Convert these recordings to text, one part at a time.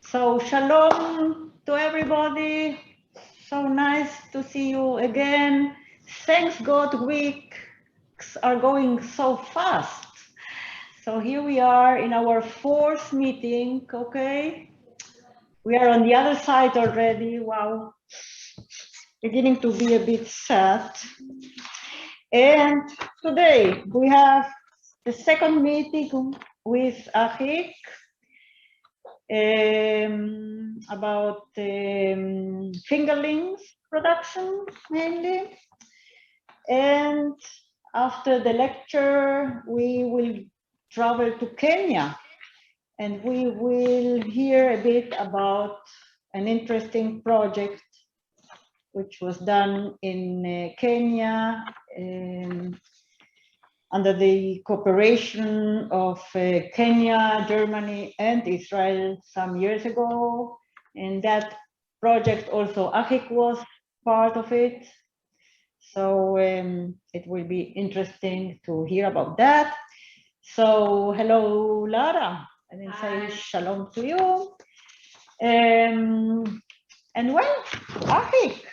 So shalom to everybody. So nice to see you again. Thanks God, weeks are going so fast. So here we are in our fourth meeting, okay? We are on the other side already, wow. Beginning to be a bit sad. And today we have the second meeting with Achik about Fingerling Production mainly. And after the lecture, we will travel to Kenya and we will hear a bit about an interesting project which was done in Kenya under the cooperation of Kenya, Germany, and Israel some years ago. And that project also Achik was part of it. So it will be interesting to hear about that. So hello, Lara, and then say shalom to you. And well, Achik,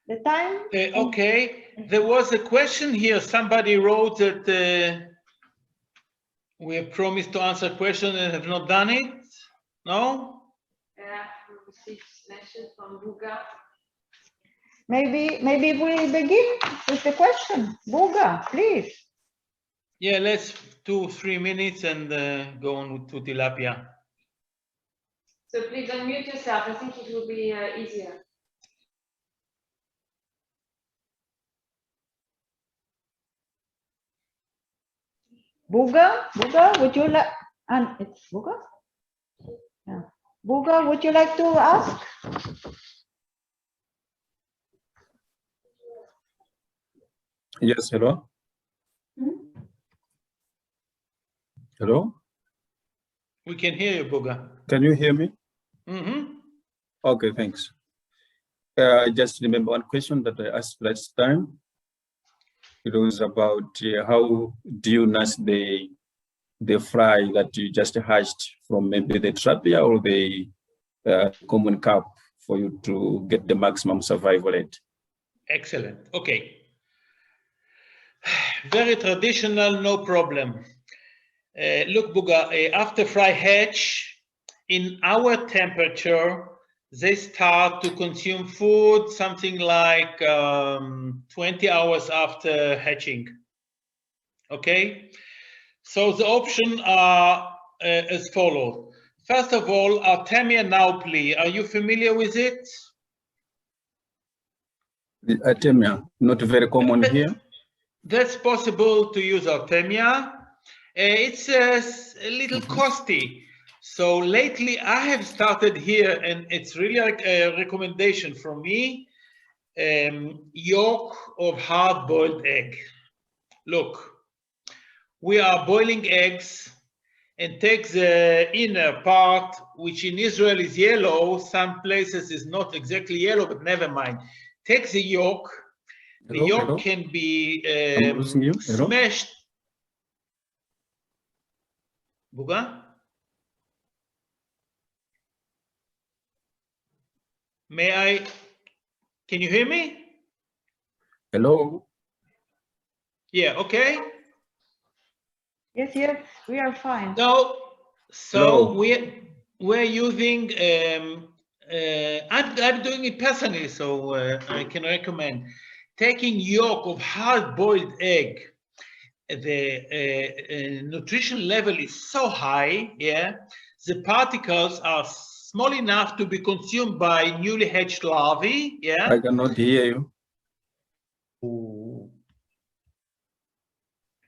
the time. Okay, there was a question here. Somebody wrote that we have promised to answer a question and have not done it. No? Yeah, we received message from Buga. Maybe we begin with the question. Buga, please. Yeah, let's 2-3 minutes and go on to Tilapia. So please unmute yourself. I think it will be easier. Buga, would you like? And it's Buga. Yeah. Buga, would you like to ask? Yes, hello. Hello. We can hear you, Buga. Can you hear me? Mm-hmm. Okay, thanks. I just remember one question that I asked last time. It was about how do you nurse the fry that you just hatched from maybe the Tilapia or the common carp for you to get the maximum survival rate. Excellent. Okay. Very traditional, no problem. Look, Buga, after fry hatch, in our temperature, they start to consume food something like 20 hours after hatching. Okay? So the options are as follows. First of all, Artemia naupli. Are you familiar with it? The Artemia, not very common here. That's possible to use Artemia. It's a little costly. So lately I have started here, and it's really like a recommendation from me, yolk of hard-boiled egg. Look, we are boiling eggs and take the inner part, which in Israel is yellow. Some places is not exactly yellow, but never mind. Take the yolk. The yolk can be smashed. Buga? Can you hear me? Hello? Yeah, okay. Yes, we are fine. So we're using, I'm doing it personally, so I can recommend taking yolk of hard-boiled egg. The nutrition level is so high, yeah, the particles are small enough to be consumed by newly hatched larvae, yeah. I cannot hear you. Ooh.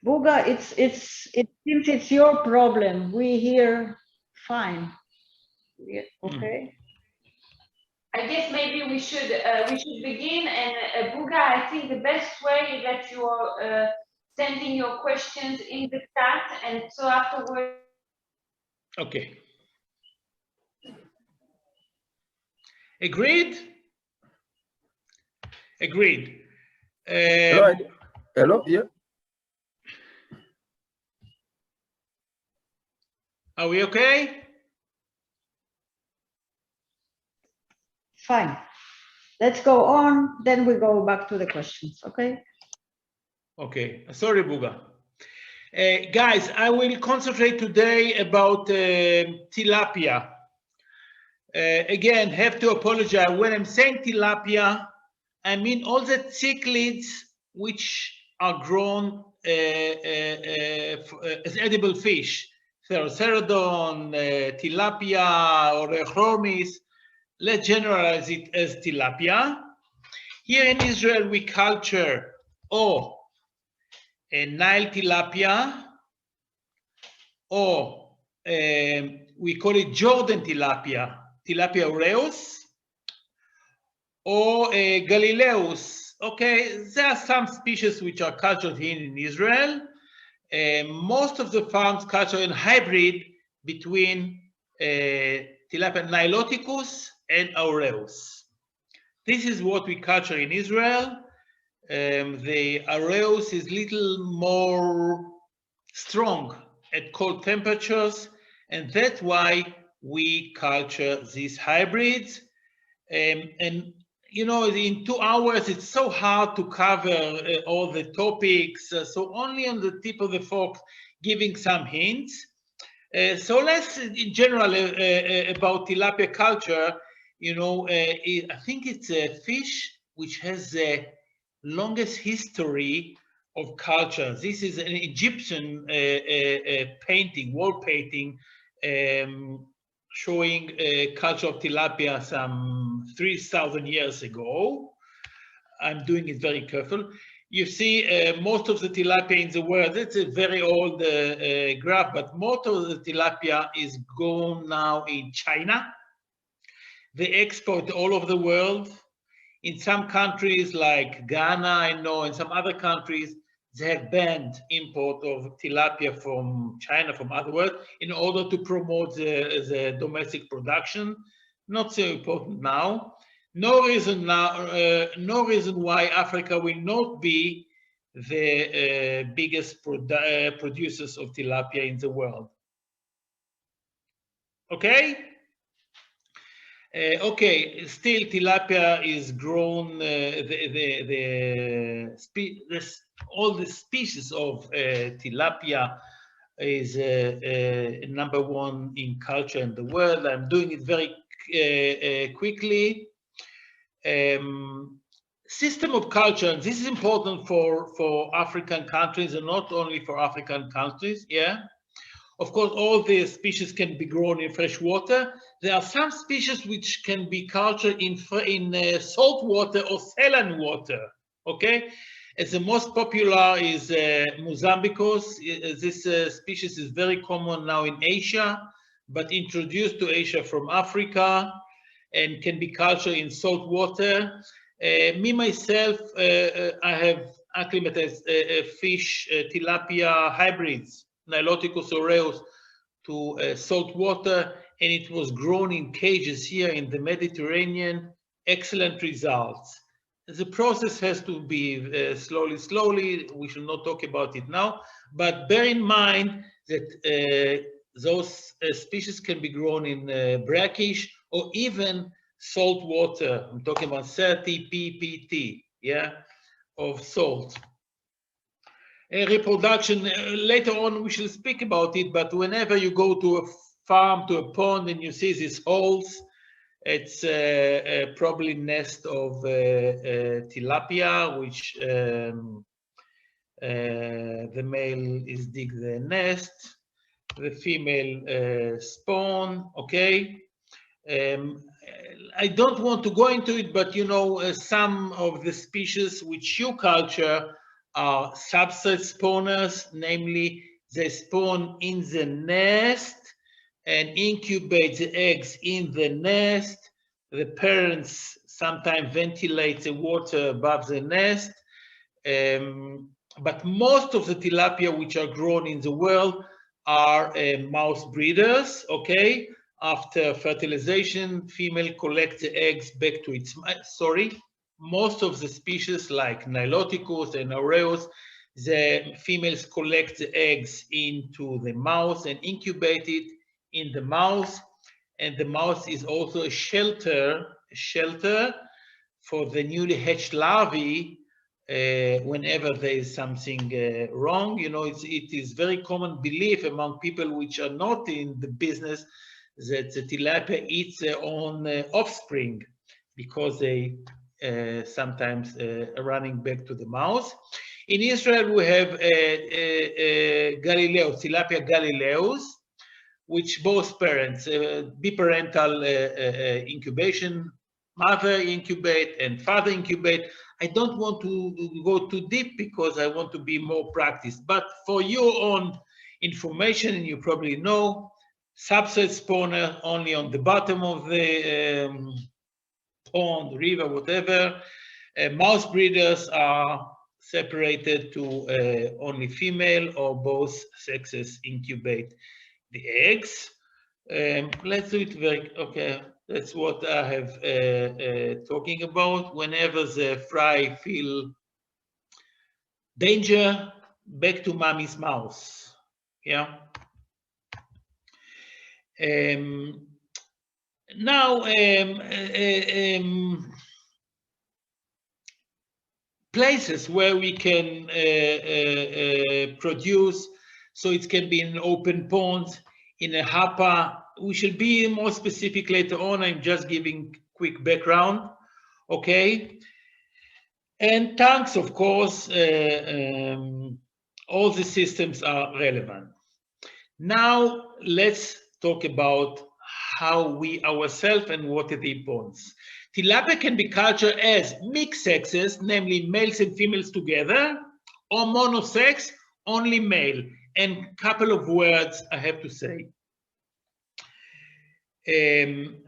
Buga, it seems it's your problem. We hear fine. Yeah, okay. I guess maybe we should begin. And Buga, I think the best way is that you are sending your questions in the chat, and so afterwards. Okay. Agreed? Agreed. Hello, yeah. Are we okay? Fine. Let's go on, then we go back to the questions, okay? Okay, sorry, Buga. Guys, I will concentrate today about tilapia. Again, have to apologize. When I'm saying tilapia, I mean all the cichlids which are grown as edible fish. Cerodon, tilapia, or chromis. Let's generalize it as tilapia. Here in Israel, we culture or a Nile tilapia, or we call it Jordan tilapia, Tilapia aureus, or Galileus. Okay, there are some species which are cultured here in Israel. Most of the farms culture a hybrid between Tilapia niloticus and aureus. This is what we culture in Israel. The aureus is little more strong at cold temperatures, and that's why we culture these hybrids. And you know, in 2 hours, it's so hard to cover all the topics. So only on the tip of the fork, giving some hints. So let's, in general, about tilapia culture. You know, I think it's a fish which has the longest history of culture. This is an Egyptian painting, wall painting, showing culture of tilapia some 3,000 years ago. I'm doing it very careful. You see most of the tilapia in the world, it's a very old graph, but most of the tilapia is grown now in China. They export all over the world. In some countries like Ghana, I know, in some other countries, they have banned import of tilapia from China, from other world, in order to promote the domestic production. Not so important now. No reason why Africa will not be the biggest producers of tilapia in the world. Okay? Okay, still tilapia is grown, all the species of tilapia is number one in culture in the world. I'm doing it very quickly. System of culture, and this is important for African countries and not only for African countries, yeah? Of course, all the species can be grown in fresh water. There are some species which can be cultured in salt water or saline water, okay? As the most popular is Mozambicus. This species is very common now in Asia, but introduced to Asia from Africa and can be cultured in salt water. Me, myself, I have acclimatized fish, tilapia hybrids, Niloticus aureus, to salt water, and it was grown in cages here in the Mediterranean. Excellent results. The process has to be slowly. We should not talk about it now, but bear in mind that those species can be grown in brackish or even salt water. I'm talking about 30 ppt, yeah, of salt. Reproduction, later on we shall speak about it, but whenever you go to a farm, to a pond, and you see these holes, it's probably nest of tilapia, which the male is dig the nest, the female spawn, okay? I don't want to go into it, but you know, some of the species which you culture are substrate spawners, namely they spawn in the nest and incubate the eggs in the nest. The parents sometimes ventilate the water above the nest. But most of the tilapia which are grown in the world are mouse breeders, okay? After fertilization, female collects the eggs back to its, most of the species like Niloticus and aureus, the females collect the eggs into the mouse and incubate it in the mouse. And the mouse is also a shelter shelter for the newly hatched larvae whenever there is something wrong. You know, it is very common belief among people which are not in the business that the tilapia eats their own offspring because they sometimes are running back to the mouth. In Israel, we have Galileus, Tilapia galileus, which both parents, biparental incubation, mother incubate and father incubate. I don't want to go too deep because I want to be more practiced, but for your own information, and you probably know, substrate spawner only on the bottom of the pond, river, whatever. Mouse breeders are separated to only female or both sexes incubate the eggs. Let's do it very, okay, that's what I have talking about. Whenever the fry feel danger, back to mommy's mouse, yeah. Now, places where we can produce, so it can be in an open pond, in a hopper. We should be more specific later on. I'm just giving quick background, okay? And tanks, of course, all the systems are relevant. Now, let's talk about how we ourselves and what are the ponds. Tilapia can be cultured as mixed sexes, namely males and females together, or monosex, only male. And a couple of words I have to say.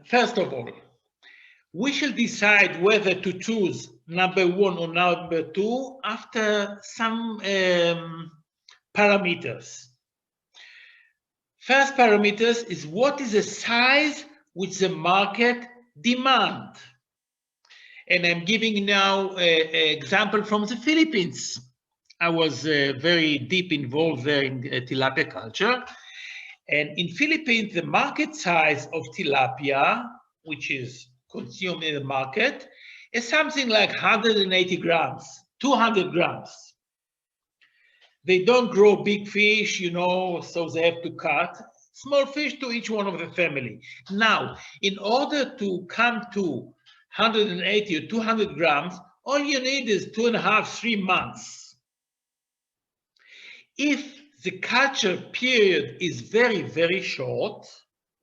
First of all, we shall decide whether to choose number 1 or number 2 after some parameters. First parameters is what is the size which the market demand. And I'm giving now an example from the Philippines. I was very deep involved there in tilapia culture. And in Philippines, the market size of tilapia, which is consumed in the market, is something like 180 grams, 200 grams. They don't grow big fish, you know, so they have to cut small fish to each one of the family. Now, in order to come to 180 or 200 grams, all you need is 2.5, 3 months. If the culture period is very, very short,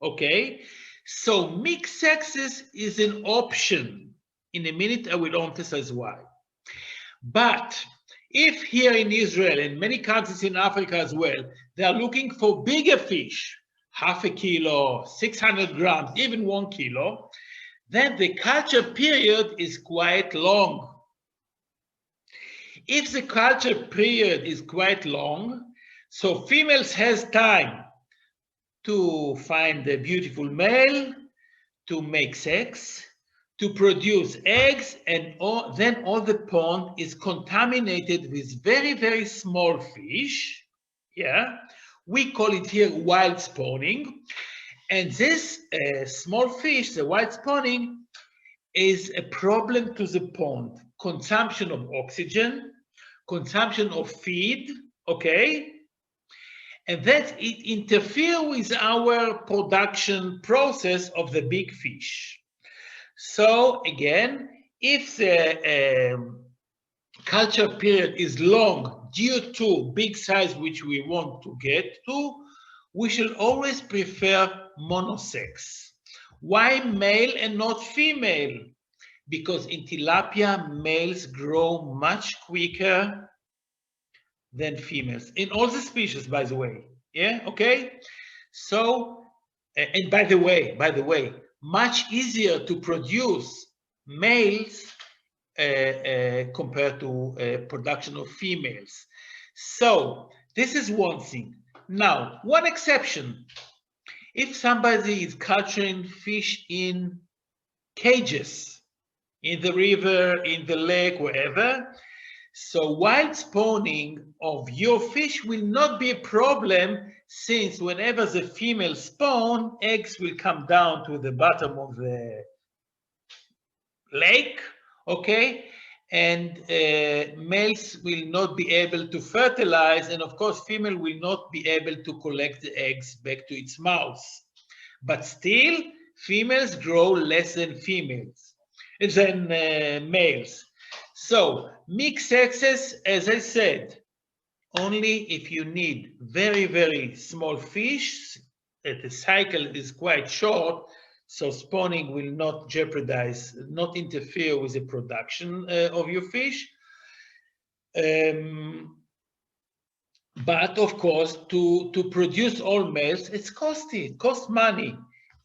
okay, so mixed sexes is an option. In a minute, I will emphasize why. But if here in Israel and many countries in Africa as well, they are looking for bigger fish, 0.5 kilo, 600 grams, even 1 kilo, then the culture period is quite long. If the culture period is quite long, so females has time to find a beautiful male, to make sex, to produce eggs, and then all the pond is contaminated with very, very small fish. Yeah, we call it here wild spawning. And this small fish, the wild spawning, is a problem to the pond. Consumption of oxygen, consumption of feed, okay? And that it interferes with our production process of the big fish. So again, if the culture period is long due to big size which we want to get to, we should always prefer monosex. Why male and not female? Because in tilapia, males grow much quicker than females. In all the species, by the way. Yeah, okay? So, and by the way, much easier to produce males compared to production of females. So this is one thing. Now, one exception. If somebody is culturing fish in cages, in the river, in the lake, wherever, so wild spawning of your fish will not be a problem, since whenever the female spawn, eggs will come down to the bottom of the lake, okay? And males will not be able to fertilize, and of course, female will not be able to collect the eggs back to its mouth. But still, females grow less than males. So mixed sexes, as I said, only if you need very, very small fish, that the cycle is quite short, so spawning will not jeopardize, not interfere with the production of your fish. But of course, to produce all males, it's costly, it costs money.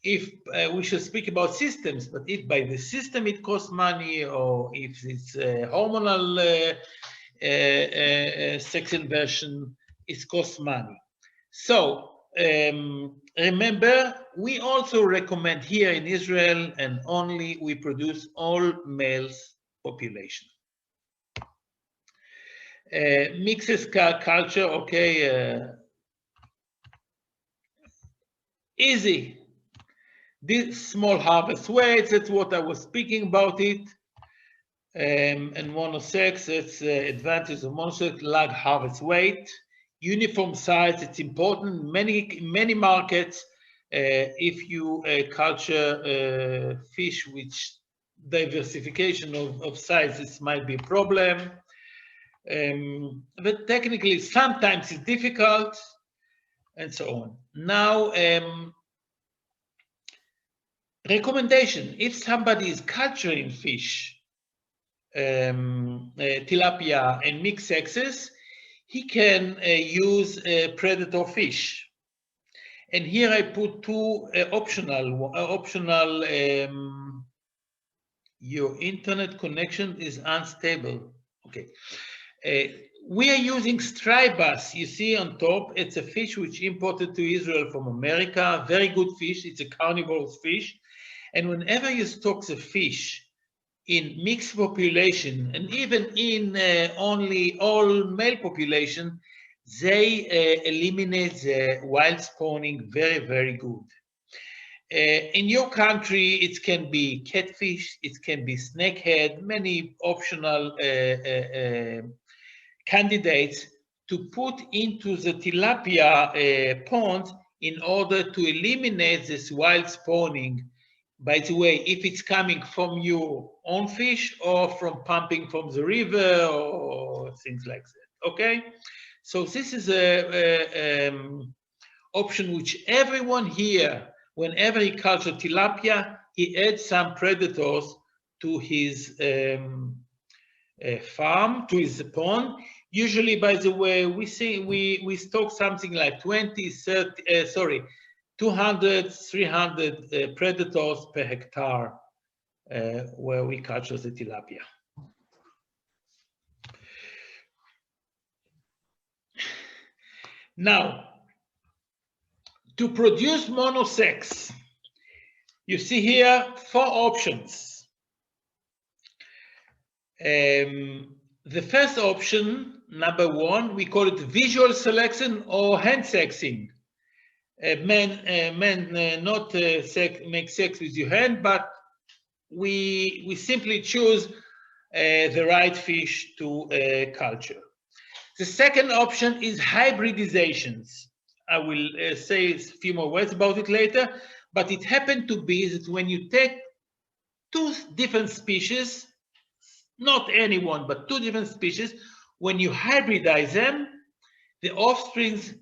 If we should speak about systems, but if by the system it costs money, or if it's hormonal sex inversion, it costs money. So remember, we also recommend here in Israel, and only we produce all males population. Mixes culture, okay, easy. This small harvest weights, that's what I was speaking about it. And monosex, that's advantage of monosex, large harvest weight. Uniform size, it's important. Many markets, if you culture fish, which diversification of sizes might be a problem. But technically, sometimes it's difficult, and so on. Now, recommendation: if somebody is culturing fish, tilapia and mixed sexes, he can use predator fish. And here I put two optional. Your internet connection is unstable. Okay. We are using striped bass. You see on top, it's a fish which imported to Israel from America. Very good fish. It's a carnivorous fish. And whenever you stock the fish in mixed population, and even in only all male population, they eliminate the wild spawning very, very good. In your country, it can be catfish, it can be snakehead, many optional candidates to put into the tilapia pond in order to eliminate this wild spawning. By the way, if it's coming from your own fish or from pumping from the river or things like that, okay? So this is a option which everyone here, whenever he cultures tilapia, he adds some predators to his farm, to his pond. Usually, by the way, we stock something like 200, 300 predators per hectare where we capture the tilapia. Now, to produce monosex, you see here 4 options. The first option, number 1, we call it visual selection or hand sexing. Men not make sex with your hand, but we simply choose the right fish to culture. The second option is hybridizations. I will say a few more words about it later, but it happened to be that when you take 2 different species, not any one, but 2 different species, when you hybridize them, the offsprings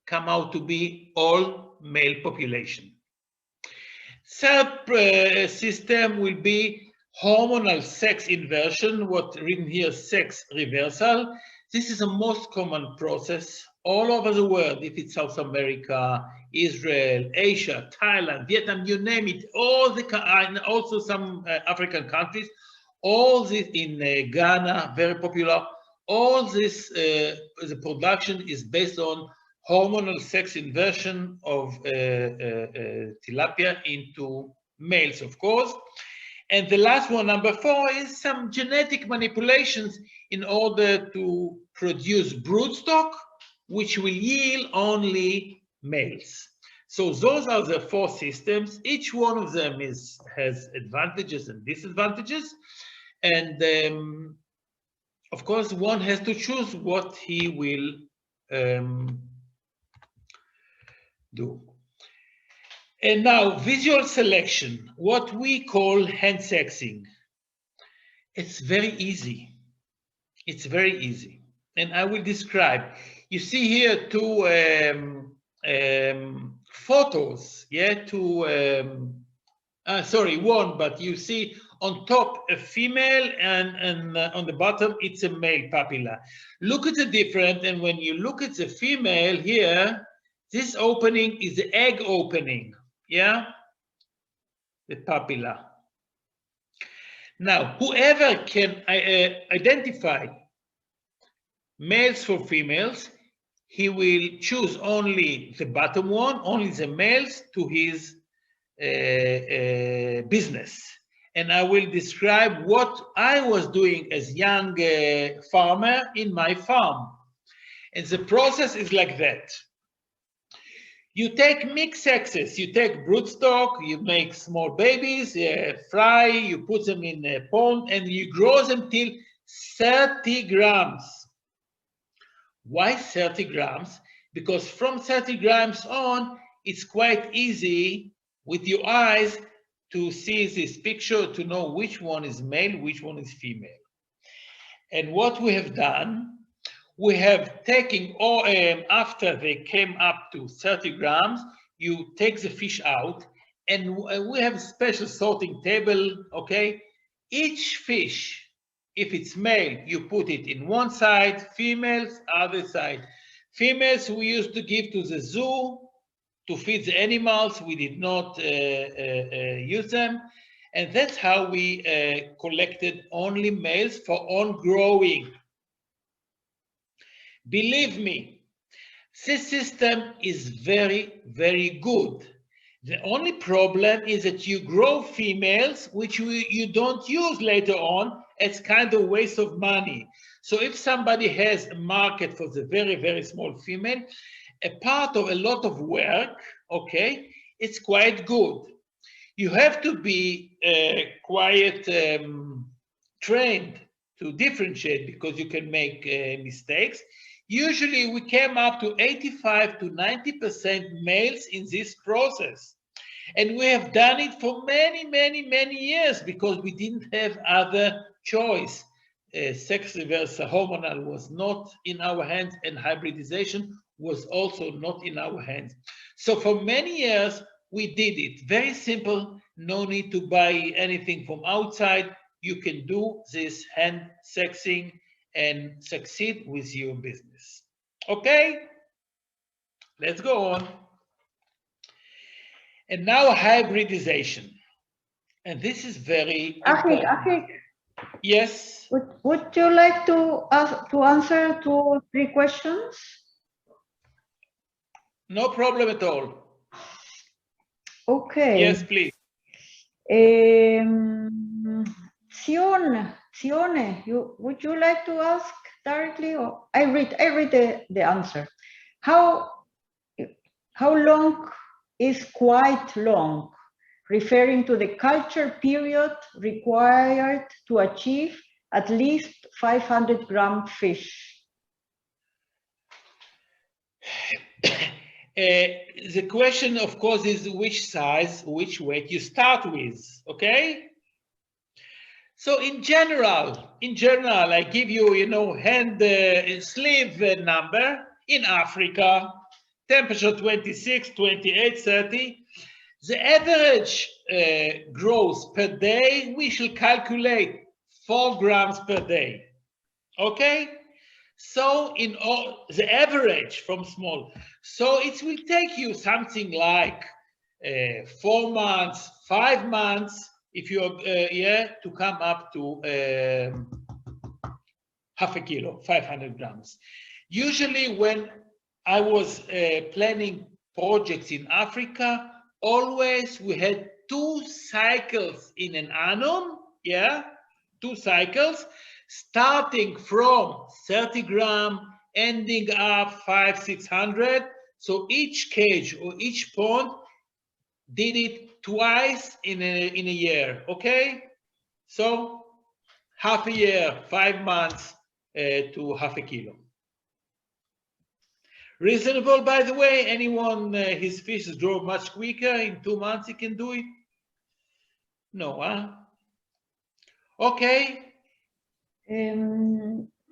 come out to be all male population. Third system will be hormonal sex inversion, what written here, sex reversal. This is the most common process all over the world. If it's South America, Israel, Asia, Thailand, Vietnam, you name it, all the, and also some African countries, all this in Ghana, very popular. All this, the production is based on hormonal sex inversion of tilapia into males, of course. And the last one, number 4, is some genetic manipulations in order to produce broodstock, which will yield only males. So those are the 4 systems. Each one of them has advantages and disadvantages. And of course, one has to choose what he will do. And now, visual selection, what we call hand sexing. It's very easy. It's very easy. And I will describe. You see here 2 photos, yeah, 2, sorry, 1, but you see on top a female and on the bottom it's a male papilla. Look at the difference, and when you look at the female here, this opening is the egg opening, yeah, the papilla. Now, whoever can identify males for females, he will choose only the bottom one, only the males to his business. And I will describe what I was doing as young farmer in my farm. And the process is like that. You take mixed sexes, you take broodstock, you make small babies, fry, you put them in a pond, and you grow them till 30 grams. Why 30 grams? Because from 30 grams on, it's quite easy with your eyes to see this picture, to know which one is male, which one is female. And what we have done, we have taken, after they came up to 30 grams, you take the fish out, and we have a special sorting table, okay? Each fish, if it's male, you put it in one side, females, other side. Females we used to give to the zoo to feed the animals. We did not use them. And that's how we collected only males for on growing. Believe me, this system is very, very good. The only problem is that you grow females, which you don't use later on. It's kind of waste of money. So if somebody has a market for the very, very small female, a part of a lot of work, okay, it's quite good. You have to be quite trained to differentiate, because you can make mistakes. Usually we came up to 85 to 90% males in this process. And we have done it for many, many, many years because we didn't have other choice. Sex reverse hormonal was not in our hands, and hybridization was also not in our hands. So for many years, we did it. Very simple, no need to buy anything from outside. You can do this hand sexing and succeed with your business. Okay, let's go on. And now hybridization. And this is very important. Achik, yes. Would you like to answer 2 or 3 questions? No problem at all. Okay. Yes, please. Sione, would you like to ask directly? Or I read the answer. How long is quite long, referring to the culture period required to achieve at least 500-gram fish? The question, of course, is which size, which weight you start with, okay? So in general, I give you, hand sleeve number in Africa, temperature 26, 28, 30. The average growth per day, we shall calculate 4 grams per day, okay? So in all, the average from small. So it will take you something like 4 months, 5 months, if you're to come up to half a kilo, 500 grams. Usually when I was planning projects in Africa, always we had 2 cycles in an annum, 2 cycles, starting from 30 gram, ending up 500-600. So each cage or each pond did it twice in a year, okay? So half a year, 5 months to half a kilo. Reasonable, by the way. Anyone, his fish grow much quicker, in 2 months he can do it? No, huh? Okay.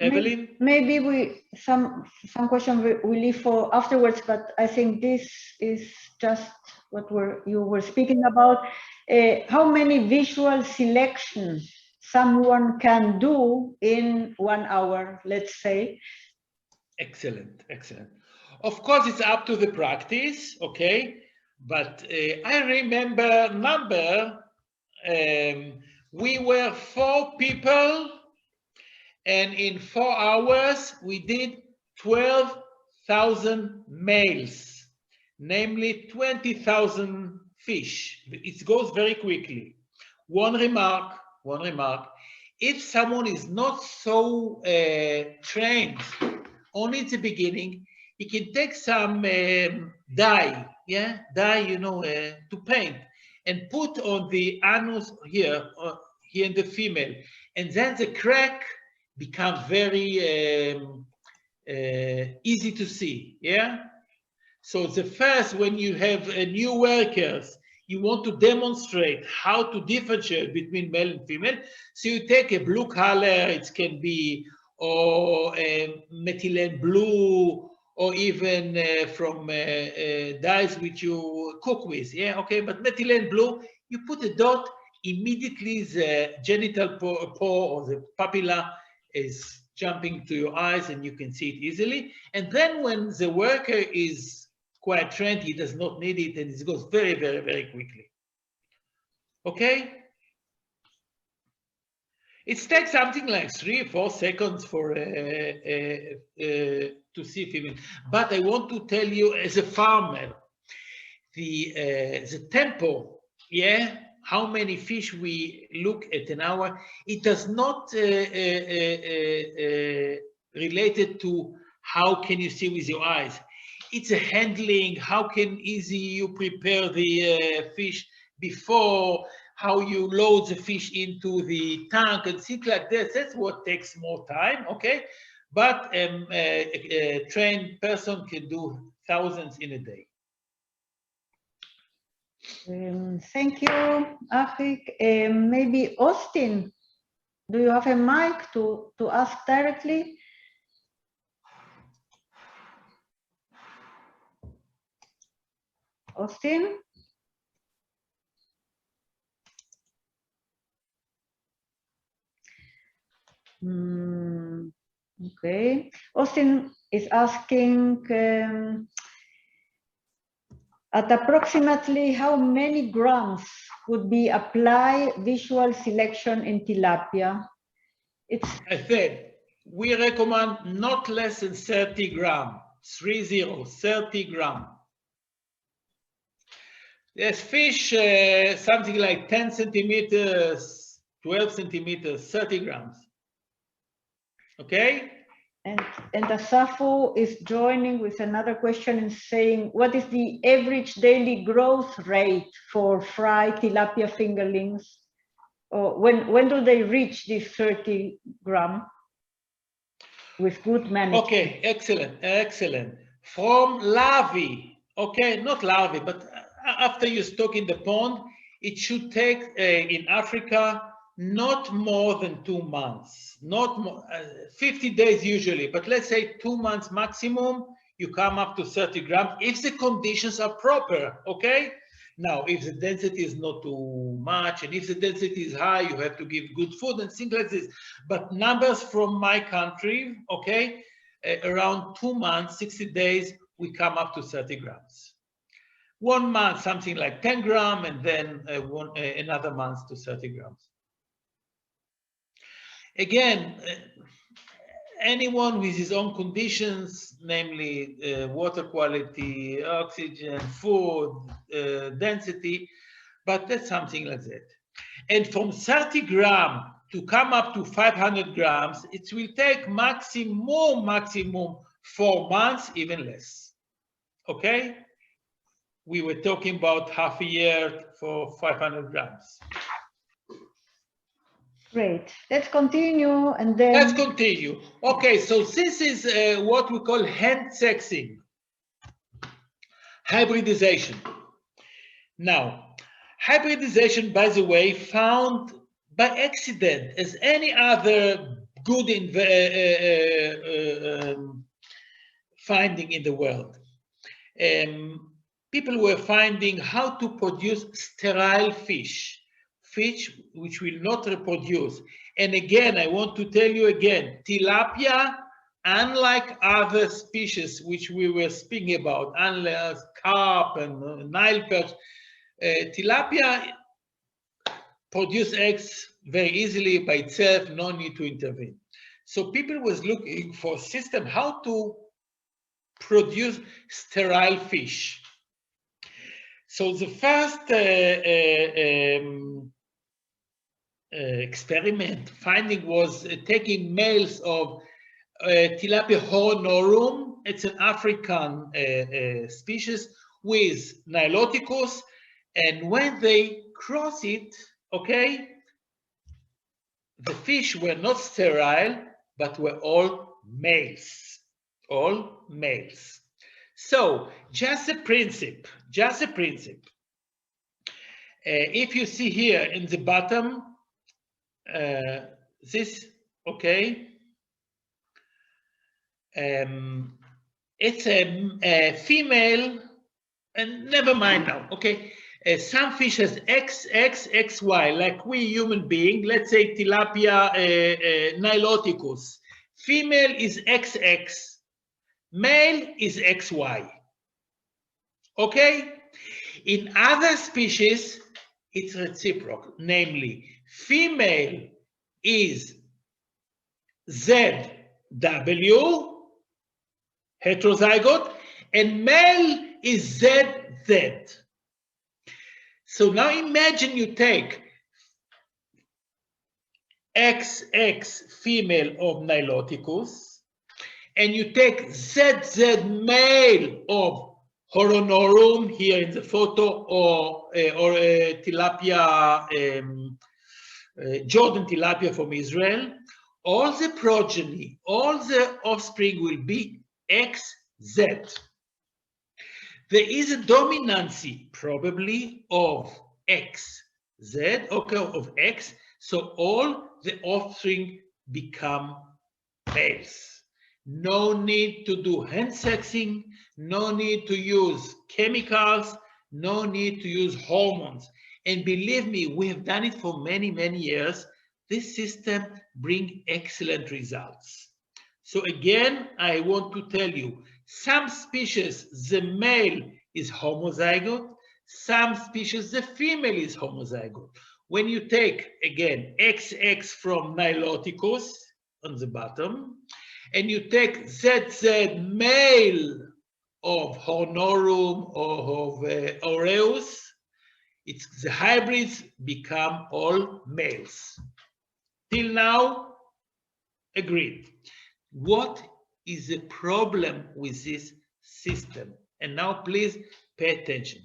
Evelyn? Maybe we some question we leave for afterwards, but I think this is just what you were speaking about. How many visual selections someone can do in 1 hour, let's say? Excellent, excellent. Of course, it's up to the practice, okay? But I remember we were 4 people, and in 4 hours we did 12,000 males, namely 20,000 fish. It goes very quickly. One remark. If someone is not so trained, only at the beginning, he can take some dye, to paint, and put on the anus here in the female, and then the crack becomes very easy to see, yeah? So the first, when you have new workers, you want to demonstrate how to differentiate between male and female. So you take a blue color, it can be, or methylene blue, or even from dyes which you cook with, yeah, okay? But methylene blue, you put a dot, immediately the genital pore or the papilla is jumping to your eyes and you can see it easily. And then when the worker is quite trained, he does not need it, and it goes very, very, very quickly. Okay? It takes something like 3 or 4 seconds for to see female. But I want to tell you, as a farmer, the tempo, yeah, how many fish we look at an hour, it does not related to how can you see with your eyes. It's a handling, how can easy you prepare the fish before, how you load the fish into the tank and things like this. That's what takes more time, okay? But a trained person can do thousands in a day. Thank you, Achik. Maybe Austin, do you have a mic to ask directly? Austin? Okay. Austin is asking, at approximately how many grams would be apply visual selection in tilapia? I said, we recommend not less than 30 grams, 30 grams. There's fish, something like 10 centimeters, 12 centimeters, 30 grams. Okay? And Asafu is joining with another question and saying, what is the average daily growth rate for fried tilapia fingerlings? Or when do they reach this 30 gram with good management? Okay, excellent, excellent. From larvae, okay, not larvae, but after you stock in the pond, it should take in Africa not more than 2 months, not more, 50 days usually, but let's say 2 months maximum, you come up to 30 grams if the conditions are proper, okay? Now, if the density is not too much, and if the density is high, you have to give good food and things like this. But numbers from my country, okay, around 2 months, 60 days, we come up to 30 grams. 1 month, something like 10 grams, and then another month to 30 grams. Again, anyone with his own conditions, namely water quality, oxygen, food, density, but that's something like that. And from 30 grams to come up to 500 grams, it will take maximum 4 months, even less. okay? We were talking about half a year for 500 grams. Great. Let's continue and then. Let's continue. Okay, so this is what we call hand sexing, hybridization. Now, hybridization, by the way, found by accident, as any other good finding in the world. People were finding how to produce sterile fish which will not reproduce. And again, I want to tell you again, tilapia, unlike other species which we were speaking about, unless carp and Nile perch, tilapia produce eggs very easily by itself, no need to intervene. So people was looking for a system how to produce sterile fish. So the first experiment finding was taking males of Tilapia hornorum. It's an African species with Niloticus, and when they cross it, okay, the fish were not sterile, but were all males, all males. So just a principle, if you see here in the bottom, this, okay, it's a female, and never mind now, okay. Some fish has XY, like we human being, let's say Tilapia Niloticus. Female is XX, male is XY, okay? In other species, it's reciprocal, namely, female is ZW, heterozygote, and male is ZZ. So now imagine you take XX female of Niloticus, and you take ZZ male of Hornorum here in the photo, or Tilapia, Jordan Tilapia from Israel. All the progeny, all the offspring will be XZ. There is a dominancy probably of XZ, okay, of X, so all the offspring become males. No need to do hand sexing, no need to use chemicals, no need to use hormones. And believe me, we have done it for many, many years. This system brings excellent results. So again, I want to tell you, some species, the male is homozygote, some species, the female is homozygote. When you take, again, XX from Niloticus on the bottom, and you take ZZ male of Hornorum or of Aureus, the hybrids become all males. Till now, agreed. What is the problem with this system? And now please pay attention.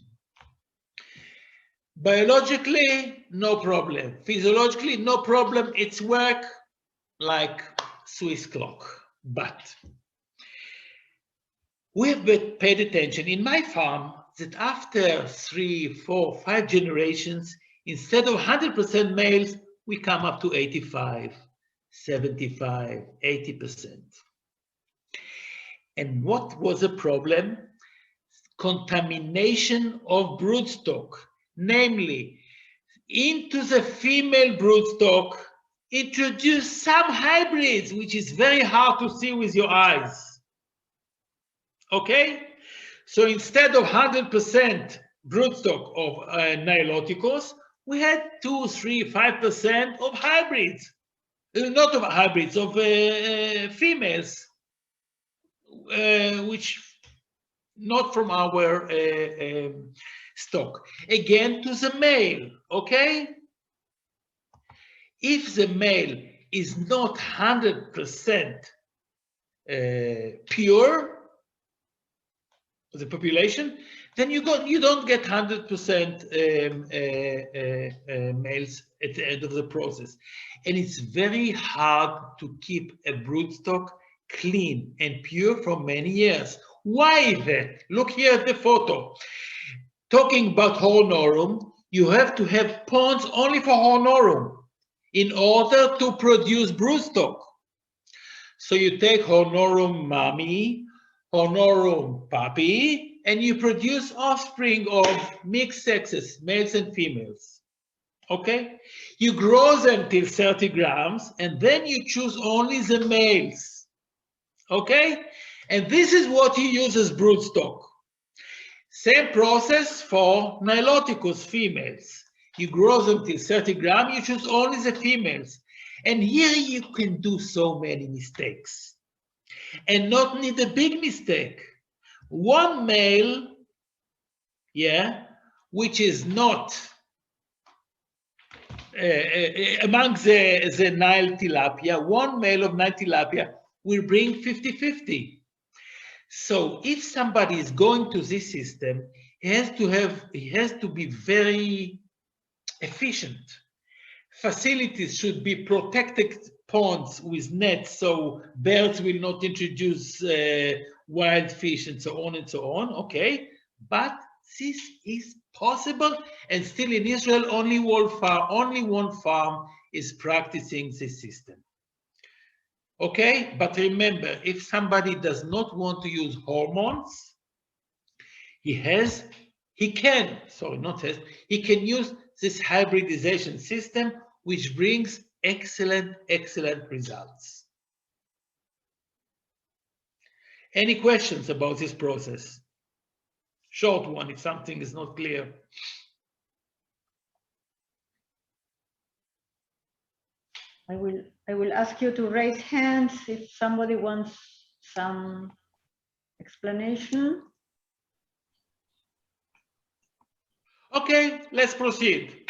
Biologically, no problem. Physiologically, no problem. It's work like Swiss clock. But we have paid attention in my farm that after 3, 4, 5 generations, instead of 100% males, we come up to 85, 75, 80%. And what was the problem? Contamination of broodstock, namely, into the female broodstock, introduce some hybrids, which is very hard to see with your eyes. Okay? So instead of 100% broodstock of Niloticus, we had 2, 3, 5% of hybrids. Not of hybrids, of females, which not from our stock. Again, to the male, okay? If the male is not 100% pure, the population, then you don't get 100% males at the end of the process. And it's very hard to keep a broodstock clean and pure for many years. Why is that? Look here at the photo. Talking about Hornorum, you have to have ponds only for Hornorum in order to produce broodstock. So you take Hornorum mommy, Hornorum puppy, and you produce offspring of mixed sexes, males and females. Okay? You grow them till 30 grams, and then you choose only the males. Okay? And this is what you use as broodstock. Same process for Niloticus females. You grow them till 30 grams, you choose only the females. And here you can do so many mistakes. And not need a big mistake. One male, yeah, which is not among the Nile tilapia, one male of Nile tilapia will bring 50-50. So if somebody is going to this system, he has to be very efficient. Facilities should be protected ponds with nets so birds will not introduce wild fish and so on and so on. Okay, but this is possible, and still in Israel only one farm is practicing this system. Okay, but remember, if somebody does not want to use hormones, he can use this hybridization system, which brings excellent results. Any questions about this process? Short one if something is not clear. I will ask you to raise hands if somebody wants some explanation. Okay, let's proceed.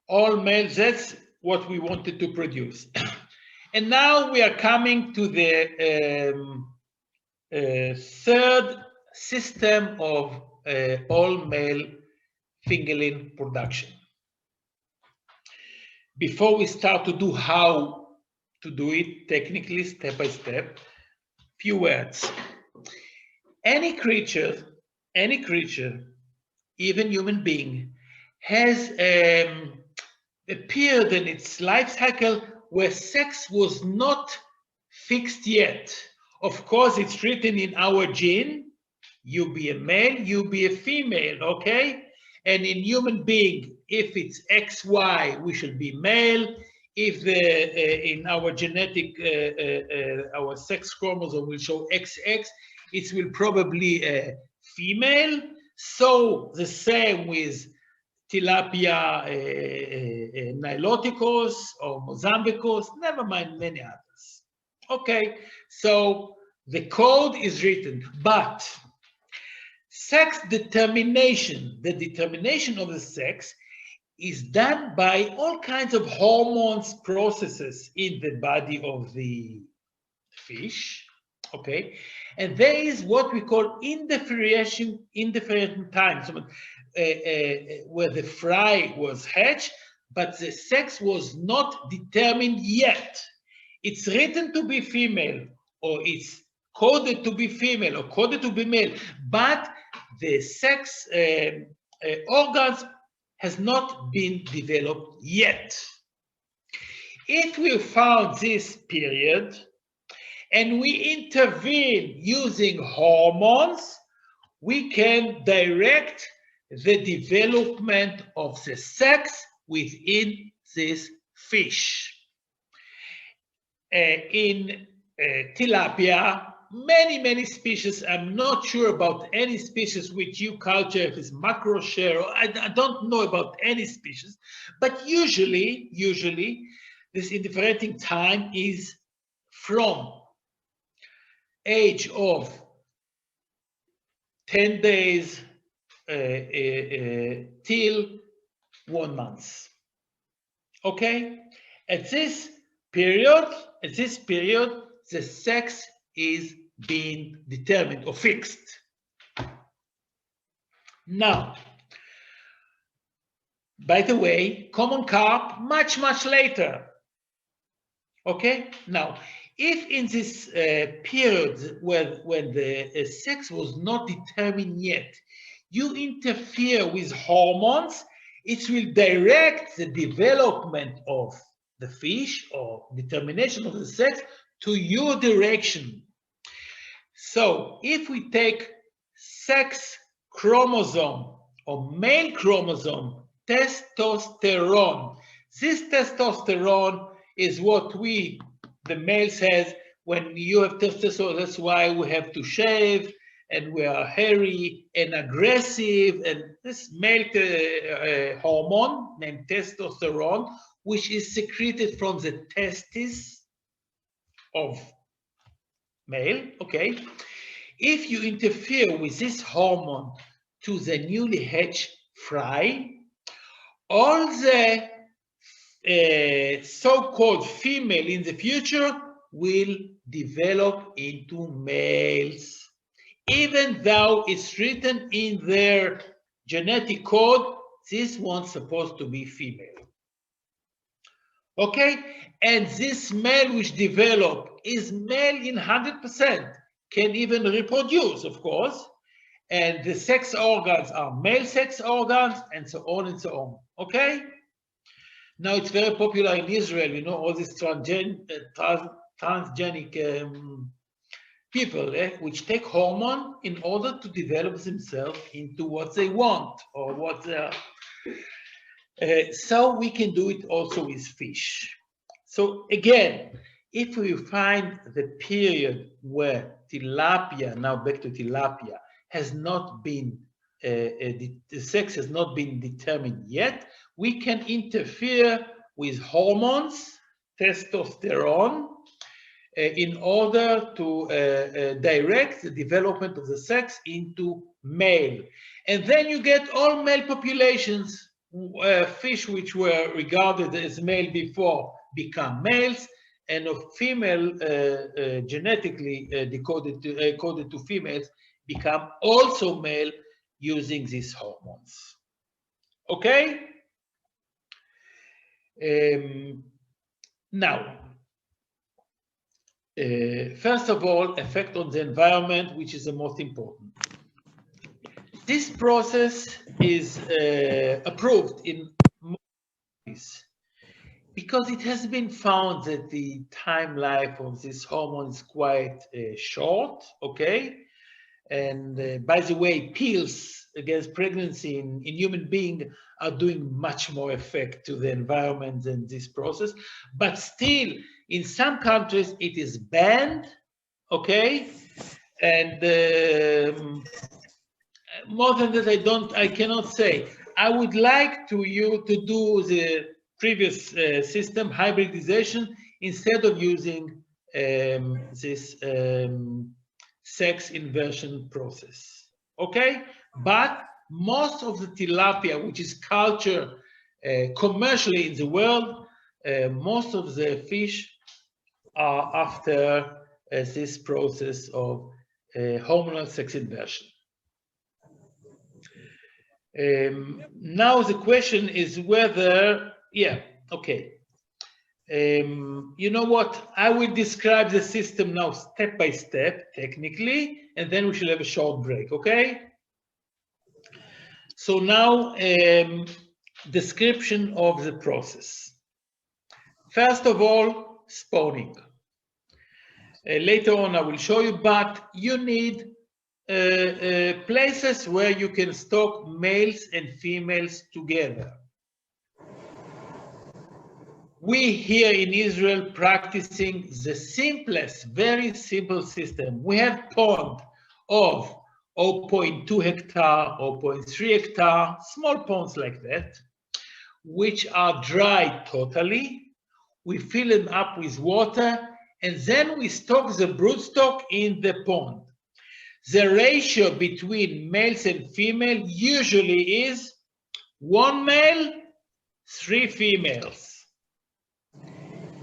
All males, that's what we wanted to produce. And now we are coming to the third system of all male fingerling production. Before we start to do how to do it technically, step by step, few words. Any creature, even human being, has a period in its life cycle where sex was not fixed yet. Of course, it's written in our gene, you be a male, you be a female, okay? And in human being, if it's XY, we should be male. If in our genetic, our sex chromosome will show XX, it will probably female. So the same with Tilapia niloticus or Mozambicus, never mind many others. Okay, so the code is written, but sex determination, the determination of the sex, is done by all kinds of hormones processes in the body of the fish, okay? And there is what we call indifferentiation time, so, where the fry was hatched, but the sex was not determined yet. It's written to be female, or it's coded to be female, or coded to be male, but the sex organs has not been developed yet. If we found this period and we intervene using hormones, we can direct the development of the sex within this fish. In tilapia, many species, I'm not sure about any species which you culture, if it's macro share, or I don't know about any species, but usually this indifferentiating time is from age of 10 days till 1 month. Okay? At this period, the sex is been determined or fixed. Now, by the way, common carp much later. Okay, now if in this period when the sex was not determined yet, you interfere with hormones, it will direct the development of the fish or determination of the sex to your direction. So if we take sex chromosome or male chromosome, testosterone, this testosterone is what we, the males, has when you have testosterone. That's why we have to shave and we are hairy and aggressive. And this male hormone named testosterone, which is secreted from the testes of male, okay? If you interfere with this hormone to the newly hatched fry, all the so-called female in the future will develop into males, even though it's written in their genetic code, this one's supposed to be female. Okay, and this male which develop is male in 100%, can even reproduce, of course, and the sex organs are male sex organs, and so on and so on. Okay. Now it's very popular in Israel, you know, all these transgenic people which take hormone in order to develop themselves into what they want or what they are. So we can do it also with fish. So again, if we find the period where tilapia, now back to tilapia, has not been, the sex has not been determined yet, we can interfere with hormones, testosterone, in order to direct the development of the sex into male. And then you get all male populations, fish which were regarded as male before become males, and of female, genetically coded to females, become also male using these hormones. Okay? Now, first of all, effect on the environment, which is the most important. This process is approved in most countries because it has been found that the time life of this hormone is quite short, okay? And by the way, pills against pregnancy in human beings are doing much more effect to the environment than this process. But still, in some countries, it is banned, okay? And more than that, I cannot say. I would like you to do the previous system, hybridization, instead of using this sex inversion process, okay? But most of the tilapia, which is cultured commercially in the world, most of the fish are after this process of hormonal sex inversion. Now the question is whether, yeah, okay. You know what? I will describe the system now step by step, technically, and then we shall have a short break, okay? So now, description of the process. First of all, spawning. Later on, I will show you, but you need places where you can stock males and females together. We here in Israel practicing the simplest, very simple system. We have pond of 0.2 hectare, 0.3 hectare, small ponds like that, which are dry totally. We fill them up with water, and then we stock the broodstock in the pond. The ratio between males and females usually is 1 male, 3 females.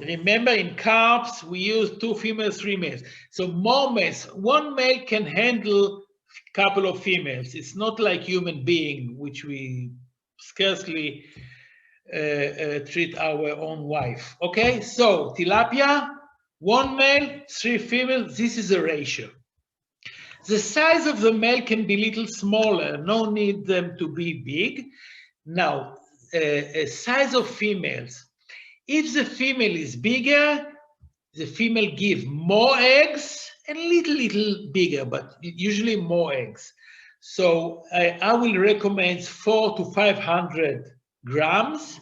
Remember, in carps, we use 2 females, 3 males. So more males. One male can handle a couple of females. It's not like human being, which we scarcely treat our own wife. Okay, so tilapia, 1 male, 3 females. This is a ratio. The size of the male can be a little smaller. No need them to be big. Now, size of females. If the female is bigger, the female give more eggs and little bigger, but usually more eggs. So I will recommend 400 to 500 grams,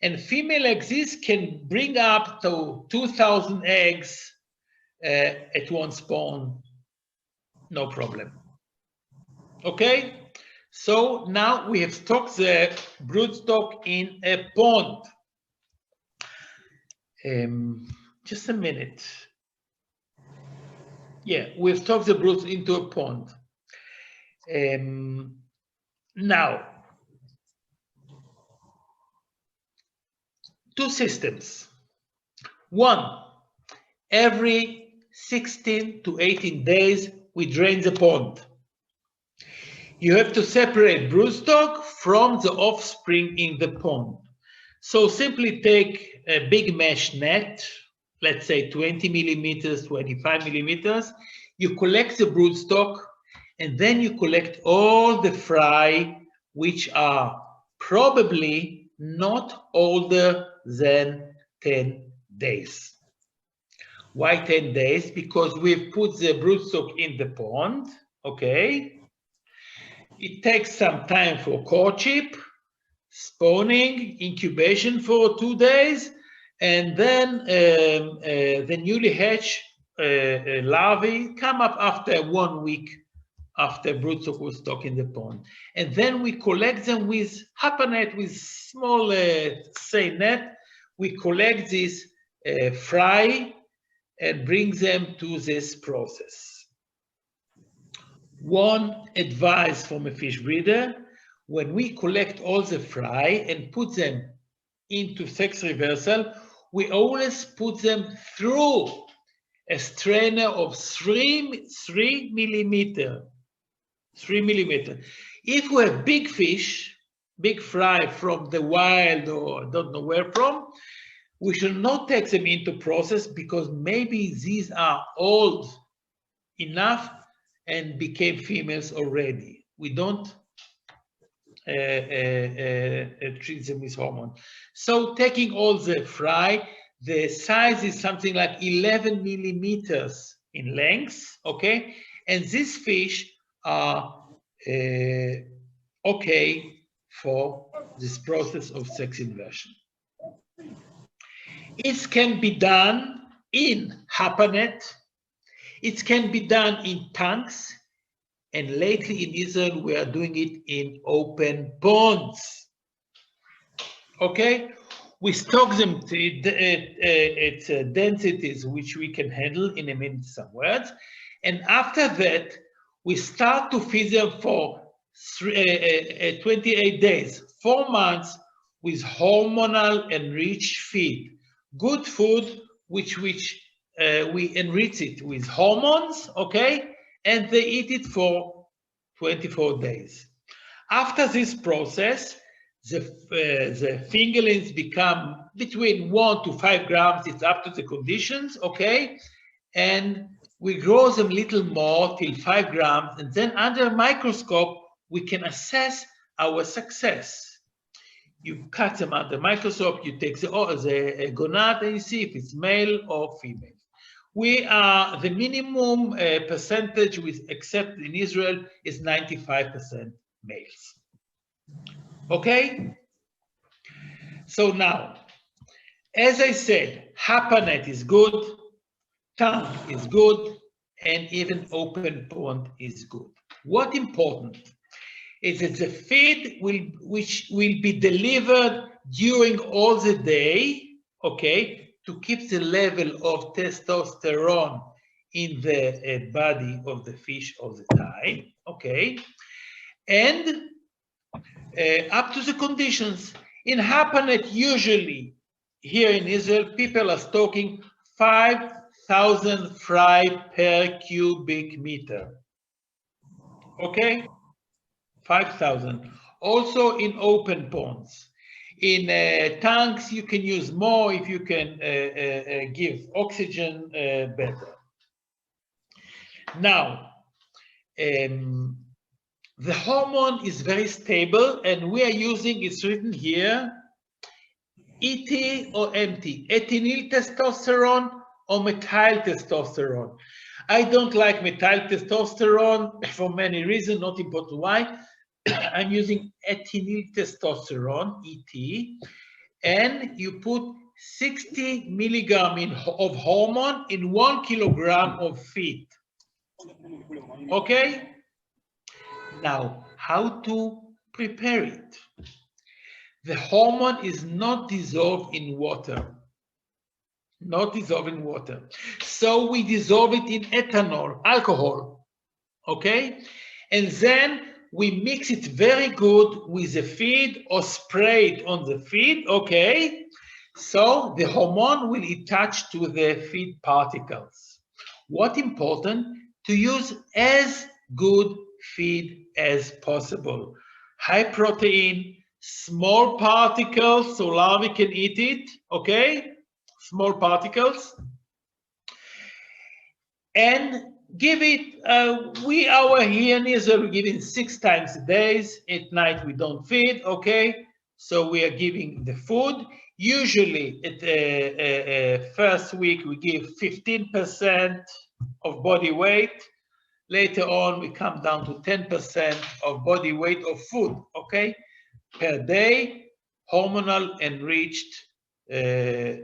and female eggs can bring up to 2,000 eggs at one spawn, no problem. Okay, so now we have stocked the broodstock in a pond. Just a minute. Yeah, we've stocked the broods into a pond. Now, 2 systems. 1, every 16 to 18 days, we drain the pond. You have to separate broodstock from the offspring in the pond. So simply take a big mesh net, let's say 20 millimeters, 25 millimeters. You collect the broodstock, and then you collect all the fry, which are probably not older than 10 days. Why 10 days? Because we've put the broodstock in the pond, okay? It takes some time for courtship, spawning, incubation for 2 days, and then the newly hatched larvae come up after 1 week after broodstock was stocked in the pond. And then we collect them with hapanet, with small say net. We collect this fry and bring them to this process. One advice from a fish breeder: when we collect all the fry and put them into sex reversal, we always put them through a strainer of 3 millimeter. 3 millimeter. If we have big fish, big fry from the wild or don't know where from, we should not take them into process, because maybe these are old enough and became females already. We don't treat them with hormone. So taking all the fry, the size is something like 11 millimeters in length, okay? And these fish are okay for this process of sex inversion. It can be done in hapanet, it can be done in tanks, and lately in Israel we are doing it in open ponds. Okay, we stock them at densities which we can handle. In a minute, some words, and after that we start to feed them for 28 days, 4 months, with hormonal enriched feed, good food which we enrich it with hormones, okay, and they eat it for 24 days. After this process, the fingerlings become between 1 to 5 grams. It's up to the conditions, okay, and we grow them a little more till 5 grams, and then under a microscope we can assess our success. You cut them under the microscope, you take the gonad, and you see if it's male or female. We are the minimum percentage, except in Israel, is 95% males. Okay? So now, as I said, hapanet is good, tank is good, and even open pond is good. What important is that the feed which will be delivered during all the day, okay, to keep the level of testosterone in the body of the fish all the time, okay, and up to the conditions. In hapanet, usually here in Israel, people are stocking 5,000 fry per cubic meter. Okay, 5,000. Also in open ponds. In tanks, you can use more if you can give oxygen better. Now, the hormone is very stable, and we are using, it's written here, ET or MT, ethinyl testosterone or methyl testosterone. I don't like methyl testosterone for many reasons, not important why. I'm using ethinyl testosterone, ET, and you put 60 milligram of hormone in 1 kilogram of feed. Okay? Now, how to prepare it? The hormone is not dissolved in water. Not dissolved in water. So we dissolve it in ethanol, alcohol. Okay? And then we mix it very good with the feed or spray it on the feed. Okay? So the hormone will attach to the feed particles. What important? To use as good feed as possible. High protein, small particles, so larvae can eat it, okay? Small particles. And give it, we are here in Israel, we give it 6 times a day. At night we don't feed, okay? So we are giving the food. Usually at the first week we give 15% of body weight. Later on, we come down to 10% of body weight of food, okay, per day, hormonal enriched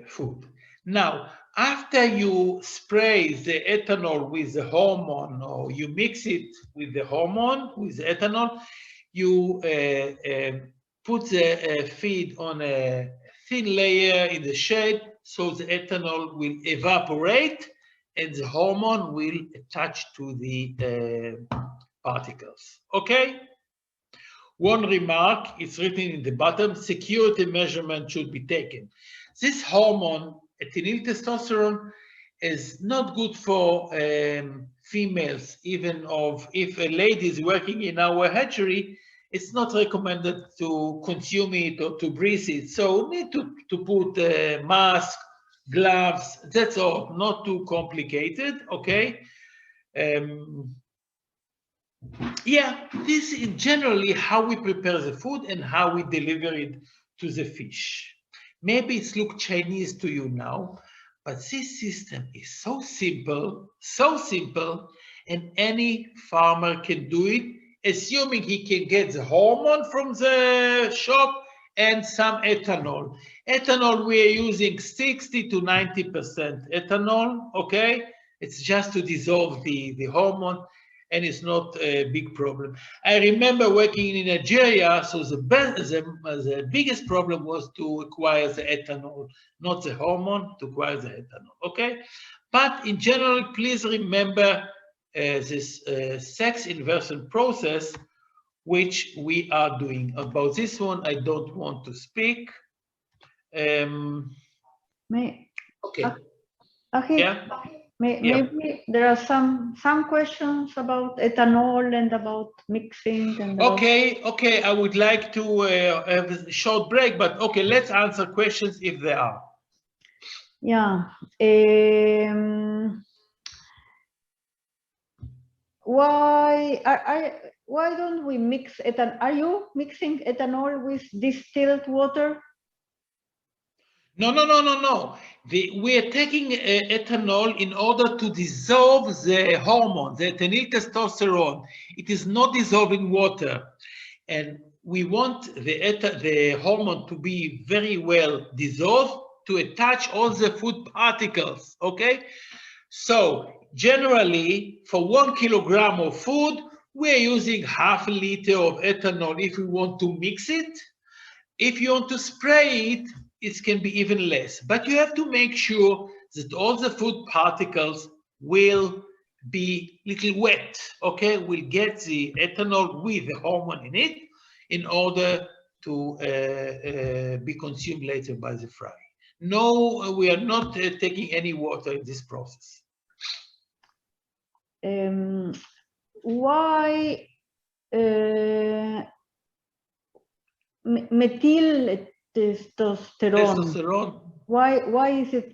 food. Now, after you spray the ethanol with the hormone, or you mix it with the hormone, with the ethanol, you put the feed on a thin layer in the shade, so the ethanol will evaporate, and the hormone will attach to the particles. Okay? One remark, it's written in the bottom, security measurement should be taken. This hormone, ethinyl testosterone, is not good for females, even if a lady is working in our hatchery, it's not recommended to consume it or to breathe it. So need to put a mask, gloves, that's all, not too complicated, okay? Yeah, this is generally how we prepare the food and how we deliver it to the fish. Maybe it's look Chinese to you now, but this system is so simple, and any farmer can do it, assuming he can get the hormone from the shop and some ethanol. Ethanol, we are using 60 to 90% ethanol, okay? It's just to dissolve the hormone, and it's not a big problem. I remember working in Nigeria, so the biggest problem was to acquire the ethanol, not the hormone, to acquire the ethanol, okay? But in general, please remember this sex inversion process, which we are doing. About this one, I don't want to speak. Okay. Yeah. Maybe there are some questions about ethanol and about mixing. And okay. I would like to have a short break, but okay, let's answer questions if there are. Yeah. Why don't we mix ethanol? Are you mixing ethanol with distilled water? No. We are taking ethanol in order to dissolve the hormone, the ethinyl testosterone. It is not dissolved in water. And we want the hormone to be very well dissolved to attach all the food particles, okay? So generally, for 1 kilogram of food, we're using half a liter of ethanol if we want to mix it. If you want to spray it, it can be even less. But you have to make sure that all the food particles will be little wet, okay? We'll get the ethanol with the hormone in it in order to be consumed later by the fry. No, we are not taking any water in this process. Why methyl testosterone? Why is it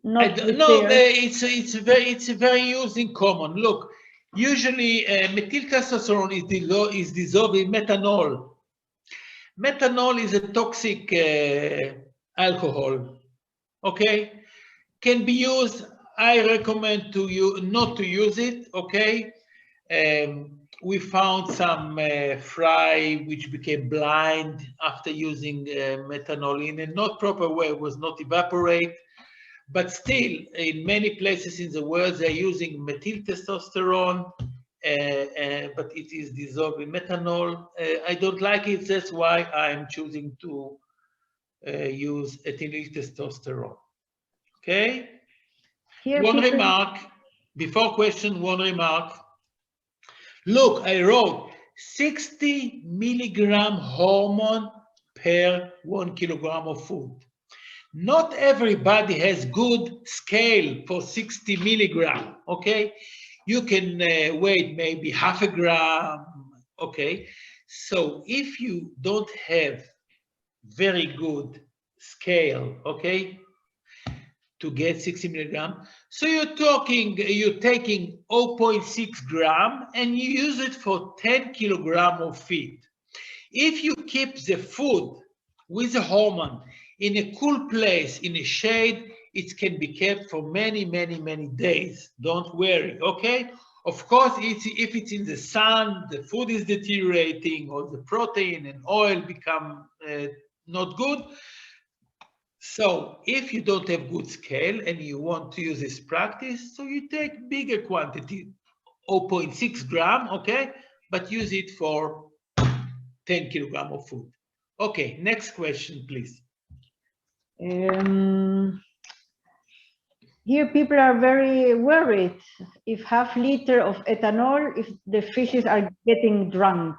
not no, it's very used in common. Look, usually methyl testosterone is dissolved in methanol. Methanol is a toxic alcohol. Okay, can be used. I recommend to you not to use it. Okay, we found some fry which became blind after using methanol in a not proper way, was not evaporate. But still, in many places in the world, they're using methyl testosterone, but it is dissolved in methanol. I don't like it. That's why I'm choosing to use ethyl testosterone. Okay? One remark, before question, one remark. Look, I wrote 60 milligram hormone per 1 kilogram of food. Not everybody has good scale for 60 milligram, okay? You can weigh maybe half a gram, okay? So if you don't have very good scale, okay, to get 60 milligram, so you're taking 0.6 gram and you use it for 10 kilogram of feed. If you keep the food with the hormone in a cool place, in a shade, it can be kept for many, many, many days. Don't worry, okay? Of course, if it's in the sun, the food is deteriorating, or the protein and oil become not good. So if you don't have good scale and you want to use this practice, so you take bigger quantity, 0.6 gram, okay? But use it for 10 kilogram of food. Okay, next question, please. Here people are very worried if half liter of ethanol, if the fishes are getting drunk.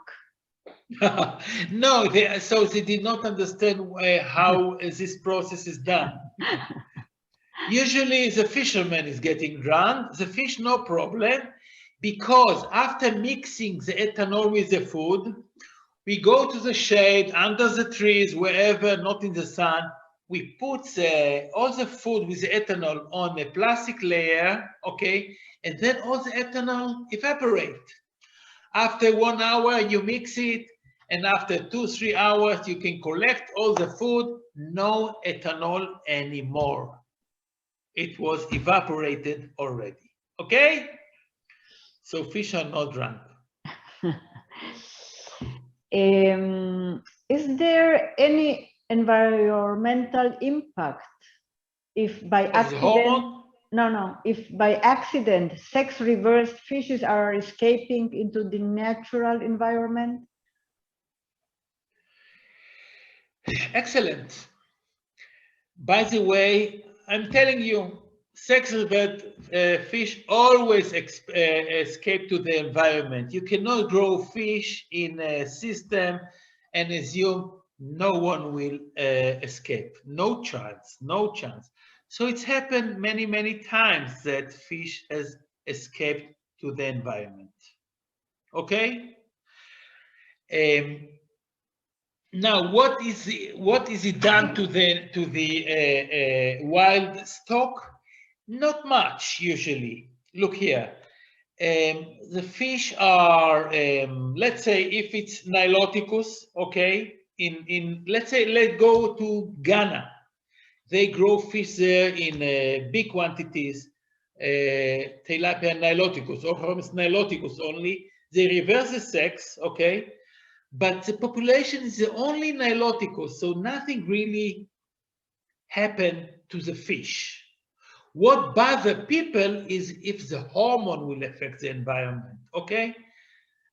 No, so they did not understand how this process is done. Usually the fisherman is getting drunk, the fish no problem, because after mixing the ethanol with the food, we go to the shade, under the trees, wherever, not in the sun. We put all the food with the ethanol on a plastic layer, okay? And then all the ethanol evaporate. After 1 hour, you mix it. And after 2-3 hours, you can collect all the food, no ethanol anymore. It was evaporated already, okay? So fish are not drunk. Is there any environmental impact if by accident, if by accident sex reversed fishes are escaping into the natural environment? Excellent. By the way, I'm telling you, sex reversed fish always escape to the environment. You cannot grow fish in a system and assume no one will escape. No chance, no chance. So it's happened many, many times that fish has escaped to the environment. Okay? Now, what is it done to the wild stock? Not much usually. Look here. The fish are, let's say, if it's Niloticus, okay. Let's go to Ghana. They grow fish there in big quantities. Tilapia Niloticus or Hermes Niloticus only. They reverse the sex, okay. But the population is the only Niloticus, so nothing really happened to the fish. What bothers people is if the hormone will affect the environment, okay?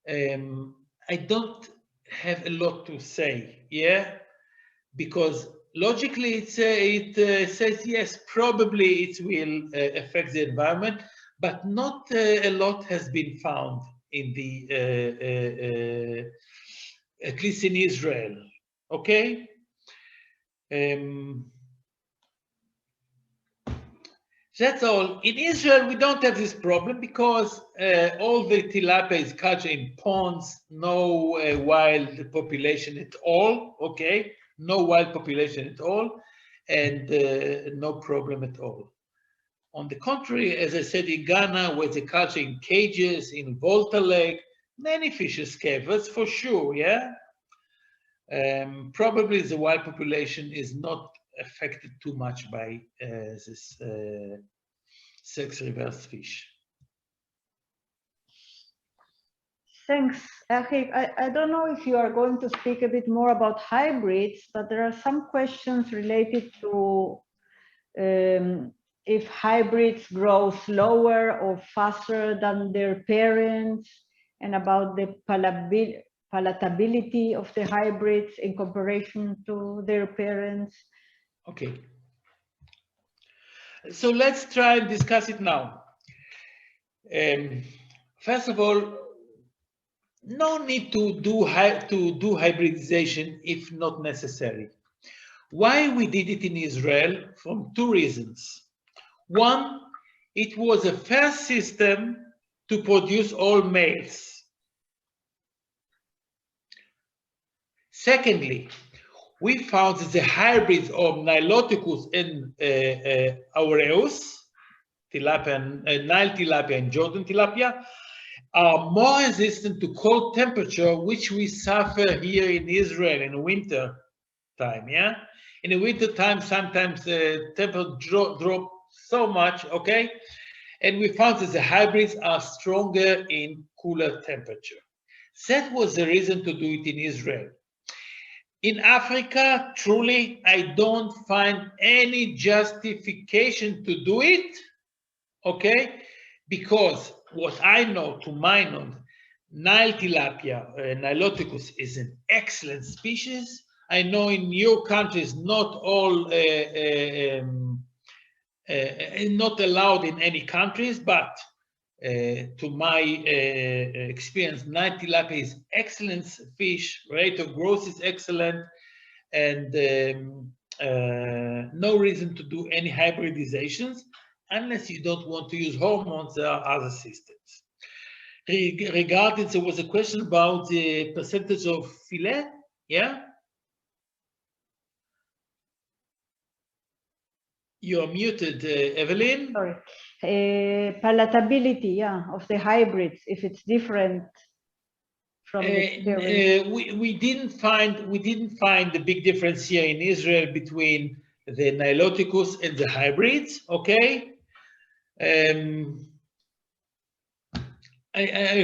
I don't have a lot to say, yeah? Because logically it says, yes, probably it will affect the environment, but not a lot has been found in the at least in Israel, okay? That's all. In Israel, we don't have this problem because all the tilapia is cultured in ponds, no wild population at all, okay? No wild population at all, and no problem at all. On the contrary, as I said, in Ghana, where the culture in cages, in Volta Lake, many fish escape, that's for sure, yeah? Probably the wild population is not affected too much by this sex reverse fish. Thanks, Achik. I don't know if you are going to speak a bit more about hybrids, but there are some questions related to if hybrids grow slower or faster than their parents, and about the palatability of the hybrids in comparison to their parents. Okay. So let's try and discuss it now. First of all, no need to do hybridization if not necessary. Why we did it in Israel? From two reasons. One, it was a first system to produce all males. Secondly, we found that the hybrids of Niloticus and aureus, tilapia, Nile tilapia and Jordan tilapia, are more resistant to cold temperature, which we suffer here in Israel in winter time, yeah? In the winter time, sometimes the temperature drop so much, okay? And we found that the hybrids are stronger in cooler temperature. That was the reason to do it in Israel. In Africa, truly, I don't find any justification to do it, okay? Because what I know, to my knowledge, Nile tilapia, Niloticus, is an excellent species. I know in your countries, not all, not allowed in any countries, but to my experience, Nile tilapia is excellent fish, rate of growth is excellent, and no reason to do any hybridizations unless you don't want to use hormones. There are other systems. Regarding, there was a question about the percentage of fillet, yeah? You're muted, Evelyn. Sorry. Palatability, yeah, of the hybrids, if it's different from the parents. We didn't find the big difference here in Israel between the Niloticus and the hybrids, okay? I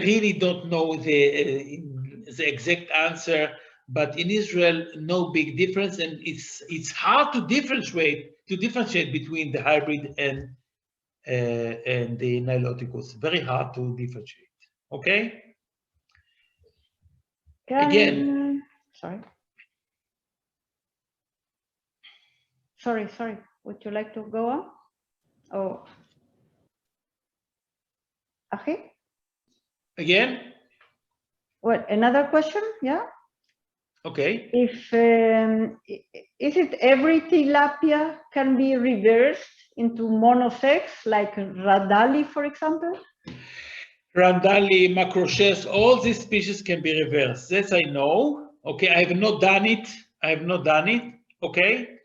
really don't know the exact answer, but in Israel, no big difference, and it's hard to differentiate between the hybrid and the Niloticus. Very hard to differentiate. Okay. Again. Sorry. Would you like to go on? Oh. Okay. Again? What, another question? Yeah. Okay. If is it every tilapia can be reversed into monosex, like Radali, for example? Randali, Macroches, all these species can be reversed. That I know. Okay, I have not done it. Okay,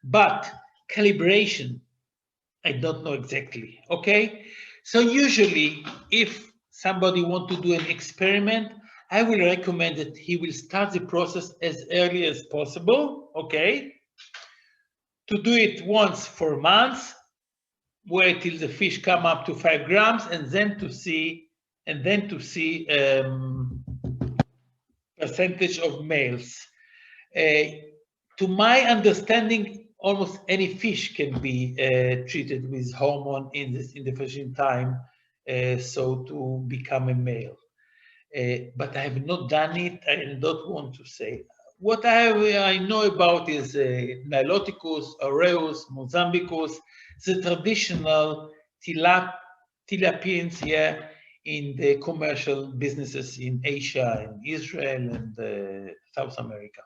but calibration, I don't know exactly. Okay, so usually if somebody wants to do an experiment, I will recommend that he will start the process as early as possible, okay? To do it once for months, wait till the fish come up to 5 grams, and then to see percentage of males. To my understanding, almost any fish can be treated with hormone in the fishing time, so to become a male. But I have not done it. I don't want to say. What I know about is Niloticus, aureus, Mozambicus, the traditional tilapians here in the commercial businesses in Asia and Israel and South America.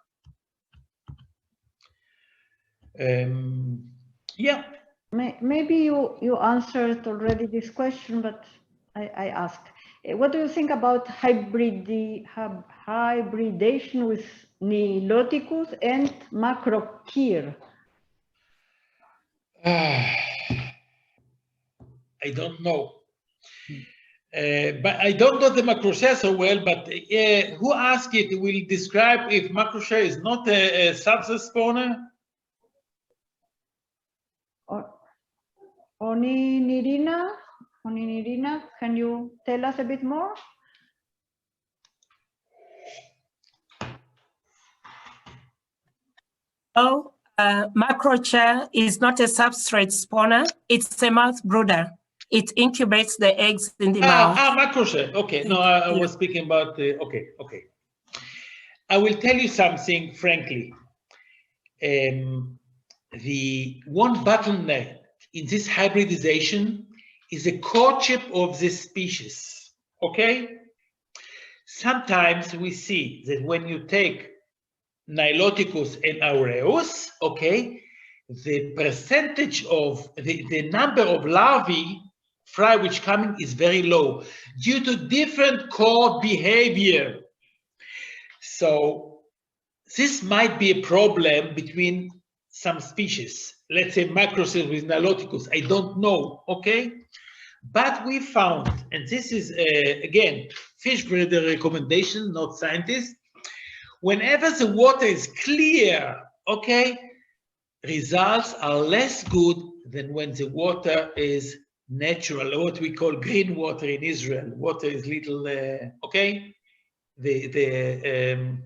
Yeah. Maybe you answered already this question, but I asked. What do you think about hybridation with Niloticus and Macrochere? I don't know. But I don't know the macrochere so well, but who asked it will describe if macrochere is not a substrate spawner? Nirina, can you tell us a bit more? Oh, macrochere is not a substrate spawner. It's a mouth brooder. It incubates the eggs in the mouth. Macrochere. Okay, no, I was speaking about the. Okay. I will tell you something frankly. The one bottleneck in this hybridization is the courtship of the species. Okay. Sometimes we see that when you take Niloticus and aureus, okay, the percentage of the number of larvae fry which coming is very low due to different core behavior. So this might be a problem between some species. Let's say macrochere with Niloticus. I don't know, okay? But we found, and this is again fish breeder recommendation, not scientists. Whenever the water is clear, okay, results are less good than when the water is natural, what we call green water in Israel. Water is little, okay? The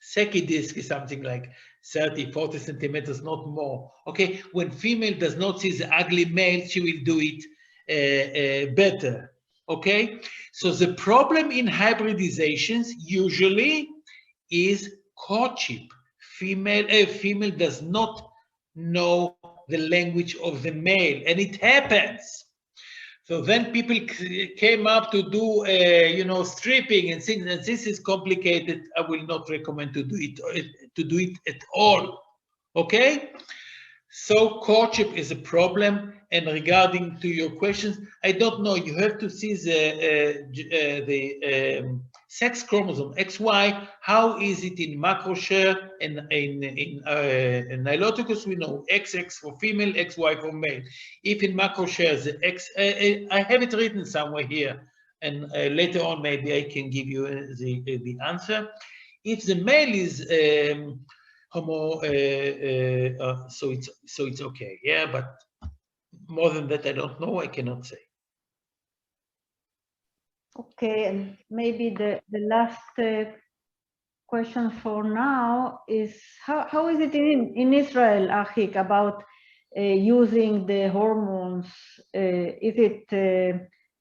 Seki disc is something like 30, 40 centimeters, not more. Okay, when female does not see the ugly male, she will do it better. Okay, so the problem in hybridizations usually is courtship. Female does not know the language of the male, and it happens. So then people came up to do, stripping and things, and this is complicated. I will not recommend to do it at all. Okay. So courtship is a problem. And regarding to your questions, I don't know. You have to see the sex chromosome XY. How is it in macrochere and in Niloticus? We know XX for female, XY for male. If in macrochere the X, I have it written somewhere here, and later on maybe I can give you the answer. If the male is homo, so it's okay. Yeah, but more than that, I don't know. I cannot say. Okay, and maybe the last question for now is how is it in Israel, Achik, about using the hormones? Is it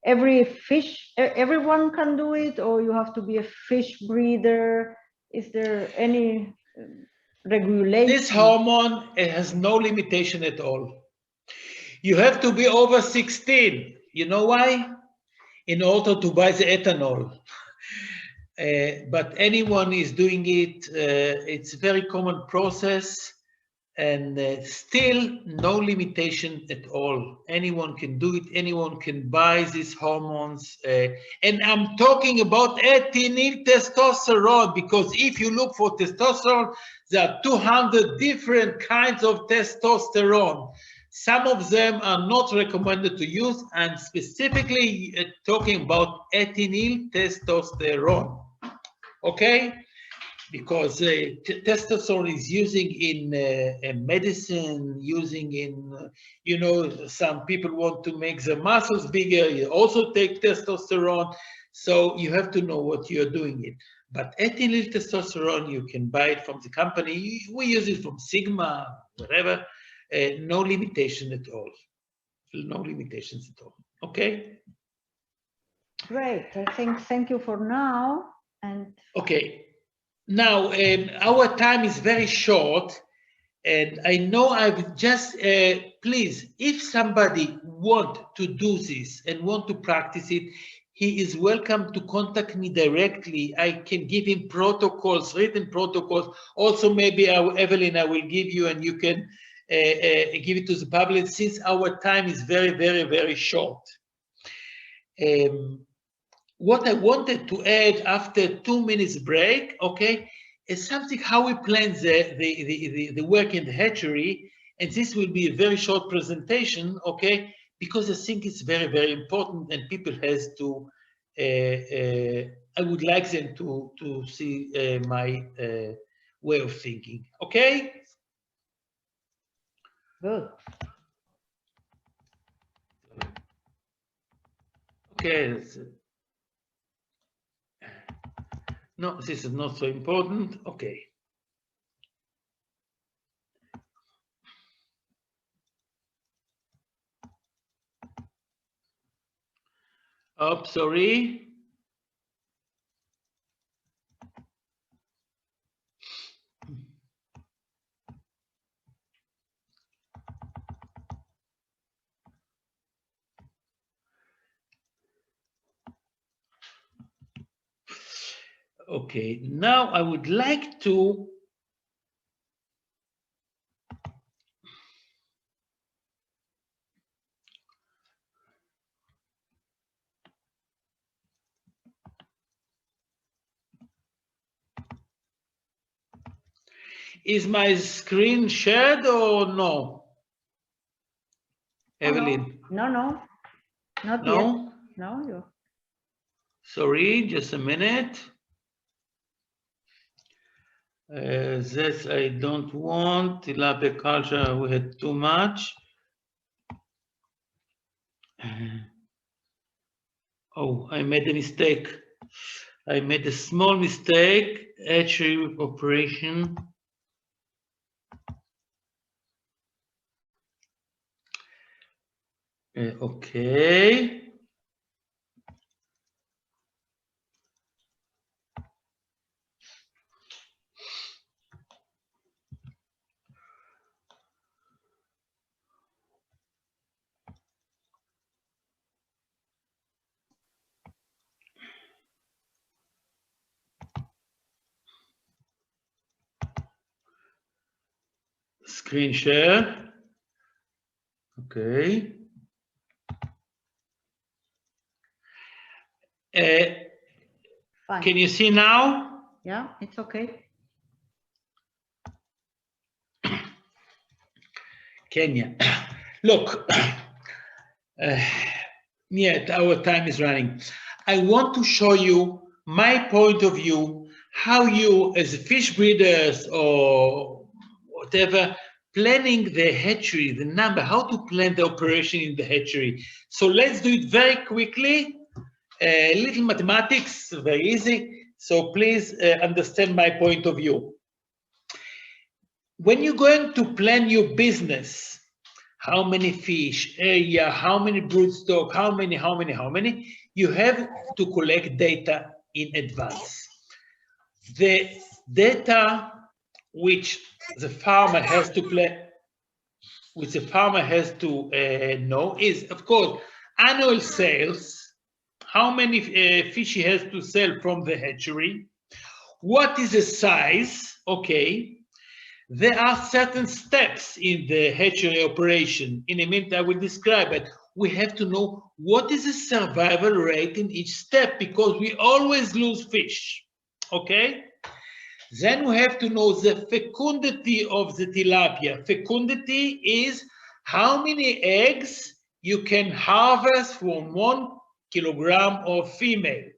everyone can do it, or you have to be a fish breeder? Is there any regulation? This hormone, it has no limitation at all. You have to be over 16. You know why? In order to buy the ethanol. But anyone is doing it. It's a very common process, and still no limitation at all. Anyone can do it. Anyone can buy these hormones. And I'm talking about ethinyl testosterone, because if you look for testosterone, there are 200 different kinds of testosterone. Some of them are not recommended to use, and specifically talking about ethinyl testosterone. Okay, because testosterone is using in medicine, using in, some people want to make their muscles bigger, you also take testosterone. So you have to know what you're doing it. But ethinyl testosterone, you can buy it from the company. We use it from Sigma, whatever. No limitation at all. No limitations at all. Okay. Great. I think thank you for now. And okay. Now our time is very short, and I know I've just please, if somebody want to do this and want to practice it, he is welcome to contact me directly. I can give him protocols, written protocols. Also, maybe Evelyn, I will give you, and you can give it to the public since our time is very, very, very short. What I wanted to add after 2 minutes break, okay, is something how we plan the work in the hatchery, and this will be a very short presentation, okay, because I think it's very, very important, and people has to. I would like them to see my way of thinking. Okay. Good. Okay. No, this is not so important. Okay. Oh, sorry. Okay, now I would like to is my screen shared or no? Evelyn? No, not No? yet. No, you. Sorry, just a minute. This I don't want. Tilapia culture, we had too much. Oh, I made a mistake. I made a small mistake. Hatchery operation. Okay. Screen share. Okay. Fine. Can you see now? Yeah, it's okay. Kenya. Look, yet our time is running. I want to show you my point of view, how you as fish breeders or whatever, planning the hatchery, the number, how to plan the operation in the hatchery. So let's do it very quickly. A little mathematics, very easy. So please understand my point of view. When you're going to plan your business, how many fish, area, how many broodstock, how many, you have to collect data in advance. The data which the farmer has to know is, of course, annual sales, how many fish he has to sell from the hatchery, what is the size, okay. There are certain steps in the hatchery operation. In a minute, I will describe it. We have to know what is the survival rate in each step because we always lose fish, okay? Then we have to know the fecundity of the tilapia. Fecundity is how many eggs you can harvest from 1 kilogram of female.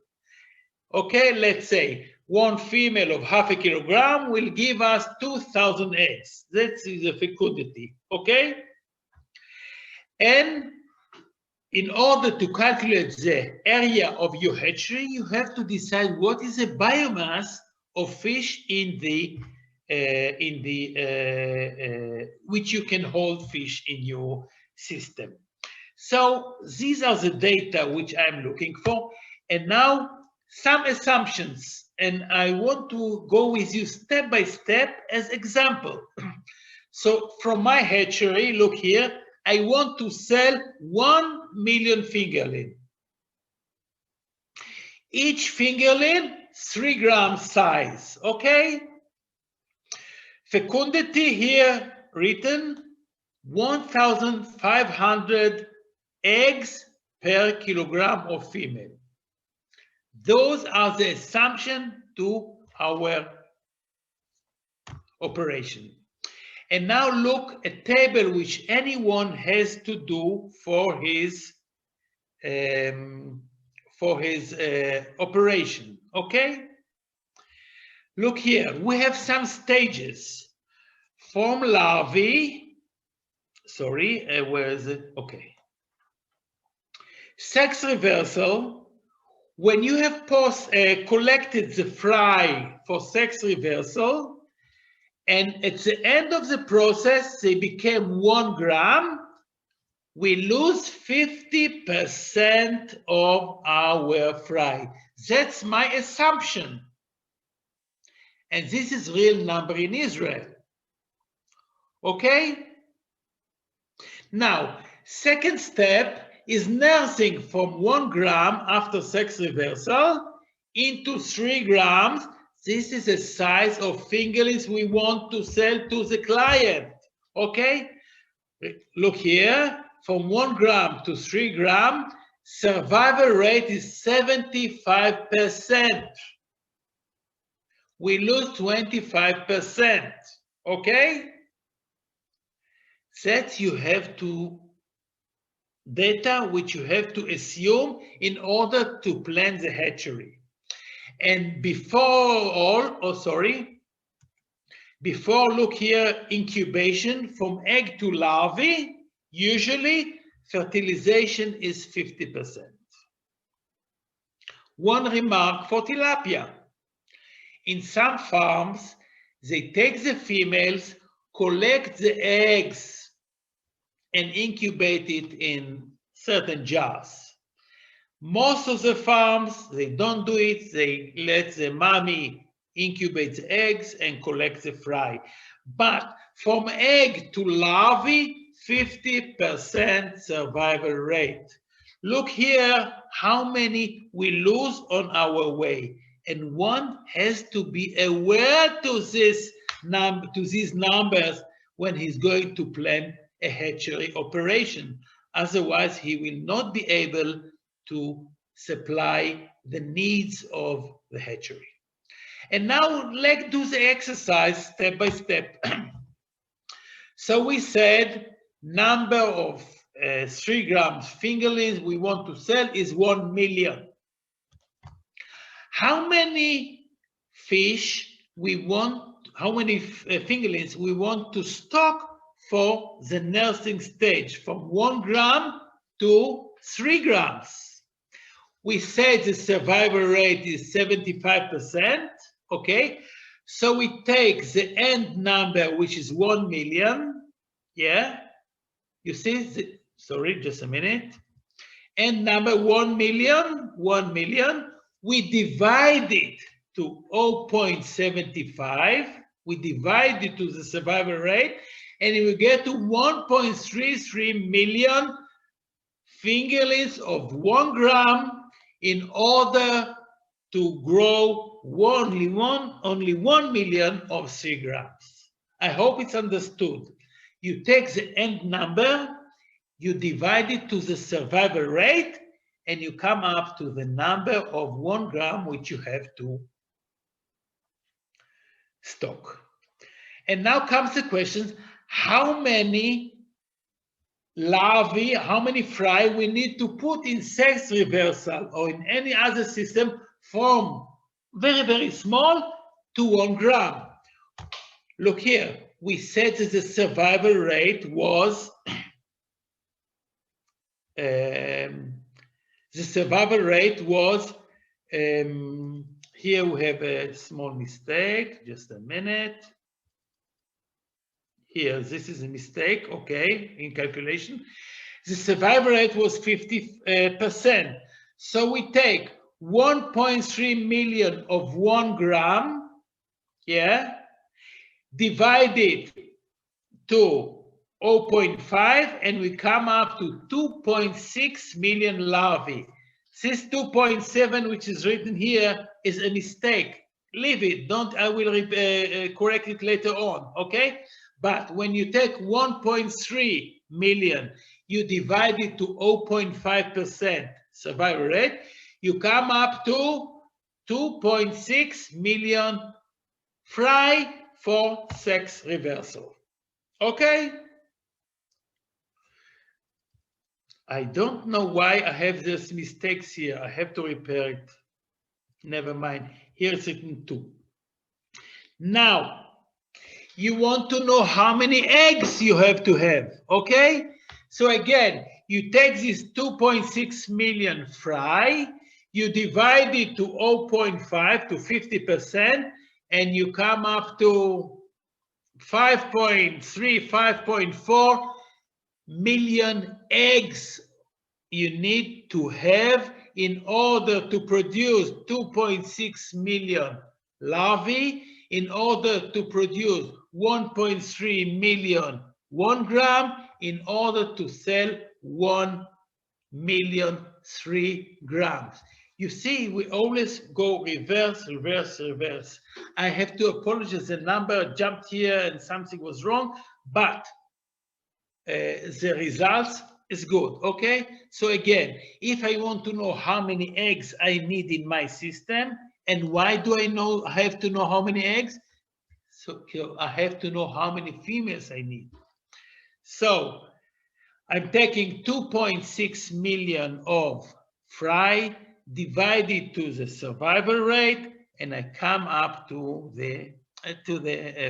Okay, let's say 1 female of half a kilogram will give us 2,000 eggs. That is the fecundity, okay? And in order to calculate the area of your hatchery, you have to decide what is the biomass of fish in the which you can hold fish in your system. So these are the data which I'm looking for. And now some assumptions, and I want to go with you step by step as example. So from my hatchery, look here, I want to sell 1 million fingerling. Each fingerling, 3 grams size, okay? Fecundity here written 1,500 eggs per kilogram of female. Those are the assumption to our operation. And now look a table which anyone has to do for his operation. Okay? Look here, we have some stages from larvae. Sorry, where is it? Okay. Sex reversal. When you have collected the fry for sex reversal, and at the end of the process, they became 1 gram, we lose 50% of our fry. That's my assumption. And this is real number in Israel. Okay? Now, second step is nursing from 1 gram after sex reversal into 3 grams. This is the size of fingerlings we want to sell to the client. Okay? Look here, from 1 gram to 3 gram, survival rate is 75%. We lose 25%. Okay? That you have to data which you have to assume in order to plan the hatchery. And before look here, incubation from egg to larvae, usually fertilization is 50%. One remark for tilapia. In some farms, they take the females, collect the eggs, and incubate it in certain jars. Most of the farms, they don't do it. They let the mommy incubate the eggs and collect the fry. But from egg to larvae, 50% survival rate. Look here how many we lose on our way. And one has to be aware to these numbers when he's going to plan a hatchery operation. Otherwise, he will not be able to supply the needs of the hatchery. And now let's do the exercise step by step. So we said number of 3 grams fingerlings we want to sell is 1 million. How many fish we want, how many fingerlings we want to stock for the nursing stage from 1 gram to 3 grams? We said the survival rate is 75%, okay? So we take the end number, which is 1 million, yeah? You see, sorry, just a minute. End number 1 million, we divide it to 0.75, we divide it to the survival rate, and we get to 1.33 million fingerlings of 1 gram in order to grow only 1 million of 3 grams. I hope it's understood. You take the end number, you divide it to the survival rate, and you come up to the number of 1 gram which you have to stock. And now comes the question, how many larvae, how many fry we need to put in sex reversal or in any other system from very, very small to 1 gram. Look here, we said that the survival rate was here we have a small mistake, just a minute. Here, this is a mistake, okay, in calculation. The survival rate was 50%. So we take 1.3 million of 1 gram, yeah, divide it to 0.5, and we come up to 2.6 million larvae. This 2.7, which is written here, is a mistake. Leave it, don't, I will correct it later on, okay? But when you take 1.3 million, you divide it to 0.5% survival rate, you come up to 2.6 million fry for sex reversal. Okay? I don't know why I have these mistakes here. I have to repair it. Never mind. Here it's written 2. Now, you want to know how many eggs you have to have, okay? So again, you take this 2.6 million fry, you divide it to 0.5 to 50%, and you come up to 5.3, 5.4 million eggs you need to have in order to produce 2.6 million larvae, in order to produce 1.3 million 1 gram, in order to sell 1 million 3 grams. You see, we always go reverse, reverse, reverse. I have to apologize, the number jumped here and something was wrong, but the results is good, okay? So again, if I want to know how many eggs I need in my system, and why do I have to know how many eggs? So I have to know how many females I need. So I'm taking 2.6 million of fry, divided to the survival rate, and I come up to the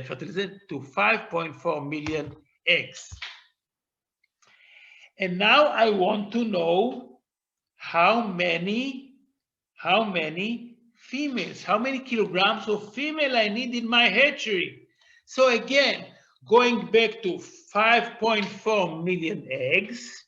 fertilization to 5.4 million eggs. And now I want to know how many females, how many kilograms of female I need in my hatchery. So again, going back to 5.4 million eggs,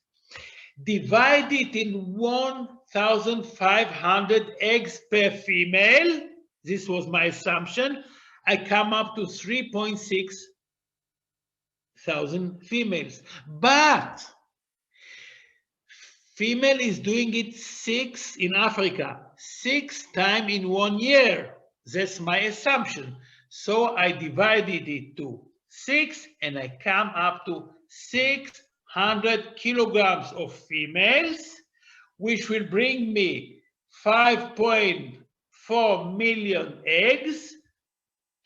divide it in 1,500 eggs per female. This was my assumption. I come up to 3.6 thousand females. But female is doing it 6 in Africa, 6 times in 1 year. That's my assumption. So I divided it to 6 and I come up to 600 kilograms of females, which will bring me 5.4 million eggs,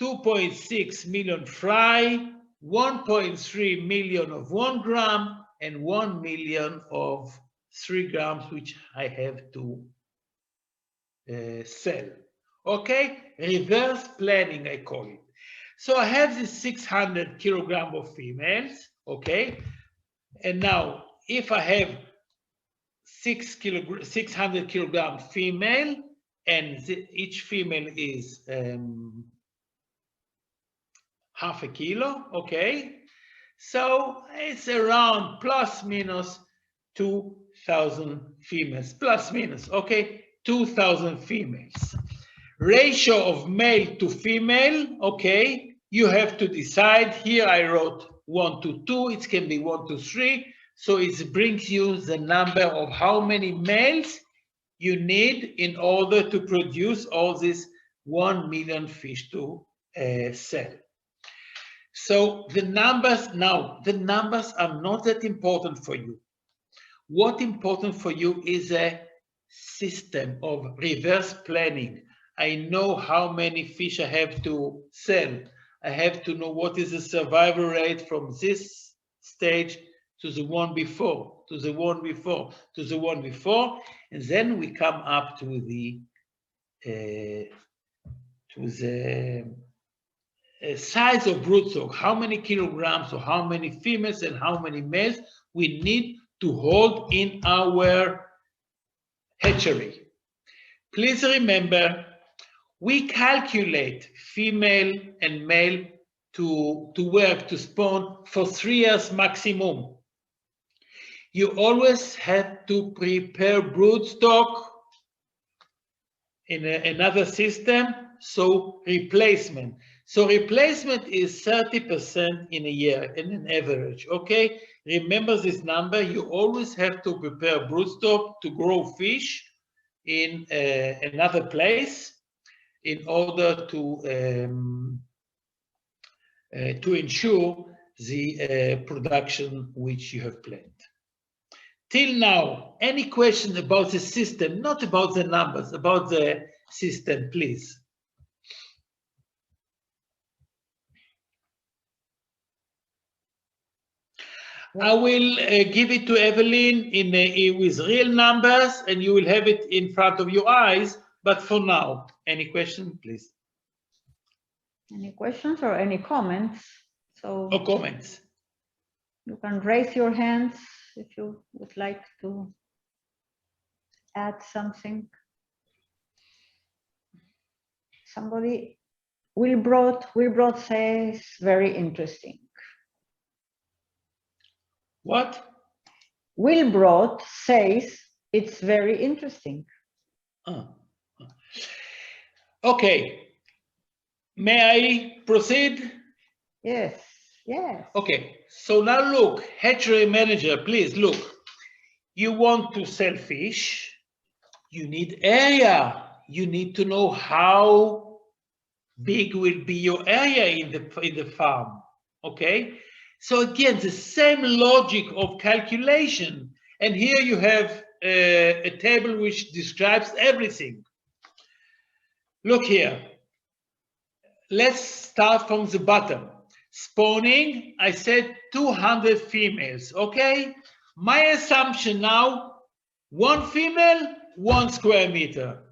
2.6 million fry, 1.3 million of 1 gram, and 1 million of 3 grams, which I have to sell. Okay, reverse planning, I call it. So I have this 600 kilogram of females, okay, and now if I have 600 kilogram female, and each female is half a kilo, okay, so it's around plus minus 2,000 females, plus minus, okay, 2,000 females. Ratio of male to female, okay, you have to decide. Here I wrote 1 to 2, it can be 1 to 3, so it brings you the number of how many males you need in order to produce all these 1 million fish to sell. So the numbers now, the numbers are not that important for you. What's important for you is a system of reverse planning. I know how many fish I have to sell. I have to know what is the survival rate from this stage to the one before, to the one before, to the one before, and then we come up to the size of broodstock, how many kilograms or how many females and how many males we need to hold in our hatchery. Please remember, we calculate female and male to work, to spawn for 3 years maximum. You always have to prepare broodstock in another system, so replacement. So replacement is 30% in a year, in an average, okay? Remember this number, you always have to prepare broodstock to grow fish in another place in order to ensure the production which you have planned. Till now, any question about the system, not about the numbers, about the system, please? I will give it to Evelyn with real numbers, and you will have it in front of your eyes. But for now, any question, please? Any questions or any comments? So Or comments? you can raise your hands if you would like to add something. Somebody, Wilbrod says, very interesting. What? Wilbrod says it's very interesting. Okay. May I proceed? Yes, yes. Okay. So now look, hatchery manager, please look. You want to sell fish. You need area. You need to know how big will be your area in the farm. Okay. So again, the same logic of calculation. And here you have a table which describes everything. Look here. Let's start from the bottom. Spawning, I said 200 females, okay? My assumption now, 1 female, 1 square meter.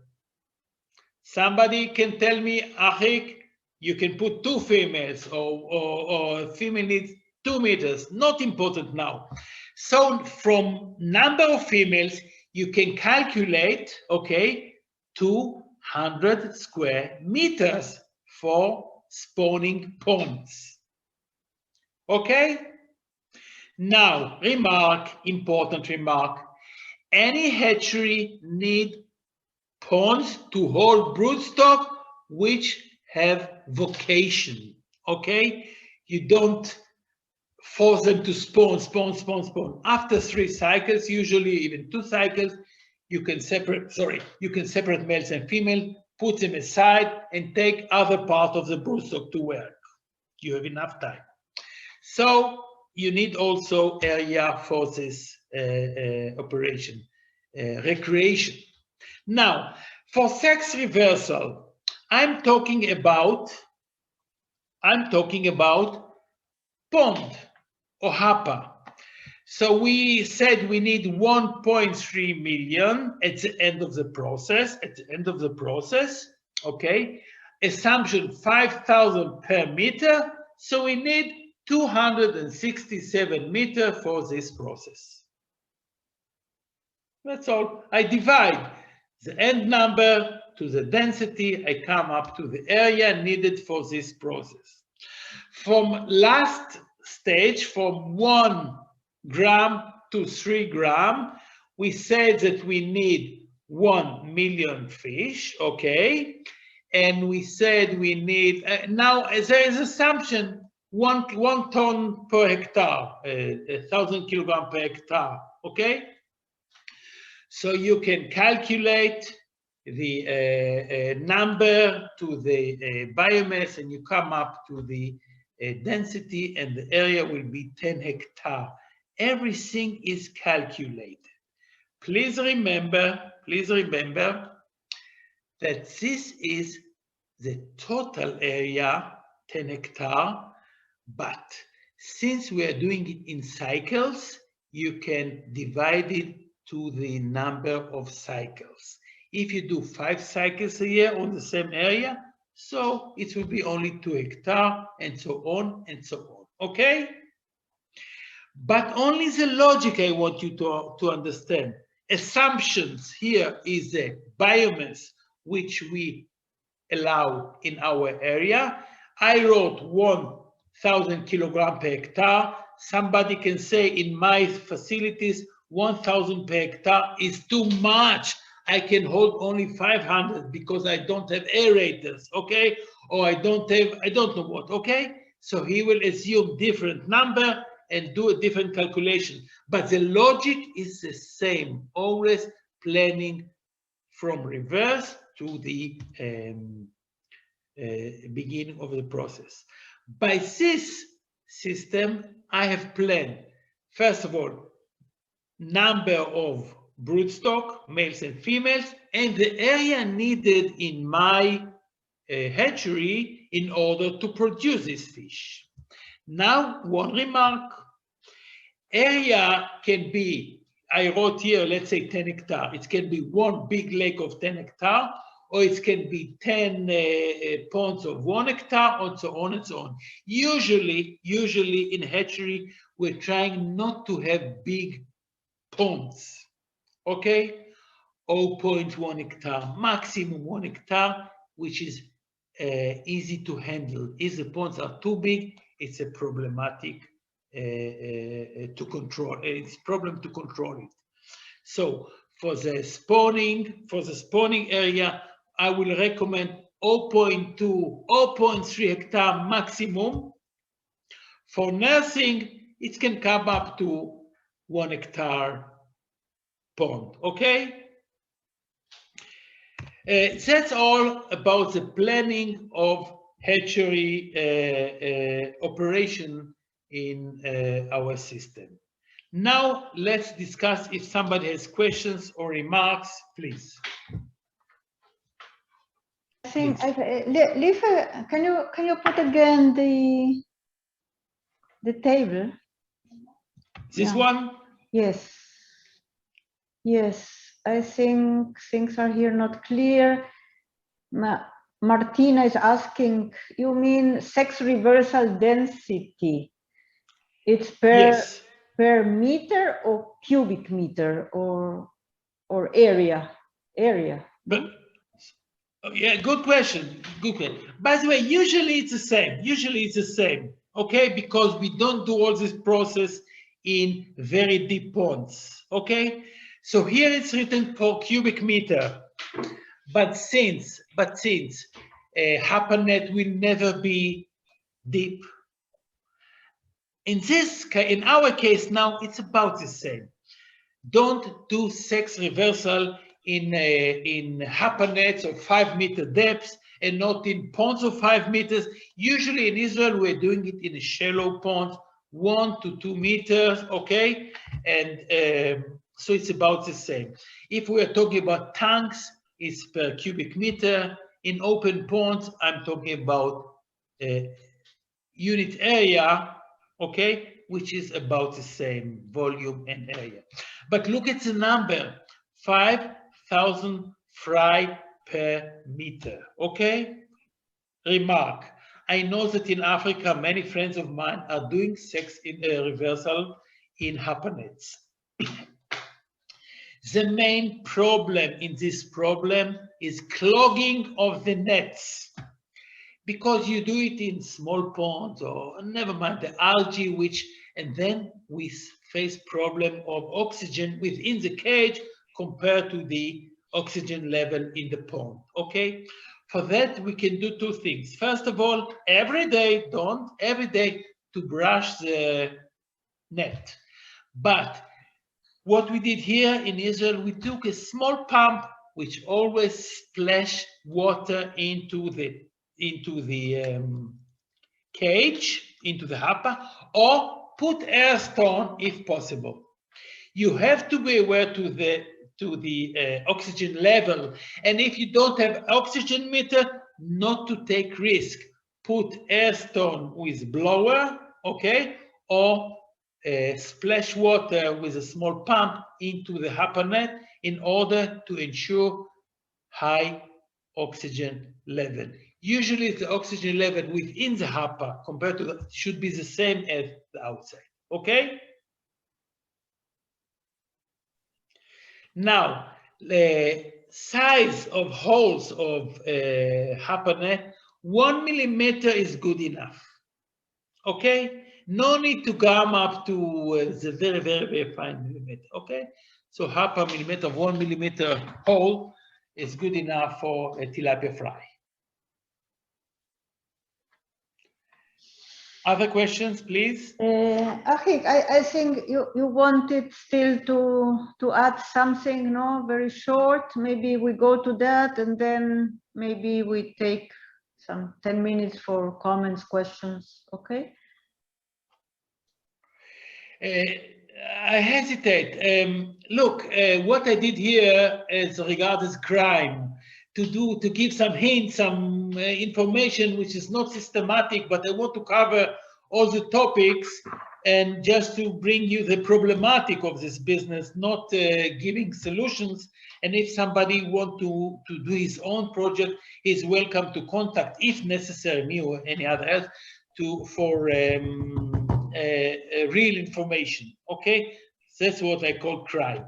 Somebody can tell me, Achik, you can put 2 females or a female needs 2 meters, not important now. So from number of females, you can calculate, okay, 200 square meters for spawning ponds. Okay? Now, remark, important remark, any hatchery need ponds to hold broodstock which have vocation, okay? You don't force them to spawn. After 3 cycles, usually even 2 cycles, you can separate males and females, put them aside and take other part of the broodstock to work. You have enough time. So you need also area for this operation, recreation. Now, for sex reversal, I'm talking about pond or hapa. So we said we need 1.3 million at the end of the process. Okay. Assumption 5,000 per meter. So we need 267 meters for this process. That's all. I divide the end number to the density. I come up to the area needed for this process. From last stage, from 1 gram to 3 gram, we said that we need 1 million fish, okay? And we said we need, now there is assumption, 1 ton per hectare, 1,000 kilogram per hectare, okay? So you can calculate the number to the biomass and you come up to the density, and the area will be 10 hectares. Everything is calculated. Please remember that this is the total area, 10 hectares, but since we are doing it in cycles, you can divide it to the number of cycles. If you do 5 cycles a year on the same area, so it will be only 2 hectares, and so on and so on, okay? But only the logic I want you to understand. Assumptions here is the biomass which we allow in our area. I wrote 1,000 kilogram per hectare. Somebody can say in my facilities, 1,000 per hectare is too much. I can hold only 500 because I don't have aerators, okay? Or I don't know what, okay? So he will assume different number and do a different calculation. But the logic is the same, always planning from reverse to the beginning of the process. By this system, I have planned, first of all, number of broodstock, males and females, and the area needed in my hatchery in order to produce this fish. Now, one remark. Area can be, I wrote here, let's say 10 hectares. It can be one big lake of 10 hectares, or it can be 10 ponds of 1 hectare, and so on and so on. Usually in hatchery, we're trying not to have big ponds, okay? 0.1 hectare, maximum 1 hectare, which is easy to handle. If the ponds are too big, it's a problematic to control. It's a problem to control it. So for the spawning area, I will recommend 0.2, 0.3 hectare maximum. For nursing, it can come up to 1 hectare pond, okay? That's all about the planning of hatchery operation in our system. Now let's discuss. If somebody has questions or remarks, please. I think, Lieve, can you put again the table? This one? Yes. Yes, I think things are here not clear. Martina is asking, you mean sex reversal density? It's Yes. per meter or cubic meter or area? But, yeah, good question. Good question. By the way, usually it's the same. Okay, because we don't do all this process in very deep ponds. Okay, so here it's written per cubic meter, but since Hapanet will never be deep. In our case now, it's about the same. Don't do sex reversal in Hapanets of 5 meter depths and not in ponds of 5 meters. Usually in Israel, we're doing it in a shallow pond, 1 to 2 meters, okay? And so it's about the same. If we are talking about tanks, it's per cubic meter. In open ponds, I'm talking about unit area, okay, which is about the same volume and area. But look at the number, 5,000 fry per meter, okay? Remark, I know that in Africa, many friends of mine are doing sex reversal in Hapanets. The main problem in this problem is clogging of the nets. Because you do it in small ponds or never mind the algae, and then we face problem of oxygen within the cage compared to the oxygen level in the pond, okay? For that, we can do two things. First of all, every day to brush the net. But what we did here in Israel, we took a small pump which always splash water into the cage, into the hapa, or put air stone if possible. You have to be aware to the oxygen level, and if you don't have oxygen meter, not to take risk. Put air stone with blower, okay, or splash water with a small pump into the hapa net in order to ensure high oxygen level. Usually the oxygen level within the hapa compared to the should be the same as the outside, okay? Now, the size of holes of hapa net, 1 millimeter is good enough, okay? No need to come up to the very, very, very fine millimeter, okay? So hapa millimeter of 1 millimeter hole is good enough for a tilapia fry. Other questions, please? Achik, I think you wanted still to add something, no? Very short. Maybe we go to that and then maybe we take some 10 minutes for comments, questions, okay? I hesitate. Look, what I did here is regards crime, to give some hints, some information which is not systematic, but I want to cover all the topics and just to bring you the problematic of this business, not giving solutions. And if somebody want to do his own project, he's welcome to contact, if necessary, me or any other else, for real information. Okay, that's what I call crime.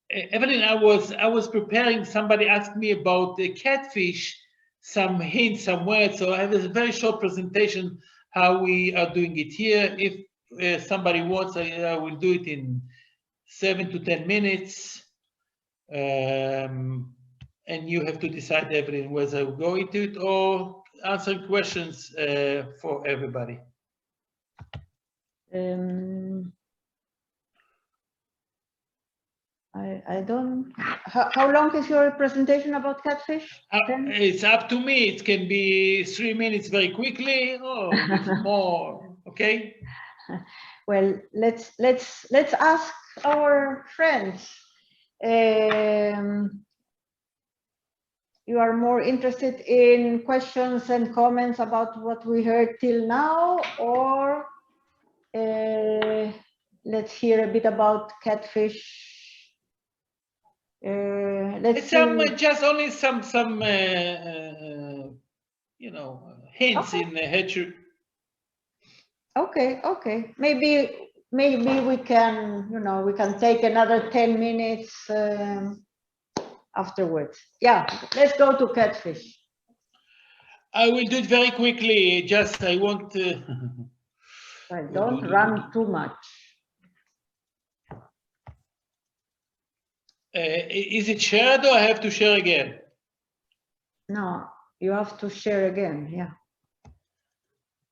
Evelyn, I was preparing. Somebody asked me about the catfish, some hints, some words. So I have a very short presentation how we are doing it here. If somebody wants, I will do it in 7 to 10 minutes. And you have to decide, Evelyn, whether we go into it or answer questions for everybody. I don't. How long is your presentation about catfish? It's up to me. It can be 3 minutes very quickly, or a bit more. Okay. Well, let's ask our friends. You are more interested in questions and comments about what we heard till now, or let's hear a bit about catfish. Let's just only some you know, hints okay. in the head. Okay. Maybe we can, you know, we can take another 10 minutes afterwards. Yeah, let's go to catfish. I will do it very quickly. Just I want to. Well, don't run too much. Is it shared or I have to share again? No, you have to share again. Yeah.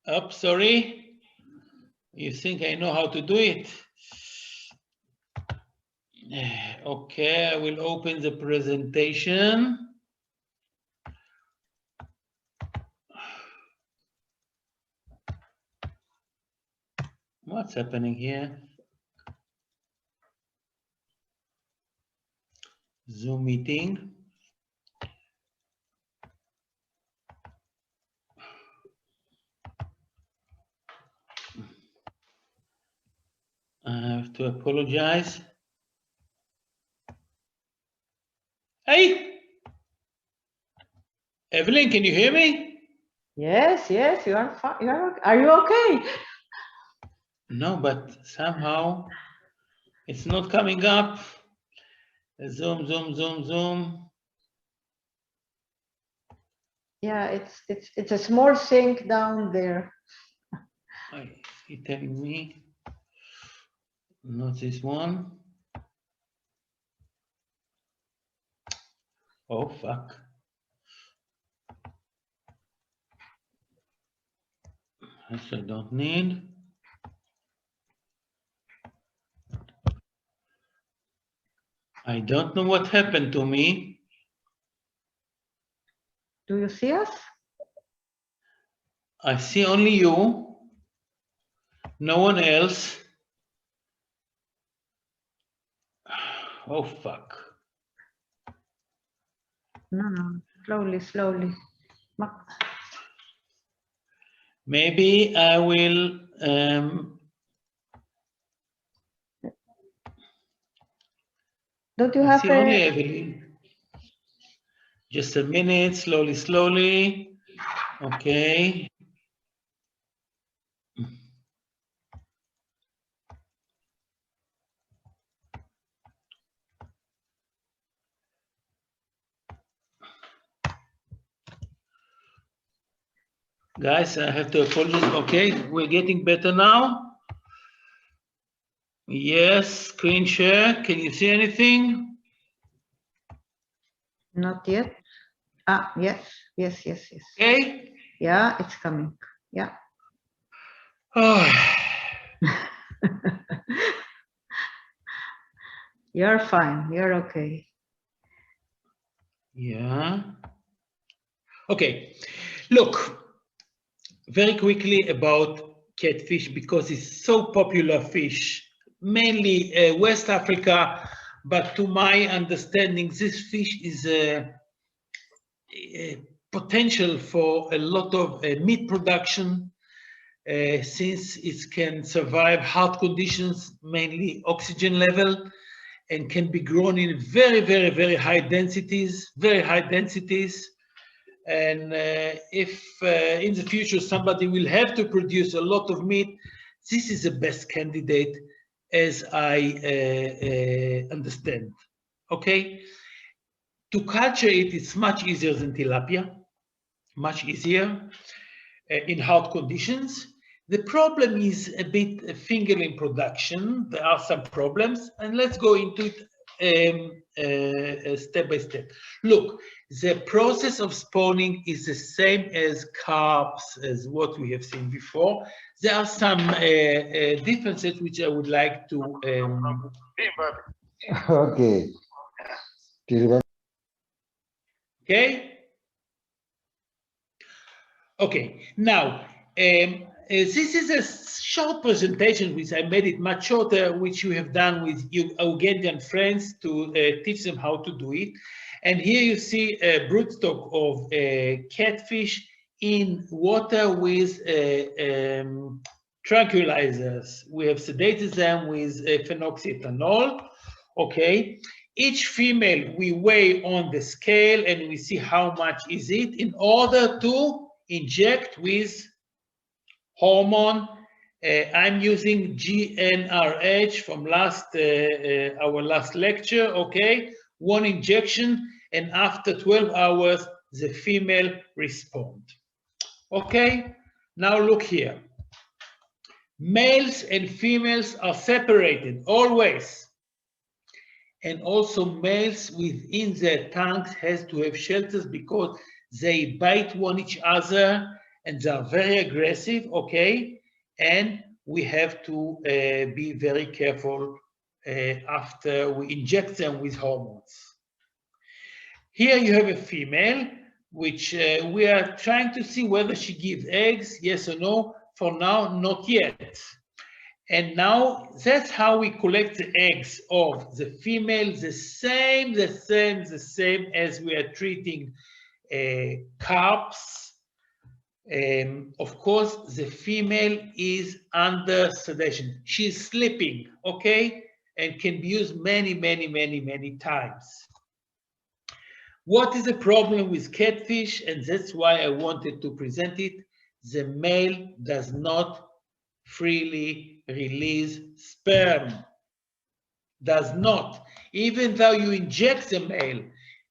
Oh, sorry. You think I know how to do it? Okay, I will open the presentation. What's happening here? Zoom meeting. I have to apologize. Hey, Evelyn, can you hear me? Yes, you are fine. Are you okay? No, but somehow it's not coming up. Zoom. Yeah, it's a small sink down there. He's telling me not this one. Oh fuck. This I don't need. I don't know what happened to me. Do you see us? I see only you, no one else. Oh fuck. No, slowly. Maybe I will. Don't you have see only Evelyn. Just a minute, slowly. Okay. Guys, I have to apologize. Okay, we're getting better now. Yes, screen share. Can you see anything? Not yet. Ah, yes. Okay. Yeah, it's coming. Yeah. Oh. You're fine. You're okay. Yeah. Okay. Look, very quickly about catfish because it's so popular fish, mainly West Africa, but to my understanding, this fish is a potential for a lot of meat production, since it can survive hard conditions, mainly oxygen level, and can be grown in very, very, very high densities, And if in the future somebody will have to produce a lot of meat, this is the best candidate, as I understand. Okay, to culture it, it's much easier than tilapia, much easier in hard conditions. The problem is a bit fingerling production. There are some problems, and let's go into it step by step. Look, the process of spawning is the same as carps, as what we have seen before. There are some differences which I would like to. Okay. Okay. Okay. Now, this is a short presentation, which I made it much shorter, which you have done with your Ugandan friends to teach them how to do it. And here you see a broodstock of catfish in water with tranquilizers. We have sedated them with phenoxyethanol. Okay. Each female we weigh on the scale and we see how much is it in order to inject with hormone. I'm using GnRH from our last lecture, okay? 1 injection, and after 12 hours, the female respond. Okay, now look here. Males and females are separated always. And also males within their tanks has to have shelters because they bite each other and they are very aggressive, okay? And we have to be very careful after we inject them with hormones. Here you have a female, which we are trying to see whether she gives eggs, yes or no. For now, not yet. And now that's how we collect the eggs of the female, the same as we are treating carps. Of course, the female is under sedation. She's sleeping, okay, and can be used many times. What is the problem with catfish? And that's why I wanted to present it. The male does not freely release sperm. Does not. Even though you inject the male,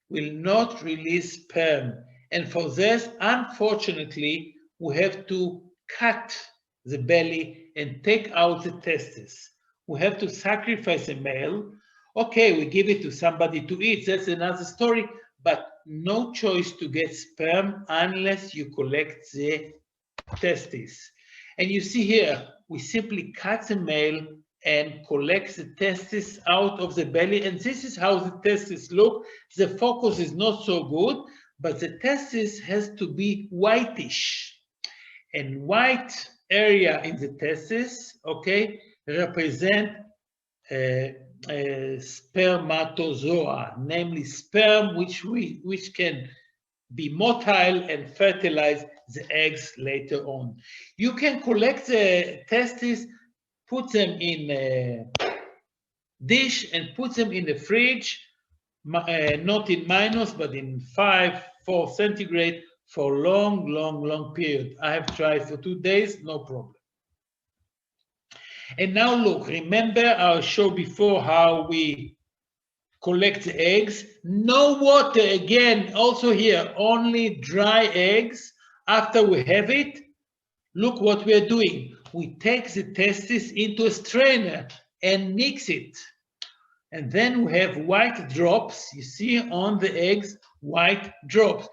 will not release sperm. And for this, unfortunately, we have to cut the belly and take out the testes. We have to sacrifice a male. Okay, we give it to somebody to eat. That's another story, but no choice to get sperm unless you collect the testes. And you see here, we simply cut the male and collect the testes out of the belly. And this is how the testes look. The focus is not so good, but the testis has to be whitish. And white area in the testis, okay, represent spermatozoa, namely sperm which can be motile and fertilize the eggs later on. You can collect the testes, put them in a dish and put them in the fridge, not in minus, but in 4 centigrade for long period. I have tried for 2 days, no problem. And now look, remember our show before how we collect the eggs? No water again, also here, only dry eggs. After we have it, look what we are doing. We take the testes into a strainer and mix it. And then we have white drops, you see on the eggs, white drops.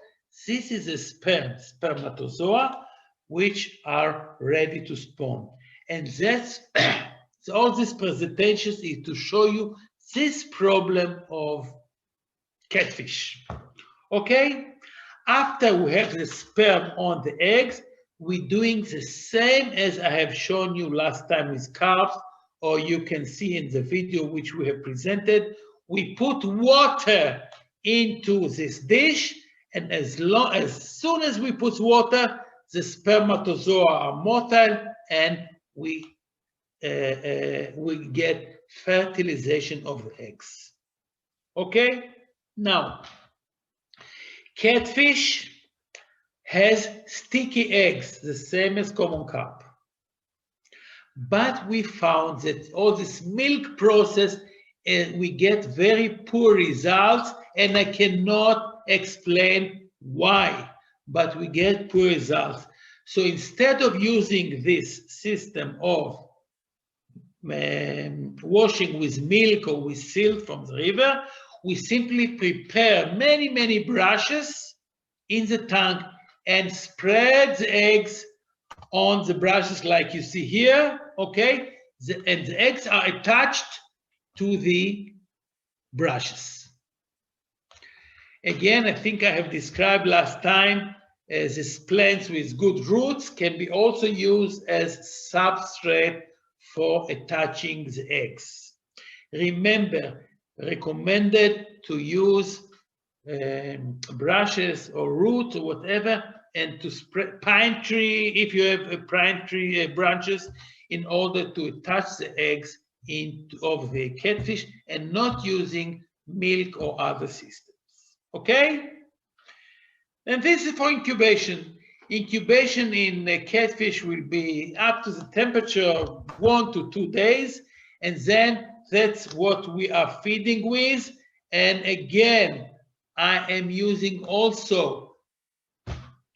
This is a spermatozoa, which are ready to spawn. And that's all these presentations is to show you this problem of catfish. Okay? After we have the sperm on the eggs, we're doing the same as I have shown you last time with carbs, or you can see in the video which we have presented. We put water into this dish, and as soon as we put water, the spermatozoa are motile, and we get fertilization of the eggs. Okay? Now, catfish has sticky eggs, the same as common carp. But we found that all this milk process, we get very poor results, and I cannot explain why, but we get poor results. So instead of using this system of washing with milk or with silt from the river, we simply prepare many brushes in the tank and spread the eggs on the brushes like you see here, okay? And the eggs are attached to the brushes. Again, I think I have described last time, these plants with good roots can be also used as substrate for attaching the eggs. Remember, recommended to use brushes or roots or whatever, and to spread pine tree, if you have a pine tree branches, in order to attach the eggs of the catfish, and not using milk or other systems. Okay? And this is for incubation. Incubation in catfish will be up to the temperature of 1 to 2 days, and then that's what we are feeding with. And again, I am using also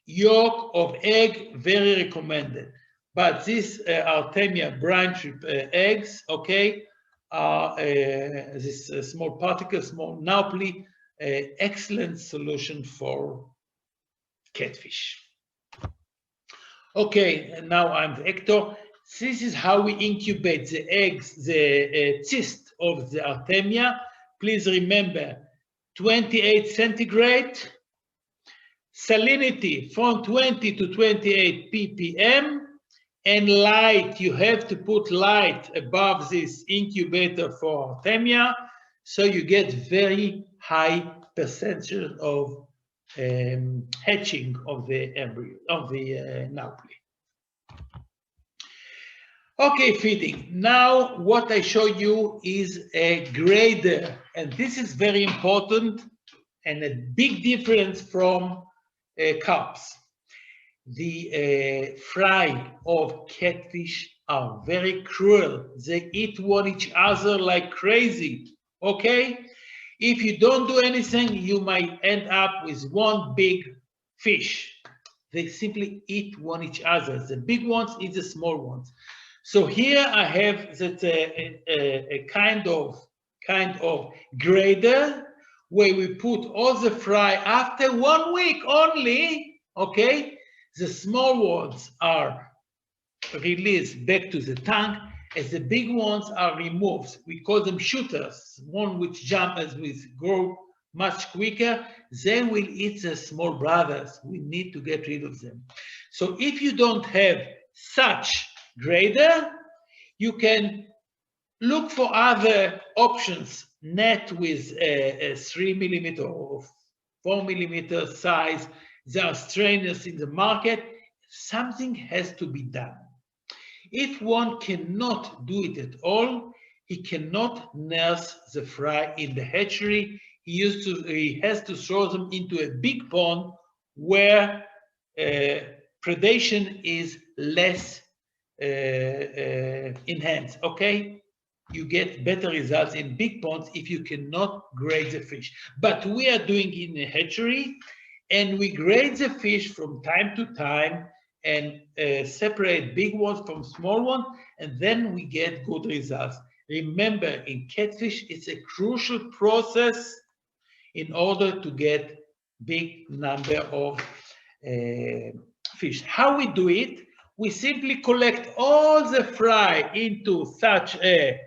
yolk of egg, very recommended. But these Artemia branch eggs, okay, are this small particle, small naupli, excellent solution for catfish. Okay, and now I'm the Hector. This is how we incubate the eggs, the cyst of the Artemia. Please remember, 28 centigrade, salinity from 20 to 28 ppm, and light, you have to put light above this incubator for Artemia, so you get very high percentage of hatching of the embryo, of the naupli. Okay, feeding. Now what I show you is a grader, and this is very important and a big difference from carps. The fry of catfish are very cruel. They eat each other like crazy, okay? If you don't do anything, you might end up with one big fish. They simply eat each other. The big ones eat the small ones. So here I have that a kind of grader where we put all the fry after 1 week only, okay? The small ones are released back to the tank, as the big ones are removed. We call them shooters, one which jump as we grow much quicker. They will eat the small brothers. We need to get rid of them. So if you don't have such grader, you can look for other options, net with a 3 millimeter or 4 millimeter size. There are strainers in the market. Something has to be done. If one cannot do it at all, he cannot nurse the fry in the hatchery. He has to throw them into a big pond where predation is less enhanced, okay? You get better results in big ponds if you cannot grade the fish. But we are doing it in a hatchery, and we grade the fish from time to time and separate big ones from small ones, and then we get good results. Remember, in catfish, it's a crucial process in order to get big number of fish. How we do it? We simply collect all the fry into such a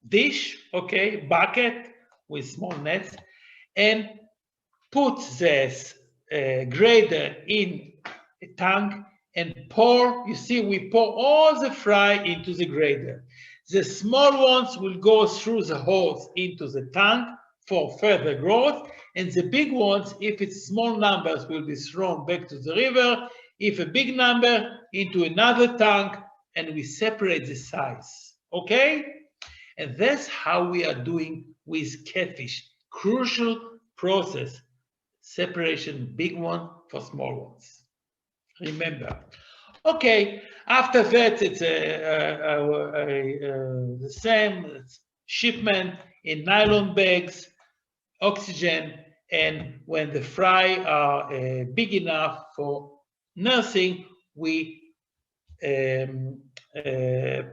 dish, okay, bucket with small nets, and put this grader in tank and pour. You see, we pour all the fry into the grader. The small ones will go through the holes into the tank for further growth, and the big ones, if it's small numbers, will be thrown back to the river. If a big number, into another tank, and we separate the size, okay? And that's how we are doing with catfish. Crucial process, separation, big one for small ones. Remember. Okay, after that, it's the same shipment in nylon bags, oxygen, and when the fry are big enough for nursing, we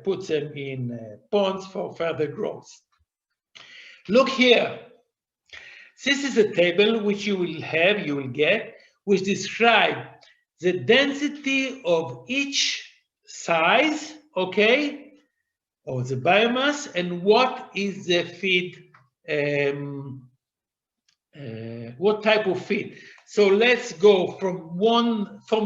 put them in ponds for further growth. Look here. This is a table which you will get, which describes the density of each size, okay, of the biomass, and what is the feed, what type of feed. So let's go from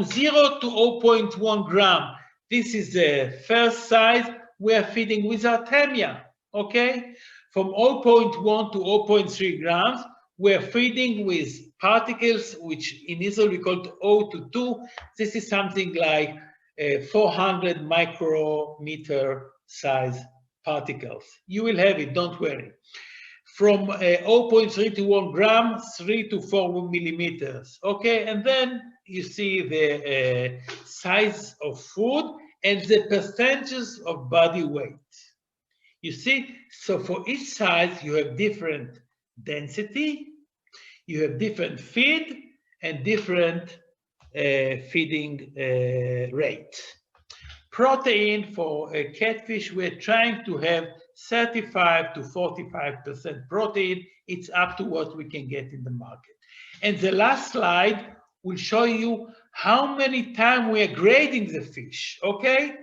0 to 0.1 gram. This is the first size we are feeding with Artemia, okay? From 0.1 to 0.3 grams, we are feeding with particles, which in Israel we call O2. This is something like 400 micrometer size particles. You will have it, don't worry. From 0.3 to 1 gram, 3 to 4 millimeters. Okay, and then you see the size of food and the percentages of body weight. You see, so for each size, you have different density, you have different feed, and different feeding rate. Protein for a catfish, we're trying to have 35 to 45% protein. It's up to what we can get in the market. And the last slide will show you how many times we are grading the fish, okay?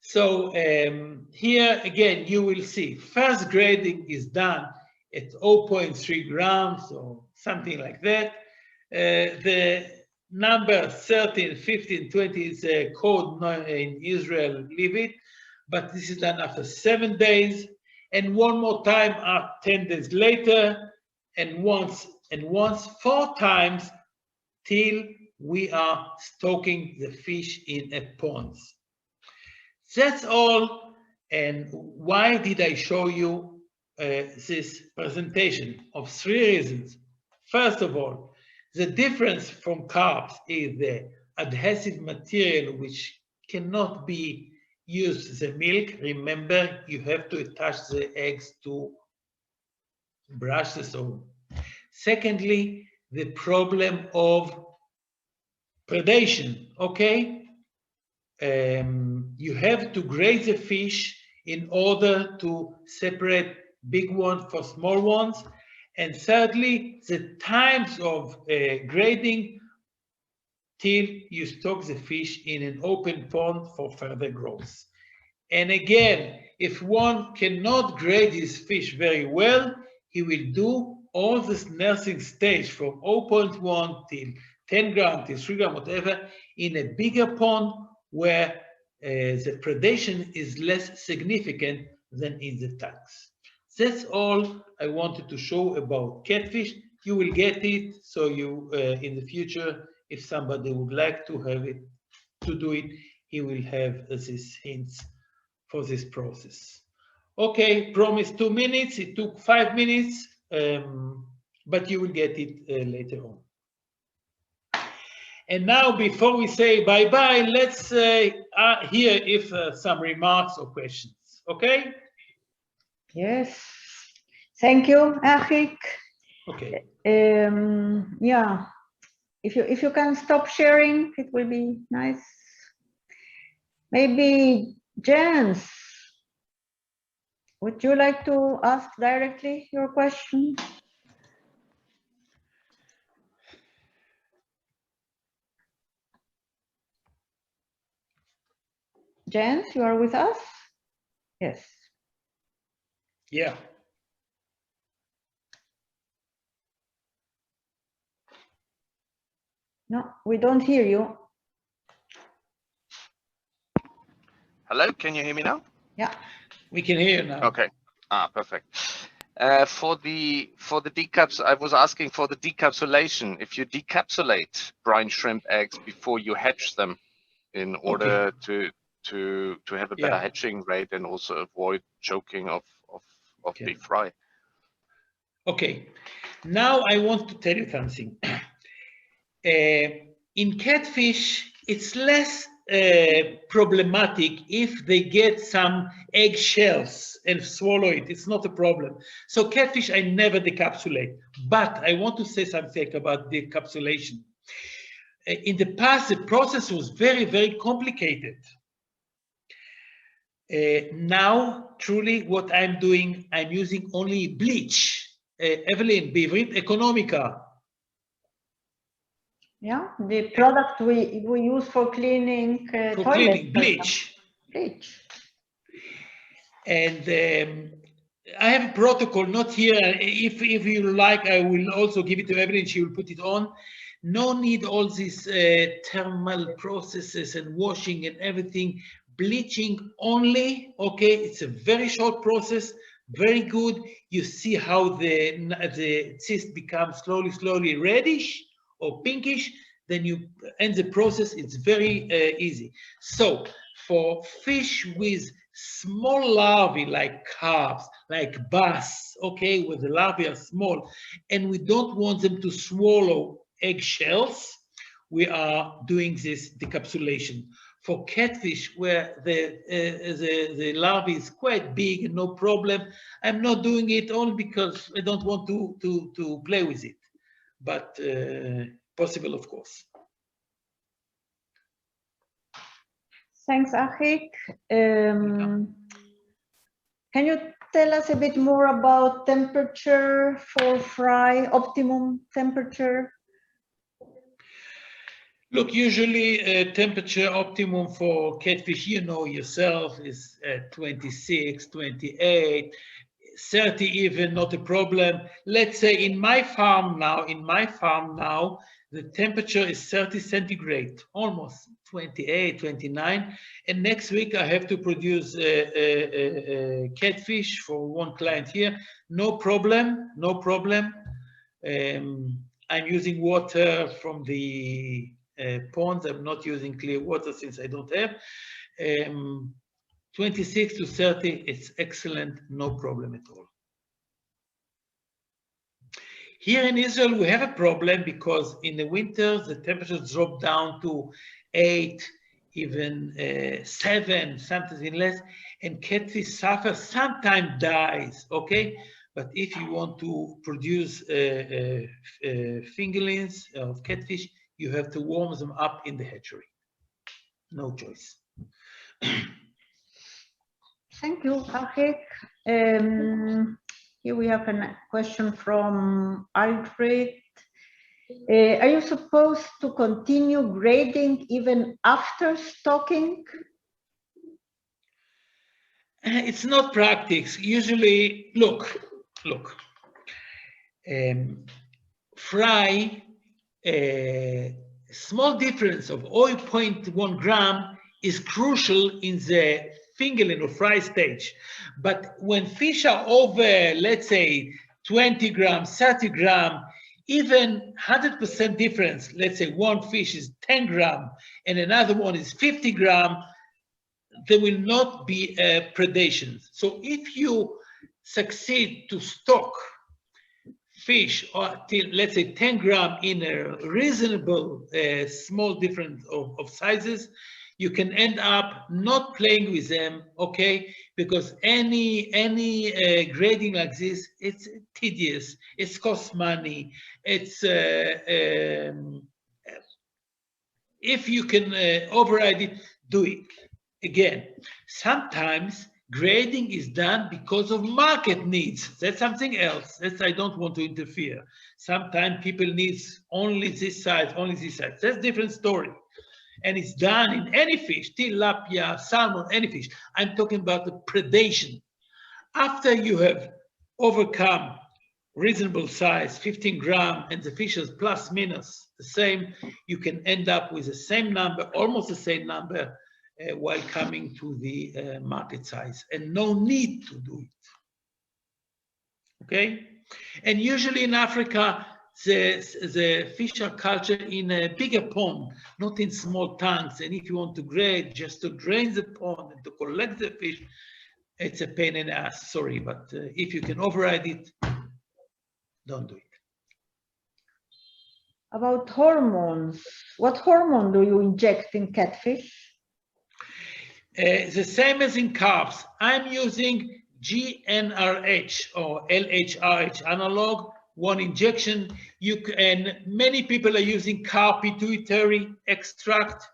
So here again, you will see first grading is done at 0.3 grams or something like that. The number 13, 15, 20 is a code in Israel, leave it, but this is done after 7 days, and one more time 10 days later, and once 4 times till we are stocking the fish in a pond. That's all. And why did I show you this presentation? Of 3 reasons. First of all, the difference from carbs is the adhesive material which cannot be used the milk. Remember, you have to attach the eggs to brush the soap. Secondly, the problem of predation, okay? You have to grade the fish in order to separate big ones for small ones. And thirdly, the times of grading till you stock the fish in an open pond for further growth. And again, if one cannot grade his fish very well, he will do all this nursing stage from 0.1 till 10 grams till 3 grams, whatever, in a bigger pond where the predation is less significant than in the tanks. That's all I wanted to show about catfish. You will get it, so you in the future, if somebody would like to have it, to do it, he will have these hints for this process. Okay, promise 2 minutes. It took 5 minutes, but you will get it later on. And now, before we say bye-bye, let's hear if some remarks or questions. Okay? Yes. Thank you, Achik. Okay. Yeah. If you can stop sharing, it will be nice. Maybe Jens, would you like to ask directly your question? Jens, you are with us? Yes. Yeah. No, we don't hear you. Hello, can you hear me now? Yeah. We can hear you now. Okay. Perfect. For the decaps, I was asking for the decapsulation. If you decapsulate brine shrimp eggs before you hatch them, in order to have a better hatching rate and also avoid choking of the fry. Okay. Now I want to tell you something. In catfish, it's less problematic if they get some eggshells and swallow it. It's not a problem. So catfish, I never decapsulate. But I want to say something about decapsulation. In the past, the process was very, very complicated. Now, truly, what I'm doing, I'm using only bleach. Evelyn, בעברית economica. Yeah, the product we use for cleaning For toilets. cleaning, bleach. Bleach. And I have a protocol, not here. If you like, I will also give it to Evelyn. She will put it on. No need all these thermal processes and washing and everything. Bleaching only, okay? It's a very short process, very good. You see how the cyst becomes slowly reddish or pinkish. Then you end the process. It's very easy. So for fish with small larvae like carps, like bass, okay, where the larvae are small, and we don't want them to swallow eggshells, we are doing this decapsulation. For catfish, where the larvae is quite big and no problem, I'm not doing it only because I don't want to play with it, but possible, of course. Thanks, Achik. Can you tell us a bit more about temperature for fry, optimum temperature? Look, usually temperature optimum for catfish, you know yourself, is 26, 28, 30 even, not a problem. Let's say in my farm now, the temperature is 30 centigrade, almost 28, 29. And next week I have to produce catfish for one client here. No problem, no problem. I'm using water from the ponds. I'm not using clear water since I don't have. 26 to 30, it's excellent, no problem at all. Here in Israel, we have a problem because in the winter, the temperatures drop down to 8, even 7, sometimes less, and catfish suffer, sometimes dies, okay? But if you want to produce fingerlings of catfish, you have to warm them up in the hatchery. No choice. Thank you, Achik. Here we have a question from Alfred. Are you supposed to continue grading even after stocking? It's not practice. Usually, look. Fry, small difference of 0.1 gram is crucial in the fingerling or fry stage. But when fish are over, let's say, 20 grams, 30 grams, even 100% difference, let's say one fish is 10 grams and another one is 50 grams, there will not be predation. So if you succeed to stock fish or till, let's say, 10 grams in a reasonable small difference of sizes, you can end up not playing with them, okay? Because any grading like this, it's tedious, it costs money. It's if you can override it, do it. Again, sometimes grading is done because of market needs. That's something else. That's, I don't want to interfere. Sometimes people need only this size, only this size. That's a different story. And it's done in any fish, tilapia, salmon, any fish. I'm talking about the predation. After you have overcome reasonable size, 15 gram, and the fish is plus minus the same, you can end up with the same number, almost the same number, while coming to the market size, and no need to do it. Okay? And usually in Africa, the fish are cultured in a bigger pond, not in small tanks. And if you want to grade, just to drain the pond and to collect the fish, it's a pain in the ass, sorry, but if you can override it, don't do it. About hormones, what hormone do you inject in catfish? The same as in carbs. I'm using GnRH or LHRH analog, one injection. And many people are using carb pituitary extract.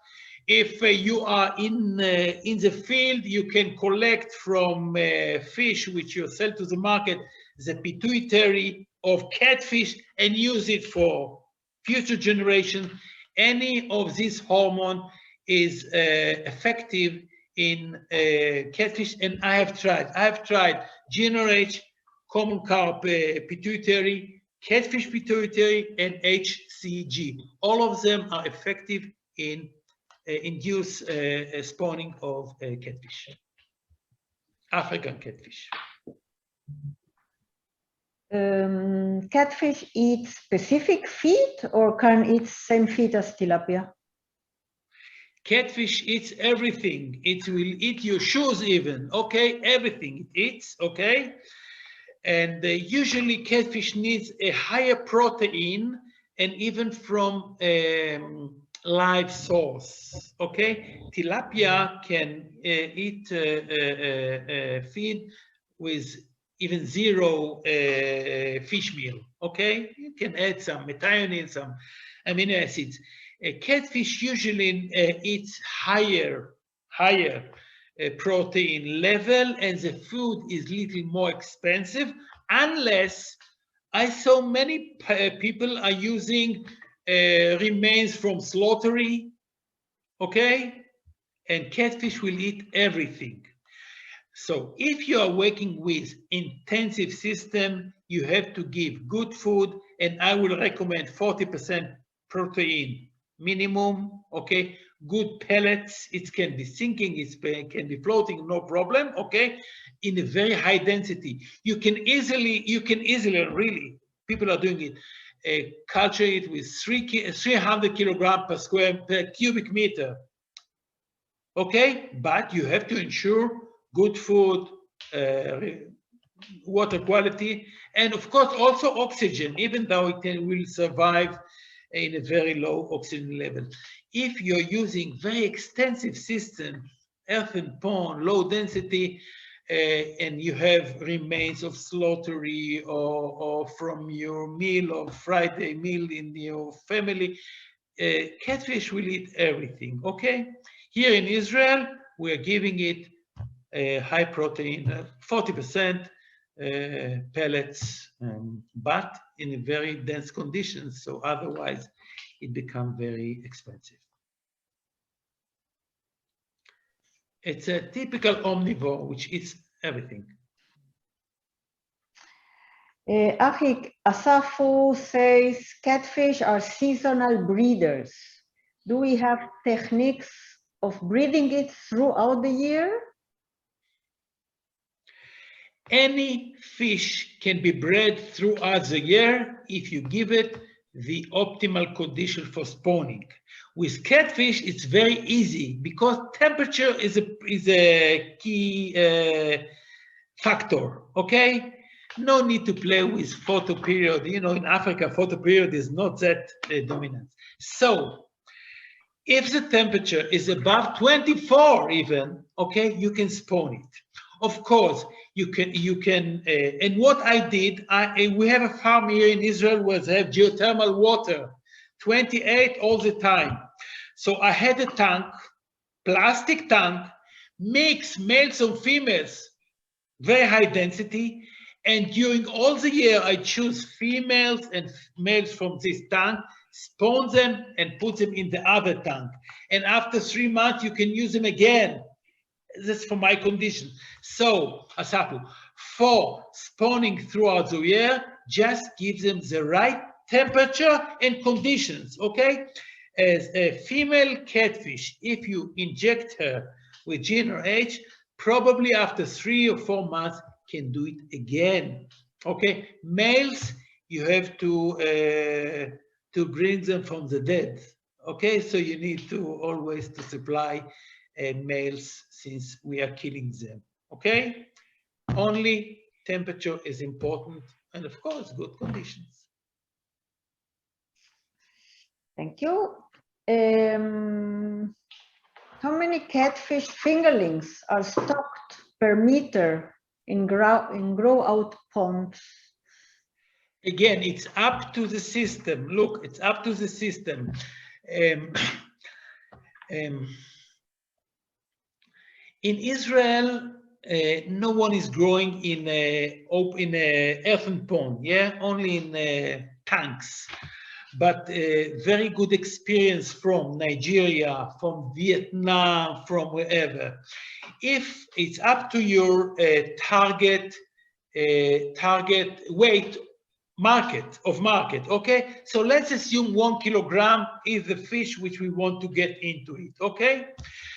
If you are in the field, you can collect from fish which you sell to the market the pituitary of catfish and use it for future generation. Any of this hormone is effective in catfish, and I have tried GnRH, common carp pituitary, catfish pituitary, and HCG. All of them are effective in induce spawning of catfish, African catfish. Catfish eat specific feed or can eat same feed as tilapia? Catfish eats everything. It will eat your shoes even, okay? Everything it eats, okay? And usually catfish needs a higher protein and even from live source, okay? Tilapia can eat feed with even zero fish meal, okay? You can add some methionine, some amino acids. Catfish usually eats higher protein level, and the food is little more expensive, unless I saw many people are using remains from slaughtery, okay? And catfish will eat everything. So if you are working with intensive system, you have to give good food, and I will recommend 40% protein minimum, okay? Good pellets, it can be sinking, it can be floating, no problem, okay? In a very high density. You can easily, really, people are doing it, culture it with 300 kilogram per cubic meter, okay? But you have to ensure good food, water quality, and of course also oxygen, even though it will survive in a very low oxygen level. If you're using very extensive system, earthen pond, low density, and you have remains of slaughtery or from your meal or Friday meal in your family, catfish will eat everything, okay? Here in Israel, we're giving it high protein, 40% pellets, but in a very dense conditions, so otherwise it becomes very expensive. It's a typical omnivore which eats everything. Achik, Asafu says catfish are seasonal breeders. Do we have techniques of breeding it throughout the year? Any fish can be bred throughout the year if you give it the optimal condition for spawning. With catfish, it's very easy because temperature is a key factor, okay? No need to play with photoperiod. You know, in Africa, photoperiod is not that dominant. So if the temperature is above 24 even, okay, you can spawn it. Of course, you can, and what I did, we have a farm here in Israel where they have geothermal water, 28 all the time. So I had a tank, plastic tank, mix males and females, very high density, and during all the year, I choose females and males from this tank, spawn them and put them in the other tank. And after 3 months, you can use them again. That's for my condition. So, Asafu, for spawning throughout the year, just give them the right temperature and conditions, okay? As a female catfish, if you inject her with GnRH, probably after 3 or 4 months can do it again, okay? Males, you have to bring them from the dead, okay? So you need to always to supply males since we are killing them, okay? Only temperature is important, and of course, good conditions. Thank you. How many catfish fingerlings are stocked per meter in grow-out ponds? Again, it's up to the system. Look, it's up to the system. In Israel, no one is growing in a earthen pond, yeah, only in tanks. But very good experience from Nigeria, from Vietnam, from wherever. If it's up to your target weight market, okay? So let's assume 1 kilogram is the fish which we want to get into it, okay?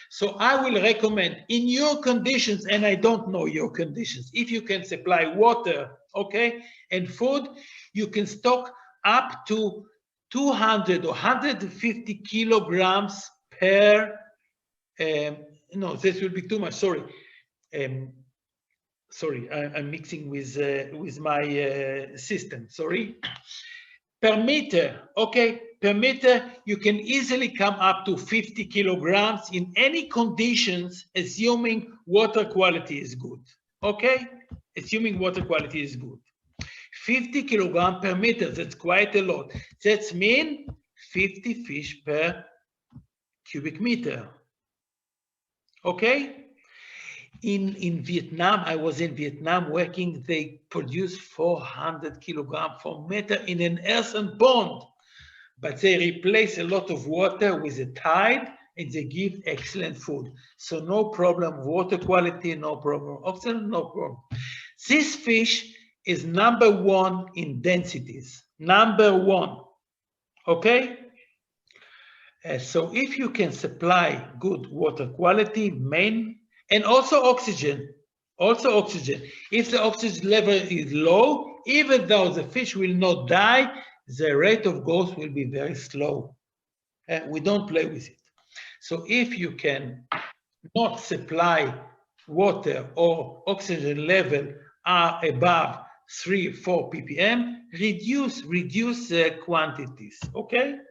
So I will recommend in your conditions, and I don't know your conditions, if you can supply water, okay, and food, you can stock up to 200 or 150 kilograms per, no, this will be too much, sorry. Sorry, I'm mixing with my system, sorry. Per meter, okay, per meter, you can easily come up to 50 kilograms in any conditions, assuming water quality is good, okay? Assuming water quality is good. 50 kilogram per meter, that's quite a lot. That means 50 fish per cubic meter, okay? In Vietnam, I was in Vietnam working, they produce 400 kilograms per meter in an earthen pond, but they replace a lot of water with a tide and they give excellent food. So no problem, water quality, no problem, oxygen, no problem. This fish is #1 in densities, #1, okay? So if you can supply good water quality, and also oxygen. If the oxygen level is low, even though the fish will not die, the rate of growth will be very slow. We don't play with it. So if you can not supply water or oxygen level are above 3-4 ppm, reduce the quantities, okay?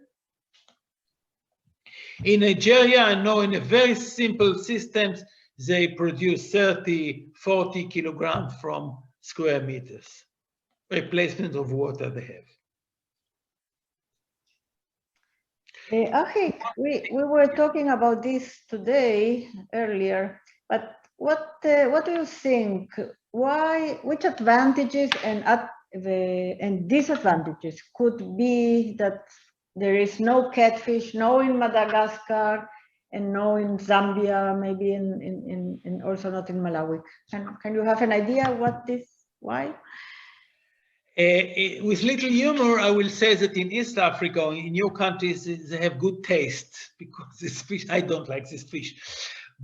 In Nigeria, I know in a very simple systems, they produce 30-40 kilograms from square meters, replacement of water they have. Achik, we were talking about this today earlier, but what do you think? Which advantages and disadvantages could be that there is no catfish, no in Madagascar, and no in Zambia, maybe in also not in Malawi? Can you have an idea why? With little humor, I will say that in East Africa, in your countries, they have good taste because this fish, I don't like this fish.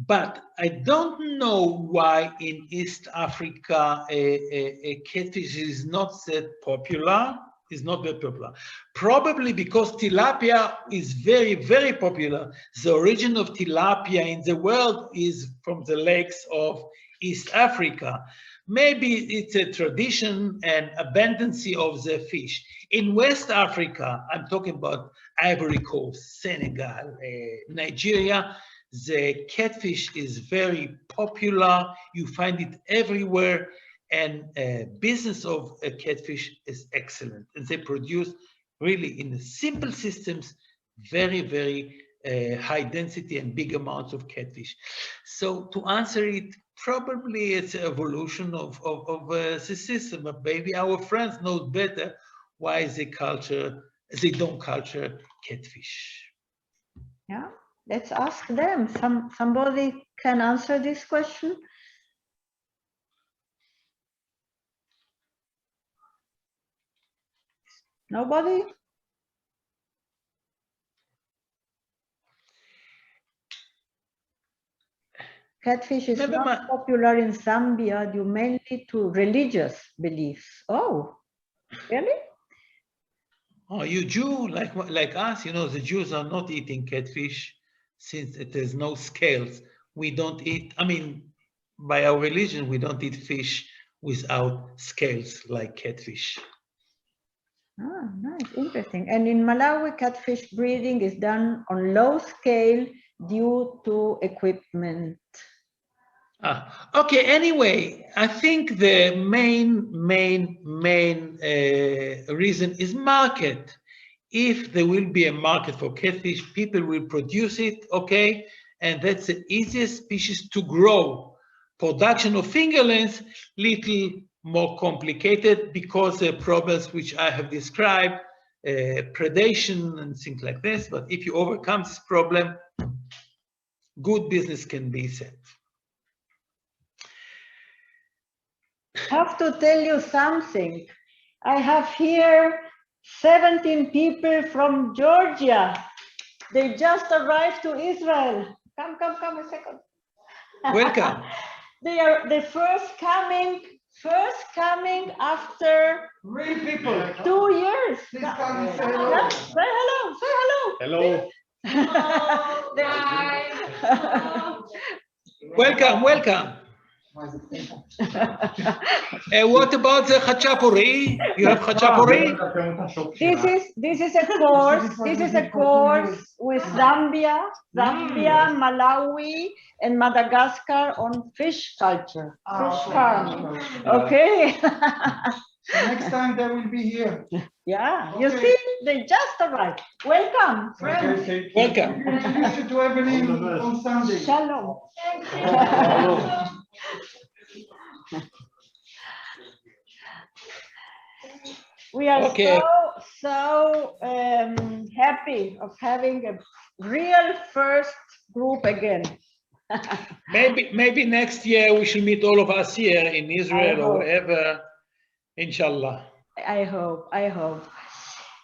But I don't know why in East Africa a catfish is not that popular. Is not that popular. Probably because tilapia is very, very popular. The origin of tilapia in the world is from the lakes of East Africa. Maybe it's a tradition and abundance of the fish. In West Africa, I'm talking about Ivory Coast, Senegal, Nigeria, the catfish is very popular. You find it everywhere. And business of a catfish is excellent. And they produce really in simple systems, very, very high density and big amounts of catfish. So to answer it, probably it's an evolution of the system, but maybe our friends know better why they don't culture catfish. Yeah, let's ask them. Somebody can answer this question. Nobody? Catfish is Never not mind. popular in Zambia due mainly to religious beliefs. Oh, really? Oh, you Jew like us, you know, the Jews are not eating catfish since it has no scales. We don't eat, I mean, by our religion, we don't eat fish without scales like catfish. Ah, nice, interesting. And in Malawi, catfish breeding is done on low scale due to equipment. Okay, anyway, I think the main reason is market. If there will be a market for catfish, people will produce it, okay? And that's the easiest species to grow. Production of fingerlings, little more complicated because the problems which I have described, predation and things like this. But if you overcome this problem, good business can be set. I have to tell you something. I have here 17 people from Georgia. They just arrived to Israel. Come a second. Welcome. They are the first coming after 2 years. Please come and say hello. Yeah, say hello, say hello. Hello. Welcome. What about the khachapuri? You have khachapuri? This is a course with Zambia, Malawi, and Madagascar on fish culture, fish farming. Okay. Next time they will be here. Yeah, you see, they just arrived. Welcome, friends. Welcome. Introduce you to Evelyn on Sunday. Shalom. We are so happy of having a real first group again. Maybe next year we should meet all of us here in Israel or wherever, inshallah. I hope.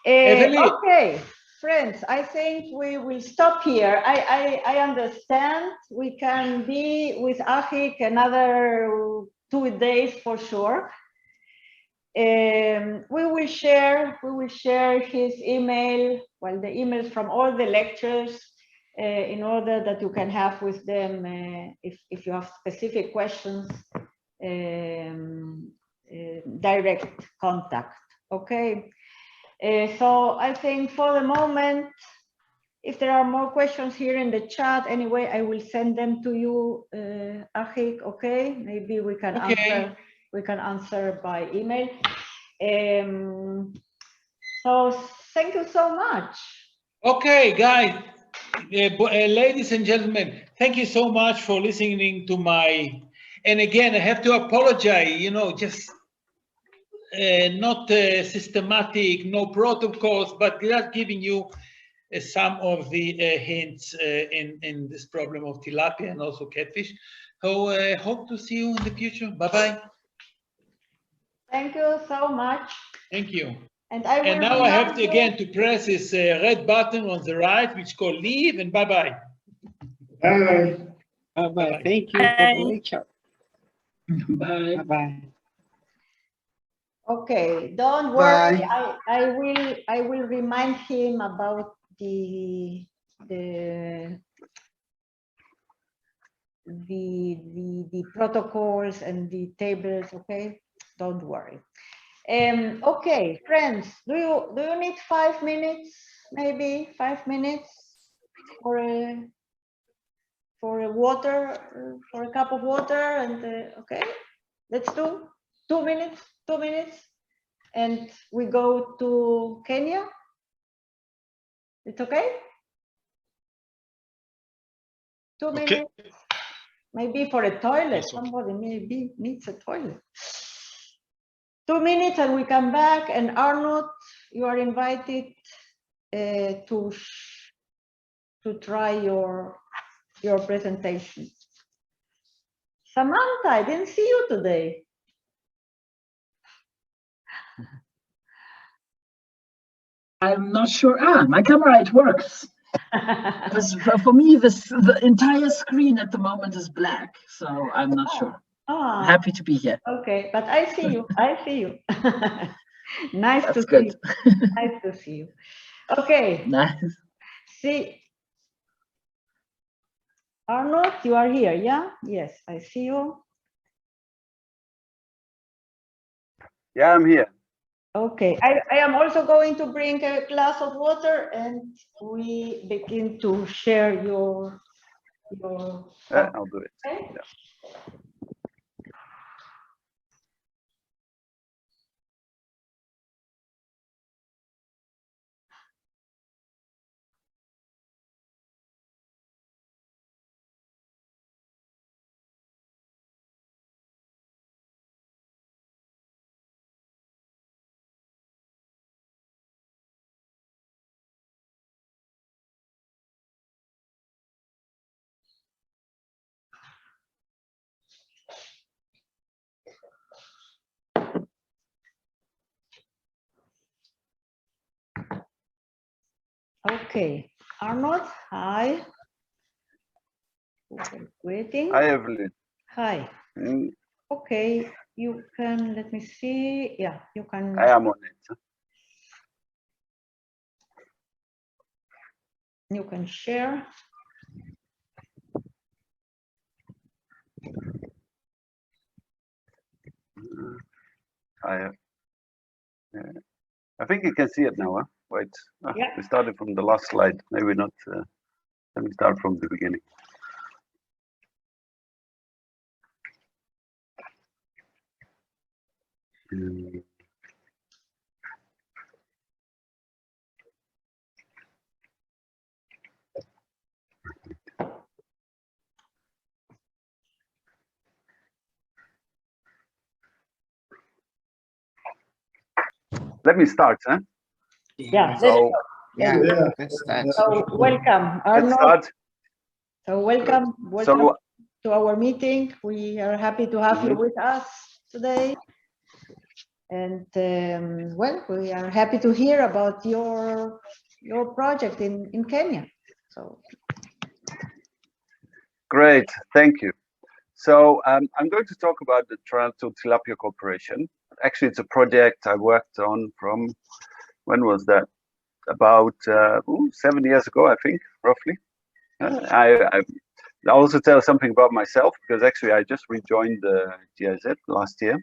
Evelyn. Okay, friends, I think we will stop here. I understand we can be with Achik another 2 days for sure. We will share his email, well, the emails from all the lectures in order that you can have with them if you have specific questions, direct contact. Okay. So I think for the moment, if there are more questions here in the chat, anyway, I will send them to you, Achik. Okay, maybe we can answer. We can answer by email. So thank you so much. Okay, guys, ladies and gentlemen, thank you so much for listening to my. And again, I have to apologize. You know, just not systematic, no protocols, but just giving you some of the hints in this problem of tilapia and also catfish. So hope to see you in the future. Bye-bye. Thank you so much. Thank you. And now I have to again to press this red button on the right, which is called leave, and bye-bye. Bye. Bye-bye. Thank you for the lecture. Bye. Bye-bye. Okay, don't worry. I will remind him about the protocols and the tables. Okay, don't worry. Okay, friends, do you need 5 minutes? Maybe 5 minutes for a water, for a cup of water, and okay, let's do 2 minutes. 2 minutes, and we go to Kenya. It's okay? 2 minutes, maybe for a toilet. Somebody maybe needs a toilet. 2 minutes and we come back, and Arnoud, you are invited to try your presentation. Samantha, I didn't see you today. I'm not sure. My camera, it works. Because for me, the entire screen at the moment is black, so I'm not sure. Ah, Happy to be here. okay, but I see you. I see you. Nice That's to good. see you. Nice to see you. Okay. Nice. See, Arnoud, you are here, yeah? Yes, I see you. Yeah, I'm here. Okay, I am also going to bring a glass of water and we begin to share your I'll do it. okay? Yeah. Okay, Arnoud, hi. Waiting. Hi, Evelyn. Hi. Mm, Okay, you can, let me see. Yeah, you can. I am on it. You can share. I think you can see it now. Huh? Wait, Yeah. we started from the last slide. Maybe not. Let me start from the beginning. Mm. Let me start. Huh? Yeah. So Yeah, Yeah. let's start. So welcome, let's Arnoud. start. So welcome So to our meeting. We are happy to have you with us today. And well, we are happy to hear about your project in Kenya. So great, thank you. So I'm going to talk about the Trilateral Tilapia Corporation. Actually, it's a project I worked on from, when was that? About 7 years ago, I think, roughly. I'll also tell something about myself, because actually I just rejoined the GIZ last year.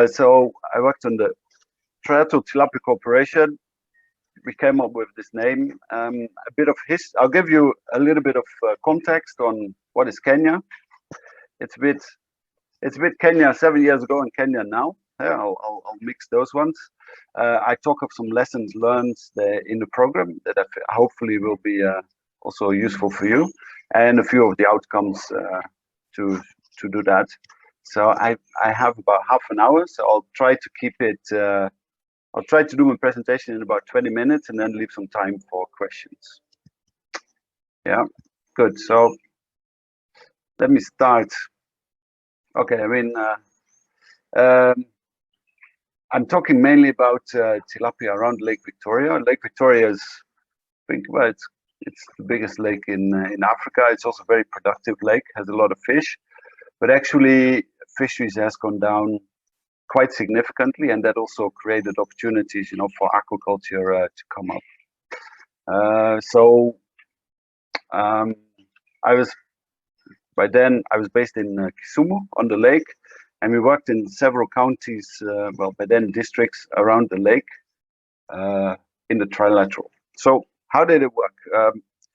So I worked on the Trilateral Tilapia Corporation. We came up with this name. A bit of history. I'll give you a little bit of context on what is Kenya. It's a bit Kenya 7 years ago and Kenya now. Yeah, I'll mix those ones. I talk of some lessons learned in the program that hopefully will be also useful for you, and a few of the outcomes to do that. So I have about half an hour, so I'll try to keep it. I'll try to do my presentation in about 20 minutes and then leave some time for questions. Yeah, good. So let me start. Okay, I mean, I'm talking mainly about tilapia around Lake Victoria. Lake Victoria is, think about it, it's the biggest lake in Africa. It's also a very productive lake, has a lot of fish, but actually fisheries has gone down quite significantly, and that also created opportunities, you know, for aquaculture to come up. By then I was based in Kisumu on the lake, and we worked in several counties, well, by then districts around the lake in the Trilateral. So how did it work?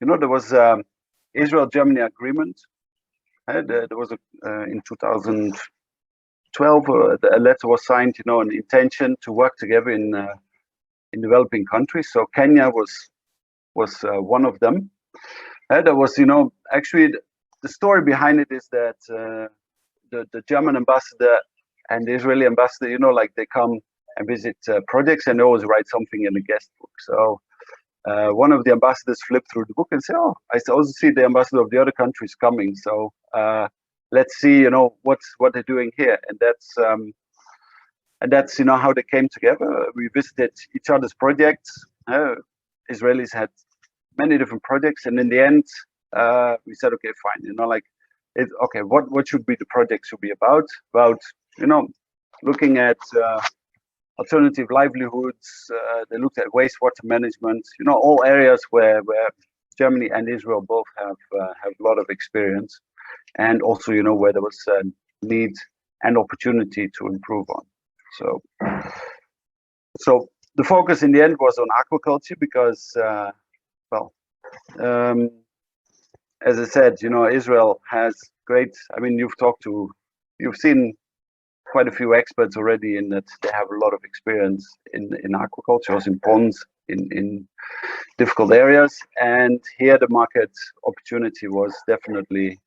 You know, there was Israel-Germany agreement. There was in 2012 a letter was signed, you know, an intention to work together in developing countries. So Kenya was one of them. There was, you know, actually the story behind it is that the German ambassador and the Israeli ambassador, you know, like they come and visit projects and they always write something in the guest book. So one of the ambassadors flipped through the book and said, "Oh, I also see the ambassador of the other countries coming. So let's see, you know, what they're doing here." And And that's how they came together. We visited each other's projects. Israelis had many different projects, and in the end, we said, okay, fine. Okay, what should be the project should be about? About looking at alternative livelihoods. They looked at wastewater management. All areas where Germany and Israel both have a lot of experience, and also where there was a need and opportunity to improve on. So the focus in the end was on aquaculture because, as I said, Israel has great. I mean, you've seen quite a few experts already in that they have a lot of experience in aquaculture, also in ponds, in difficult areas. And here the market opportunity was definitely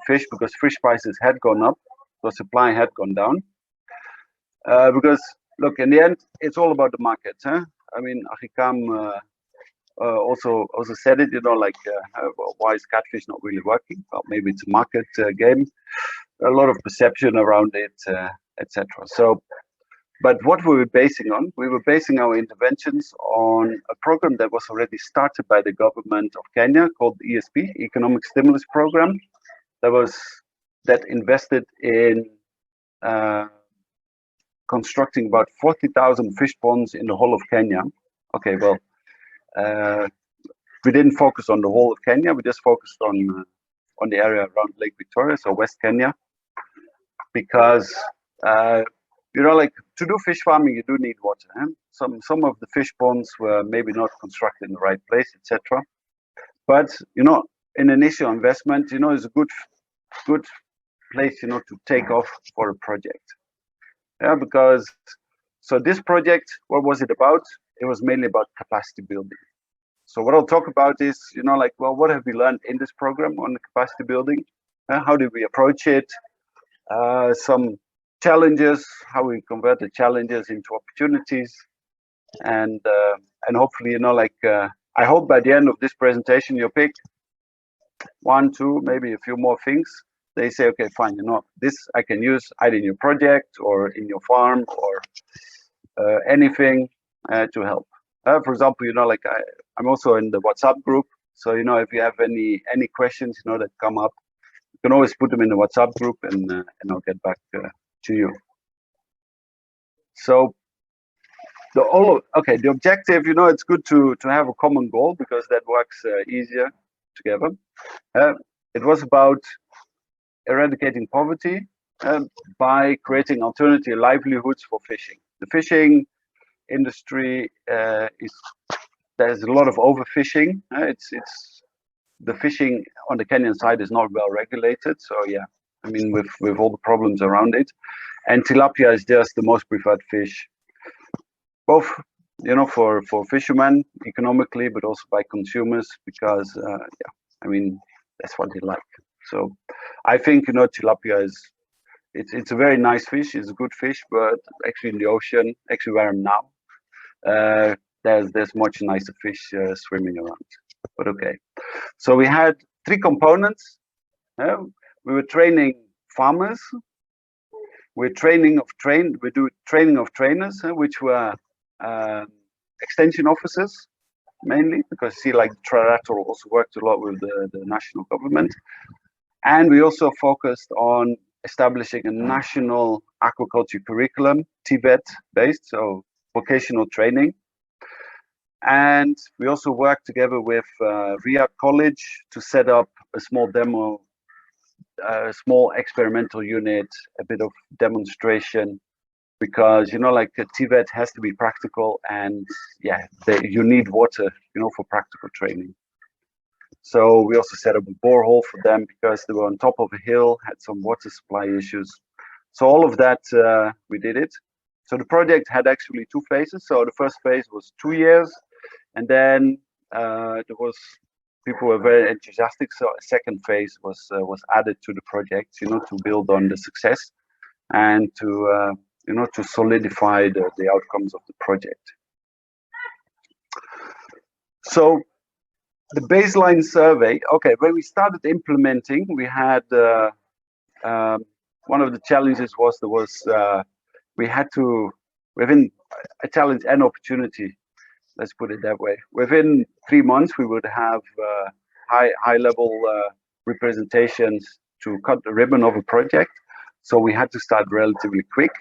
fish, because fish prices had gone up, so supply had gone down. Because look, in the end, it's all about the market. I mean, Achikam also said it. Why is catfish not really working? Well, maybe it's a market game. A lot of perception around it, etc. So, but what we were basing on, we were basing our interventions on a program that was already started by the government of Kenya called ESP, Economic Stimulus Program, that invested in constructing about 40,000 fish ponds in the whole of Kenya. Okay, well, we didn't focus on the whole of Kenya. We just focused on the area around Lake Victoria, so West Kenya, because to do fish farming, you do need water. Some of the fish ponds were maybe not constructed in the right place, etc. But an initial investment, is a good place, to take off for a project. Yeah, because so this project, what was it about? It was mainly about capacity building. So what I'll talk about is, what have we learned in this program on the capacity building? How did we approach it? Some challenges, how we convert the challenges into opportunities, and hopefully, I hope by the end of this presentation, you'll pick 1, 2, maybe a few more things. They say, okay, fine, this I can use either in your project or in your farm or anything to help. For example, I'm also in the WhatsApp group. So, if you have any questions, that come up, you can always put them in the WhatsApp group and I'll get back to you. So, the objective, it's good to have a common goal because that works easier together. It was about eradicating poverty by creating alternative livelihoods for fishing. The fishing industry there's a lot of overfishing. It's the fishing on the Kenyan side is not well regulated. So yeah, I mean with all the problems around it, and tilapia is just the most preferred fish, both for fishermen economically, but also by consumers because I mean that's what they like. So I think tilapia it's a very nice fish. It's a good fish, but actually in the ocean, actually where I'm now, there's much nicer fish swimming around. But okay, so we had 3 components. We were training farmers. We do training of trainers, which were extension officers mainly, because Trilateral also worked a lot with the national government. And we also focused on establishing a national aquaculture curriculum, TVET based, so vocational training. And we also worked together with Riyadh College to set up a small demo, a small experimental unit, a bit of demonstration, because a TVET has to be practical, and yeah, you need water, for practical training. So we also set up a borehole for them because they were on top of a hill, had some water supply issues. So all of that, we did it. So the project had actually 2 phases. So the first phase was 2 years, and then people were very enthusiastic. So a second phase was added to the project, to build on the success and to solidify the outcomes of the project. So the baseline survey, okay, when we started implementing, we had one of the challenges was there was we had to, within a challenge and opportunity, let's put it that way. Within 3 months, we would have high level representations to cut the ribbon of a project. So we had to start relatively quick.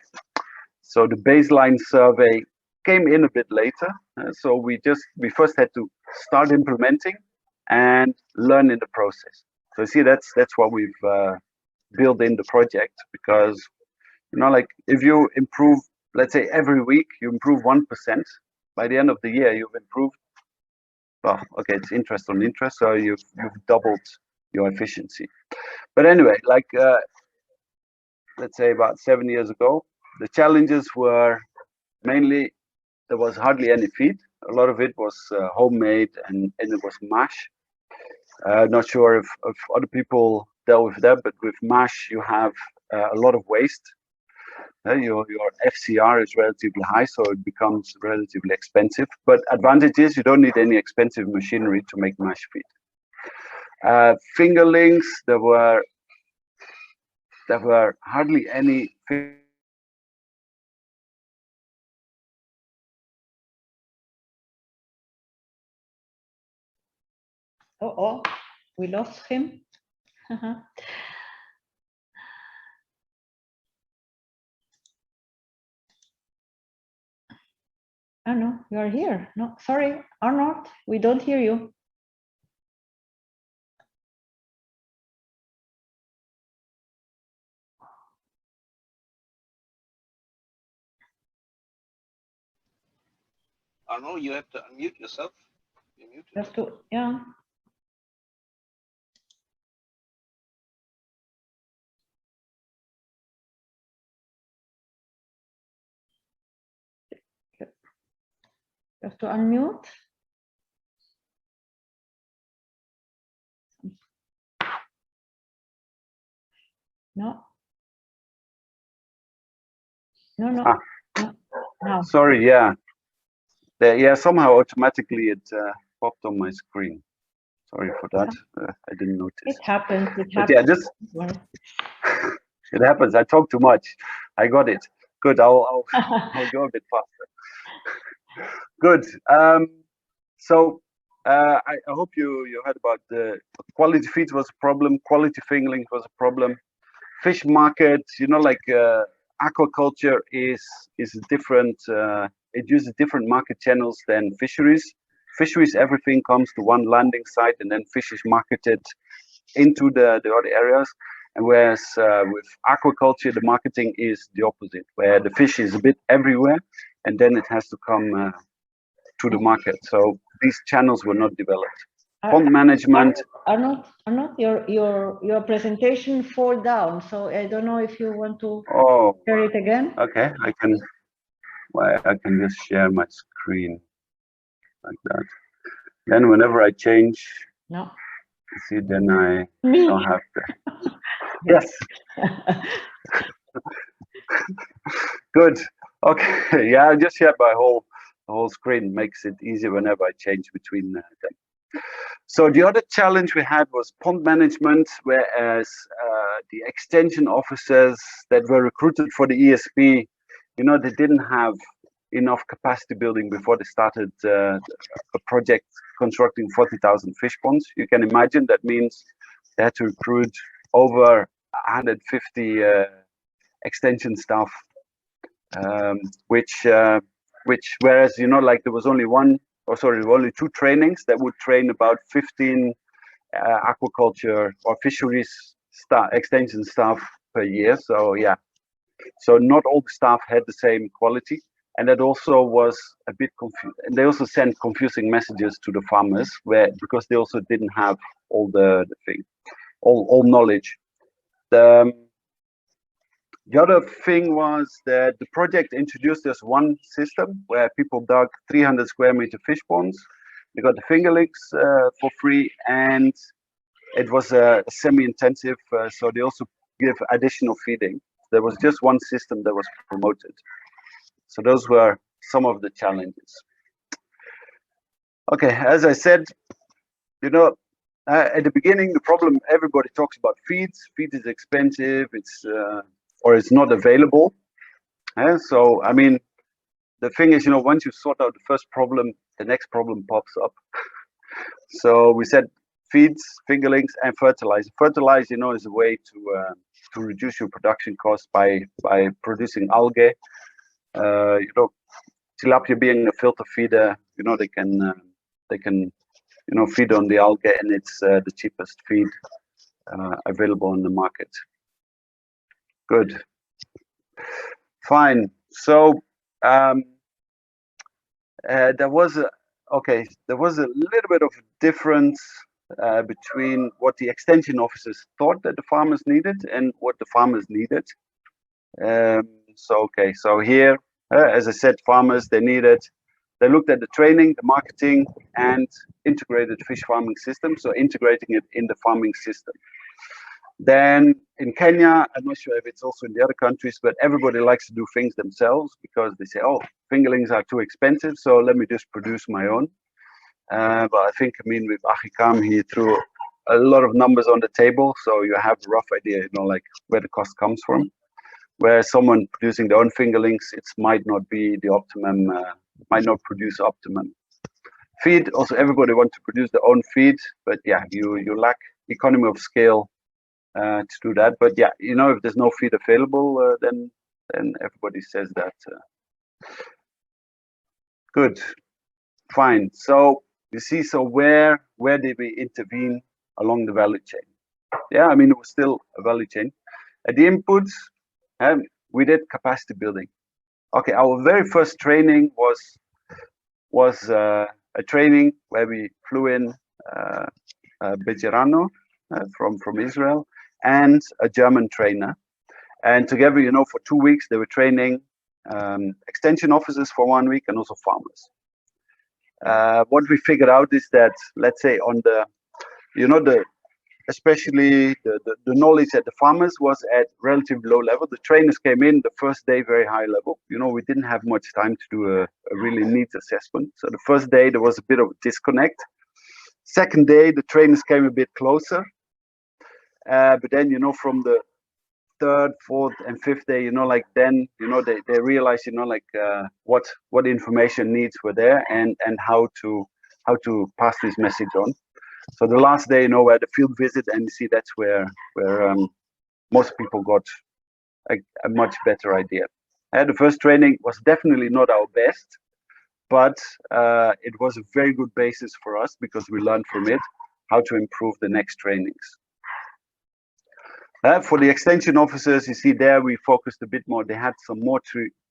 So the baseline survey came in a bit later. So we first had to start implementing and learn in the process. So see, that's what we've built in the project, because like if you improve, let's say every week you improve 1%, by the end of the year you've improved, well, okay, it's interest on interest, so you've doubled your efficiency. But anyway, like let's say about 7 years ago, the challenges were mainly there was hardly any feed. A lot of it was homemade and it was mash. Not sure if other people dealt with that, but with mash you have a lot of waste. Your FCR is relatively high, so it becomes relatively expensive. But advantage is you don't need any expensive machinery to make mash feed. Fingerlings, there were hardly any. Oh, we lost him. Oh no, you are here. No, sorry, Arnoud, we don't hear you. Arnoud, you have to unmute yourself. You're muted. You have to, yeah. You have to unmute. No. No. No. No. Sorry, yeah. Yeah, somehow automatically it popped on my screen. Sorry for that. I didn't notice. It happens. But yeah, just it happens. I talk too much. I got it. Good. I'll go a bit faster. Good. So I hope you heard about the quality feeds was a problem. Quality fingerling was a problem. Fish market, like aquaculture is different. It uses different market channels than fisheries. Fisheries, everything comes to one landing site, and then fish is marketed into the other areas. And whereas with aquaculture, the marketing is the opposite, where the fish is a bit everywhere, and then it has to come to the market. So these channels were not developed. Pond management. Arnoud, your presentation fall down. So I don't know if you want to share it again. Okay, I can just share my screen like that. Then whenever I change, see, then I don't have to. Yes. Good. Okay. Yeah, I just shared my whole screen. Makes it easier whenever I change between them. So the other challenge we had was pond management, whereas the extension officers that were recruited for the ESP, they didn't have enough capacity building before they started a project constructing 40,000 fish ponds. You can imagine that means they had to recruit over 150 extension staff, which whereas like there was only only 2 trainings that would train about 15 aquaculture or fisheries extension staff per year. So yeah, so not all the staff had the same quality, and that also was a bit confusing. And they also sent confusing messages to the farmers because they also didn't have all the all knowledge. The other thing was that the project introduced us one system where people dug 300 square meter fish ponds. They got the fingerlings for free, and it was semi-intensive, so they also give additional feeding. There was just one system that was promoted. So those were some of the challenges. Okay, as I said, at the beginning, the problem, everybody talks about feeds. Feed is expensive, or it's not available. So, I mean, the thing is, once you sort out the first problem, the next problem pops up. So we said feeds, fingerlings, and fertilizer. Fertilizer, is a way to reduce your production costs by producing algae. Tilapia being a filter feeder, they can feed on the algae, and it's the cheapest feed available on the market. Good. Fine. So there was a little bit of difference between what the extension officers thought that the farmers needed and what the farmers needed. So here, as I said, farmers, they looked at the training, the marketing, and integrated fish farming system, so integrating it in the farming system. Then in Kenya, I'm not sure if it's also in the other countries, but everybody likes to do things themselves because they say, oh, fingerlings are too expensive, so let me just produce my own. But I think, with Achikam, he threw a lot of numbers on the table, so you have a rough idea, like where the cost comes from. Where someone producing their own fingerlings, it might not be the optimum, might not produce optimum feed. Also, everybody wants to produce their own feed, but yeah, you lack economy of scale to do that. But yeah, if there's no feed available, then everybody says that. Good, fine. So you see, so where did we intervene along the value chain? Yeah, it was still a value chain. At the inputs, we did capacity building. Okay, our very first training was a training where we flew in Bejerano from Israel and a German trainer, and together, for 2 weeks they were training extension officers for 1 week and also farmers. What we figured out is that, let's say, on the especially the knowledge that the farmers was at relatively low level. The trainers came in the first day very high level. We didn't have much time to do a really neat assessment. So the first day there was a bit of a disconnect. Second day the trainers came a bit closer. But then, from the third, fourth, and fifth day, they realized, what information needs were there and how to pass this message on. So the last day, where the field visit, and you see that's where most people got a much better idea. The first training was definitely not our best, but it was a very good basis for us because we learned from it how to improve the next trainings. For the extension officers, you see there we focused a bit more. They had some more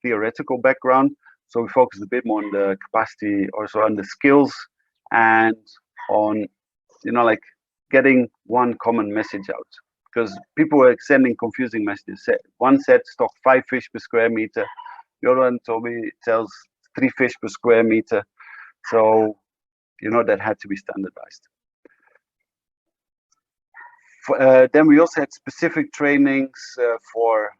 theoretical background, so we focused a bit more on the capacity, also on the skills, and on getting one common message out, because people were sending confusing messages. One said stock 5 fish per square meter. The other one told me it sells 3 fish per square meter. So, that had to be standardized. Then we also had specific trainings for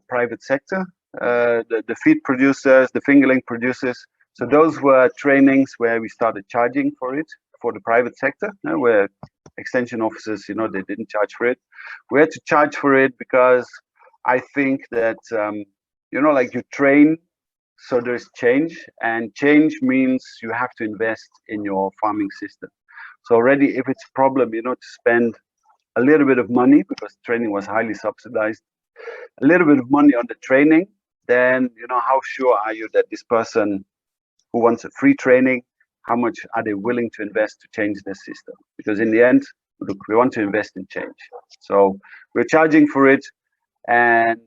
private sector, the feed producers, the fingerling producers. So those were trainings where we started charging for it, for the private sector, where extension officers, they didn't charge for it. We had to charge for it because I think that, you train, so there's change, and change means you have to invest in your farming system. So already, if it's a problem, to spend a little bit of money, because training was highly subsidized, a little bit of money on the training, then, how sure are you that this person who wants a free training, how much are they willing to invest to change their system? Because in the end, look, we want to invest in change. So we're charging for it, and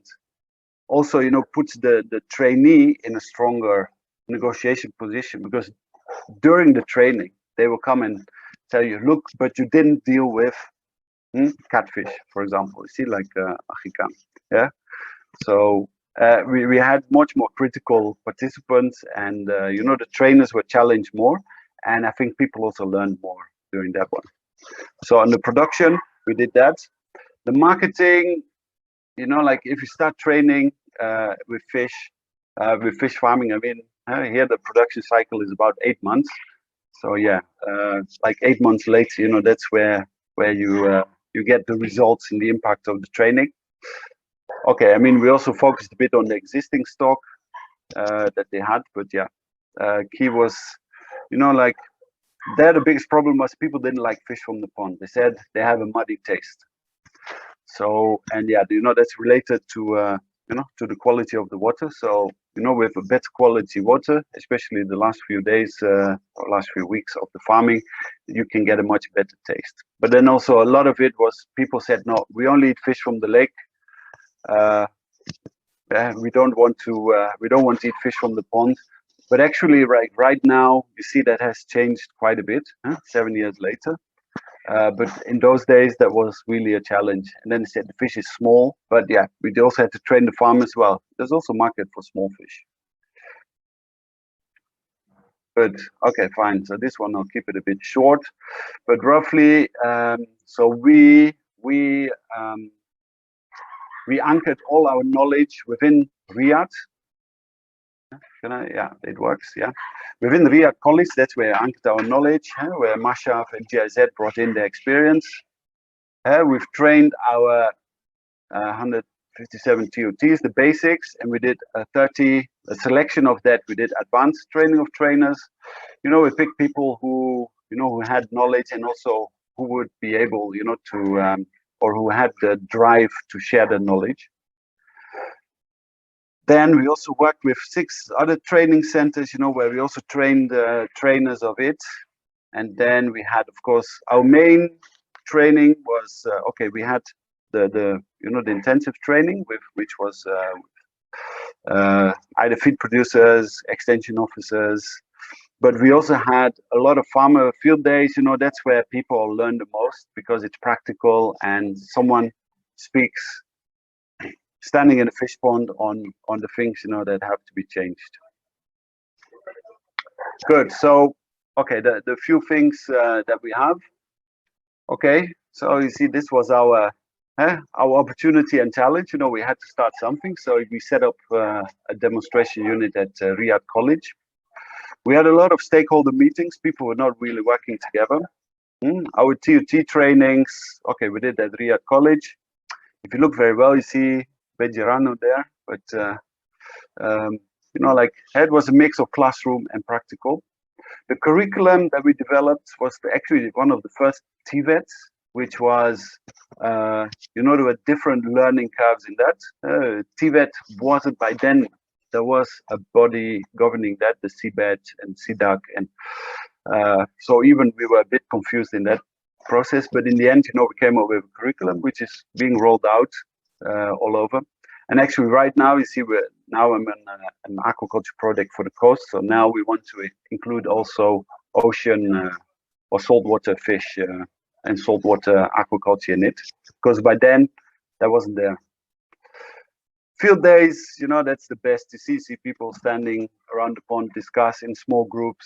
also, puts the trainee in a stronger negotiation position, because during the training, they will come and tell you, look, but you didn't deal with catfish, for example. You see, like Achikam, yeah? So we had much more critical participants, and the trainers were challenged more, and I think people also learned more during that one. So on the production, we did that. The marketing, if you start training with fish farming, here the production cycle is about 8 months. So yeah, like 8 months later, that's where you get the results and the impact of the training. okay, I mean, we also focused a bit on the existing stock that they had, but yeah, key was, you know, like there the biggest problem was people didn't like fish from the pond. They said they have a muddy taste. So, and yeah, you know, that's related to, you know, to the quality of the water. So, you know, with a better quality water, especially the last few days or last few weeks of the farming, you can get a much better taste. But then also a lot of it was people said, no, we only eat fish from the lake. We don't want to eat fish from the pond. But actually, right now, you see that has changed quite a bit, 7 years later. But in those days, that was really a challenge. And then they said the fish is small, but yeah, we also had to train the farm as well. There's also market for small fish. But okay, fine. So this one I'll keep it a bit short, but roughly, so we anchored all our knowledge within Riyadh. Yeah, it works. Yeah, within Riyadh College, that's where I anchored our knowledge, where Mashaf and GIZ brought in their experience. We've trained our 157 TOTs, the basics, and we did a selection of that. We did advanced training of trainers. You know, we picked people who, you know, who had knowledge and also who would be able, you know, to, or who had the drive to share the knowledge. Then we also worked with 6 other training centers, you know, where we also trained trainers of it. And then we had, of course, our main training was, okay, we had the you know, the intensive training which was either feed producers, extension officers, but we also had a lot of farmer field days. You know, that's where people learn the most because it's practical and someone speaks standing in a fish pond on the things, you know, that have to be changed. Good. So okay, the few things that we have. Okay, so you see, this was our opportunity and challenge. You know, we had to start something, so we set up a demonstration unit at Riyadh College. We had a lot of stakeholder meetings. People were not really working together. Our TOT trainings, okay, we did at Riyadh College. If you look very well, you see Arnoud there, but you know, like it was a mix of classroom and practical. The curriculum that we developed was actually one of the first TVETs, which was, you know, there were different learning curves in that. TVET wasn't by then, there was a body governing that, the CBET and CDAC. And so even we were a bit confused in that process, but in the end, you know, we came up with a curriculum, which is being rolled out all over. And actually right now, you see, now I'm an aquaculture project for the coast. So now we want to include also ocean or saltwater fish and saltwater aquaculture in it, because by then that wasn't there. Field days, you know, that's the best. You see people standing around the pond, discuss in small groups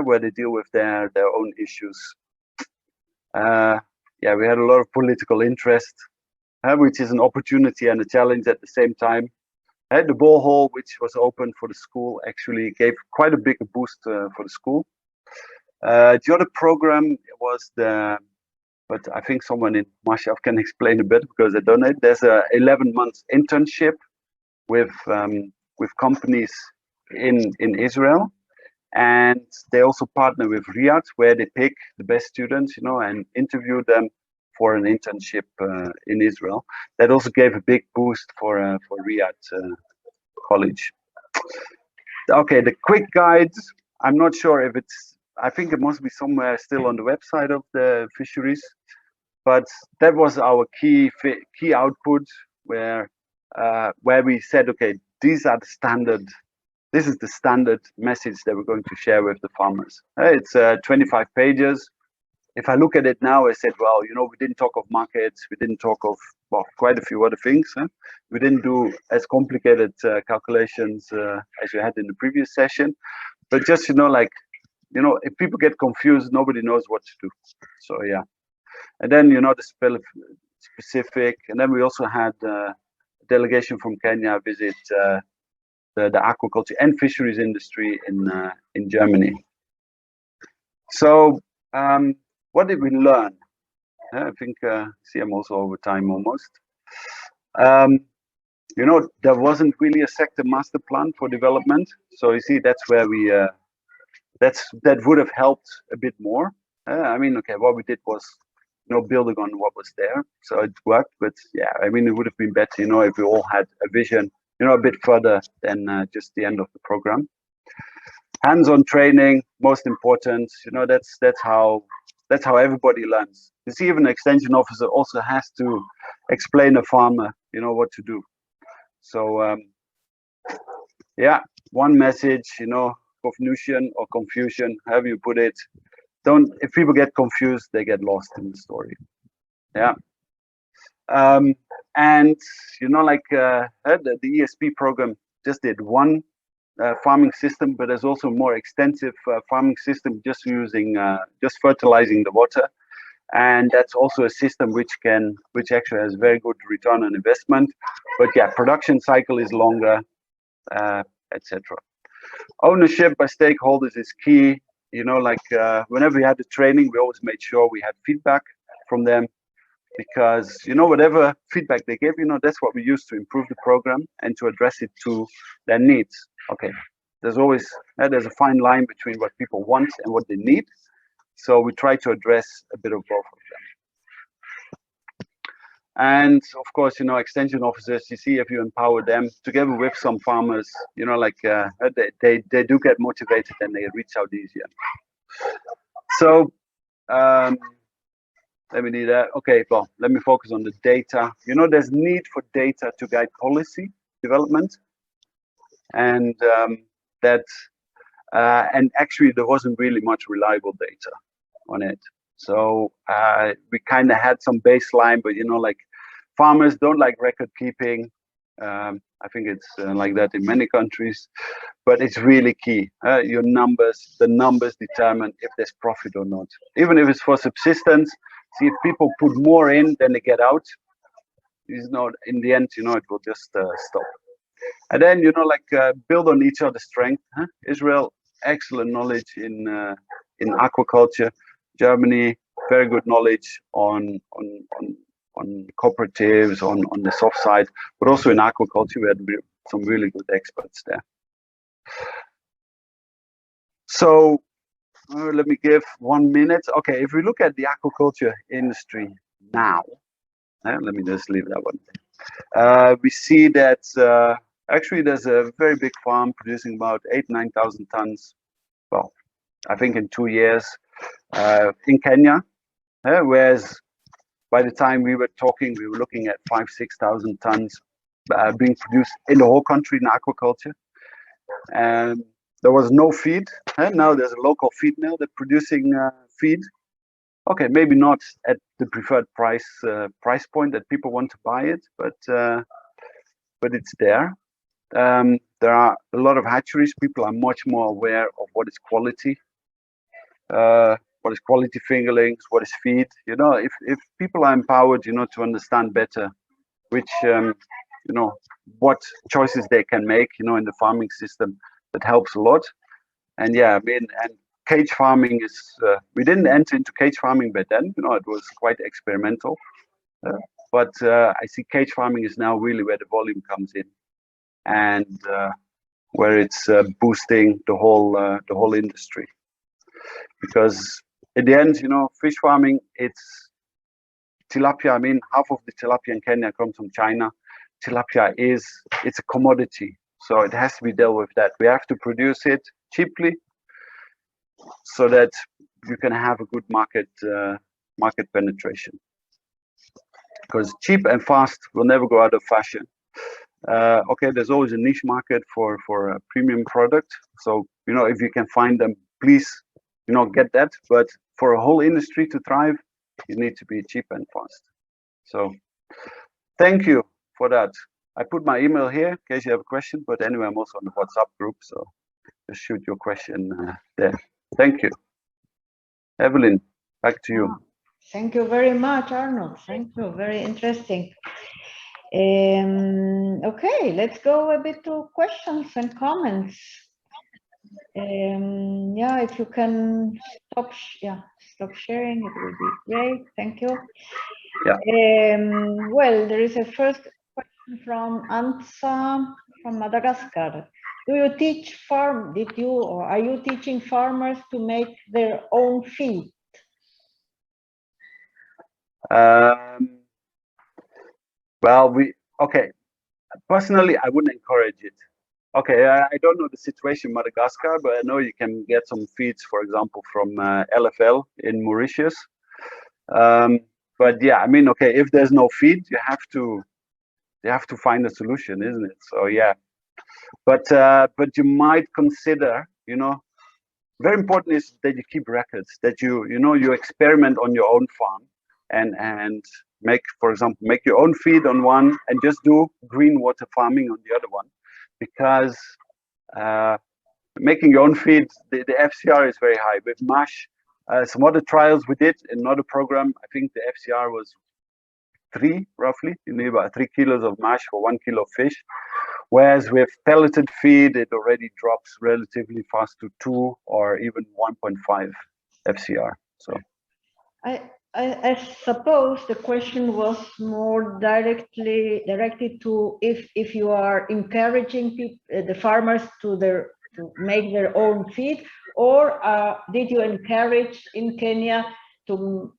where they deal with their own issues. Yeah, we had a lot of political interest, which is an opportunity and a challenge at the same time. The borehole, which was open for the school, actually gave quite a big boost for the school. The other program was but I think someone in Mashaf can explain a bit because I don't know. There's a 11-month internship with companies in Israel, and they also partner with Riyadh, where they pick the best students, you know, and interview them for an internship in Israel. That also gave a big boost for Riyadh College. Okay, the quick guides. I'm not sure if it's. I think it must be somewhere still on the website of the fisheries, but that was our key output where we said, okay, these are the standard. This is the standard message that we're going to share with the farmers. It's 25 pages. If I look at it now, I said, well, you know, we didn't talk of markets. We didn't talk of, well, quite a few other things. We didn't do as complicated calculations as we had in the previous session. But just, you know, like, you know, if people get confused, nobody knows what to do. So, yeah. And then, you know, the specific. And then we also had a delegation from Kenya visit the aquaculture and fisheries industry in Germany. So, what did we learn? I think, see, I'm also over time almost. you know, there wasn't really a sector master plan for development. So you see, that's where we, that would have helped a bit more. I mean, okay, what we did was, you know, building on what was there. So it worked, but yeah, I mean, it would have been better, you know, if we all had a vision, you know, a bit further than just the end of the program. Hands-on training, most important, you know, that's how everybody learns. You see, even an extension officer also has to explain a farmer, you know, what to do. So yeah, one message, you know, confusion or confusion, however you put it. If people get confused, they get lost in the story. Yeah. And you know, like the ESP program just did one farming system, but there's also more extensive farming system just using just fertilizing the water, and that's also a system which actually has very good return on investment. But yeah, production cycle is longer, etc. Ownership by stakeholders is key. You know, like whenever we had the training, we always made sure we had feedback from them, because you know, whatever feedback they gave, you know, that's what we use to improve the program and to address it to their needs. Okay, there's always there's a fine line between what people want and what they need, so we try to address a bit of both of them. And of course, you know, extension officers, you see, if you empower them together with some farmers, you know, like they do get motivated and they reach out easier. So let me do that. Okay, well, let me focus on the data. You know, there's need for data to guide policy development, and and actually there wasn't really much reliable data on it. So we kind of had some baseline, but you know, like farmers don't like record keeping. I think it's like that in many countries, but it's really key. Your numbers, the numbers determine if there's profit or not. Even if it's for subsistence, see, if people put more in than they get out, is not, in the end, you know, it will just stop. And then, you know, like build on each other's strength. Israel, excellent knowledge in aquaculture. Germany, very good knowledge on cooperatives, on the soft side, but also in aquaculture, we had some really good experts there. So let me give 1 minute. Okay, if we look at the aquaculture industry now, let me just leave that one. We see that actually there's a very big farm producing about 8,000–9,000 tons. Well, I think in 2 years in Kenya, whereas by the time we were talking, we were looking at 5,000–6,000 tons being produced in the whole country in aquaculture. And there was no feed. Now there's a local feed mill that's producing feed. Okay, maybe not at the preferred price point that people want to buy it, but it's there. There are a lot of hatcheries. People are much more aware of what is quality. What is quality fingerlings, what is feed. You know, if people are empowered, you know, to understand better which, you know, what choices they can make, you know, in the farming system, that helps a lot. And yeah, I mean, and cage farming is, we didn't enter into cage farming back then, you know, it was quite experimental. But I see cage farming is now really where the volume comes in, and where it's boosting the whole industry. Because in the end, you know, fish farming, it's tilapia. I mean, half of the tilapia in Kenya comes from China. Tilapia it's a commodity, so it has to be dealt with that. We have to produce it cheaply so that you can have a good market penetration. Because cheap and fast will never go out of fashion. Okay, there's always a niche market for a premium product. So, you know, if you can find them, please, you know, get that. But for a whole industry to thrive, you need to be cheap and fast. So thank you for that. I put my email here in case you have a question, but anyway, I'm also on the WhatsApp group, so just shoot your question there. Thank you. Evelyn, back to you. Thank you very much, Arnoud. Thank you, very interesting. Okay, let's go a bit to questions and comments. Yeah, if you can stop sharing, it would be great. Thank you. Yeah. Well, there is a first question from Ansa from Madagascar. Do you teach or are you teaching farmers to make their own feed? Well, okay. Personally, I wouldn't encourage it. Okay, I don't know the situation in Madagascar, but I know you can get some feeds, for example, from LFL in Mauritius. But yeah, I mean, okay, if there's no feed, you have to find a solution, isn't it? So yeah, but you might consider, you know, very important is that you keep records, that you experiment on your own farm and make, for example, make your own feed on one and just do green water farming on the other one, because making your own feed, the FCR is very high. With MASH, some other trials we did in another program, I think the FCR was 3 roughly. You need about 3 kilos of mash for 1 kilo of fish. Whereas with pelleted feed, it already drops relatively fast to 2 or even 1.5 FCR. So I suppose the question was more directed to if you are encouraging the farmers to make their own feed, or did you encourage in Kenya to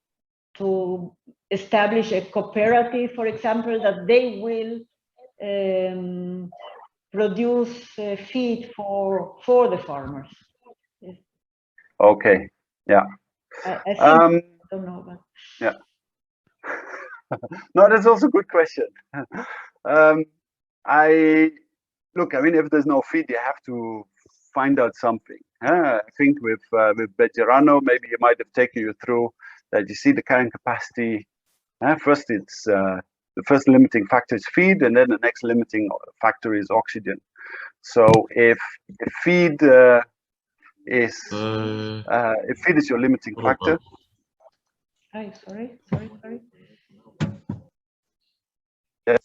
establish a cooperative, for example, that they will produce feed for the farmers? okay, yeah. I think, I don't know, but yeah. No, that's also a good question. I mean, if there's no feed, you have to find out something. I think with Bejerano, maybe he might have taken you through that. You see the carrying capacity. First, it's the first limiting factor is feed, and then the next limiting factor is oxygen. So if feed is your limiting factor. Sorry. Yes.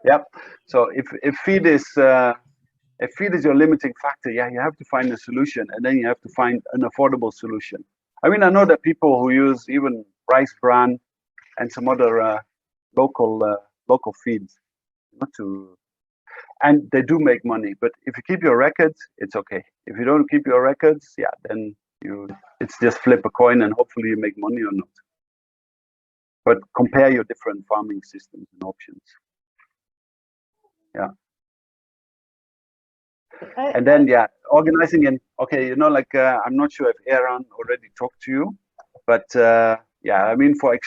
Yep. So if feed is your limiting factor, yeah, you have to find a solution, and then you have to find an affordable solution. I mean, I know that people who use even rice bran and some other local feeds, and they do make money. But if you keep your records, it's okay. If you don't keep your records, yeah, then it's just flip a coin and hopefully you make money or not. But compare your different farming systems and options. Yeah. And then, yeah, organizing and okay, like I'm not sure if Aaron already talked to you, but yeah, I mean, for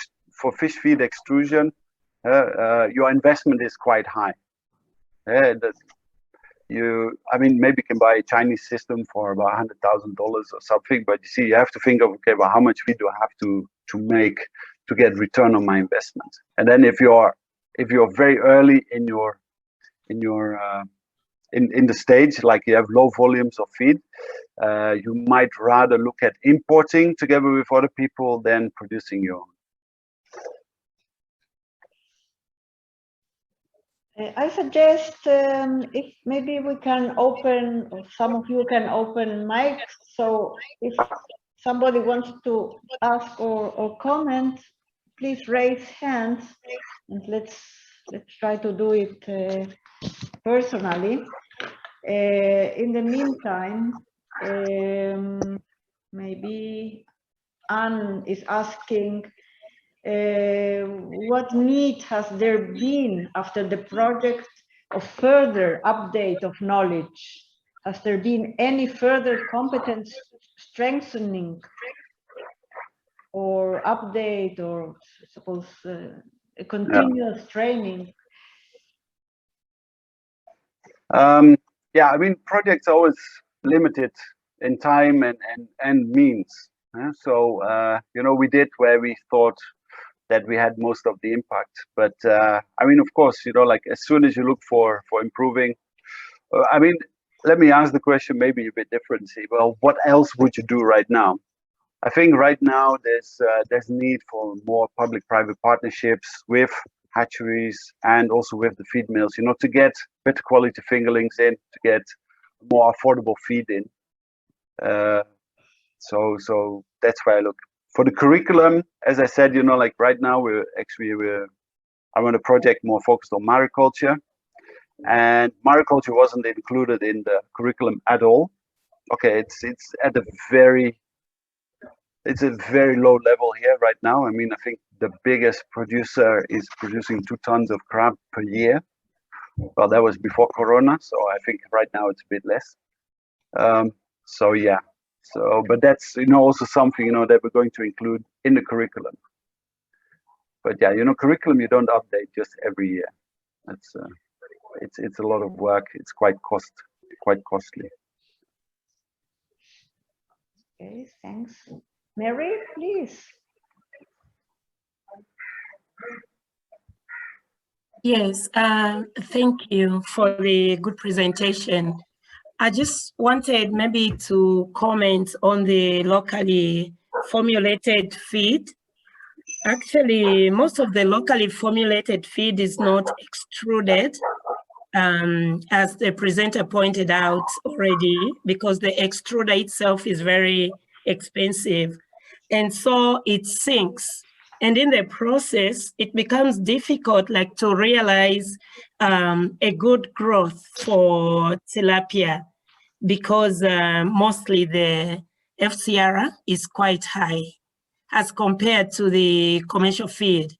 fish feed extrusion, your investment is quite high. I mean, maybe you can buy a Chinese system for about $100,000 or something, but you see, you have to think of, okay, well, how much feed do I have to make to get return on my investment? And then if you're very early in the stage, like you have low volumes of feed, you might rather look at importing together with other people than producing your own. I suggest if maybe we can open, or some of you can open mics, so if somebody wants to ask or comment, please raise hands, and let's try to do it personally. In the meantime, maybe Anne is asking, what need has there been after the project of further update of knowledge? Has there been any further competence strengthening or update, or suppose a continuous training? Yeah, I mean, projects are always limited in time and means. So, we did where we thought that we had most of the impact. But I mean, of course, like as soon as you look for improving, I mean, let me ask the question maybe a bit differently. Well, what else would you do right now? I think right now there's need for more public-private partnerships with hatcheries and also with the feed mills, to get better quality fingerlings in, to get more affordable feed in. So that's where I look. For the curriculum, as I said, like right now I'm on a project more focused on mariculture. and mariculture wasn't included in the curriculum at all. Okay, it's at a very low level here right now. I mean, I think the biggest producer is producing 2 tons of crab per year. Well, that was before Corona, so I think right now it's a bit less. So yeah, but that's also something that we're going to include in the curriculum. But yeah, curriculum you don't update just every year. That's it's a lot of work. It's quite costly. Okay, thanks. Mary, please. Yes, thank you for the good presentation. I just wanted maybe to comment on the locally formulated feed. Actually, most of the locally formulated feed is not extruded, as the presenter pointed out already, because the extruder itself is very expensive. And so it sinks. And in the process, it becomes difficult to realize a good growth for tilapia, because mostly the FCR is quite high as compared to the commercial feed.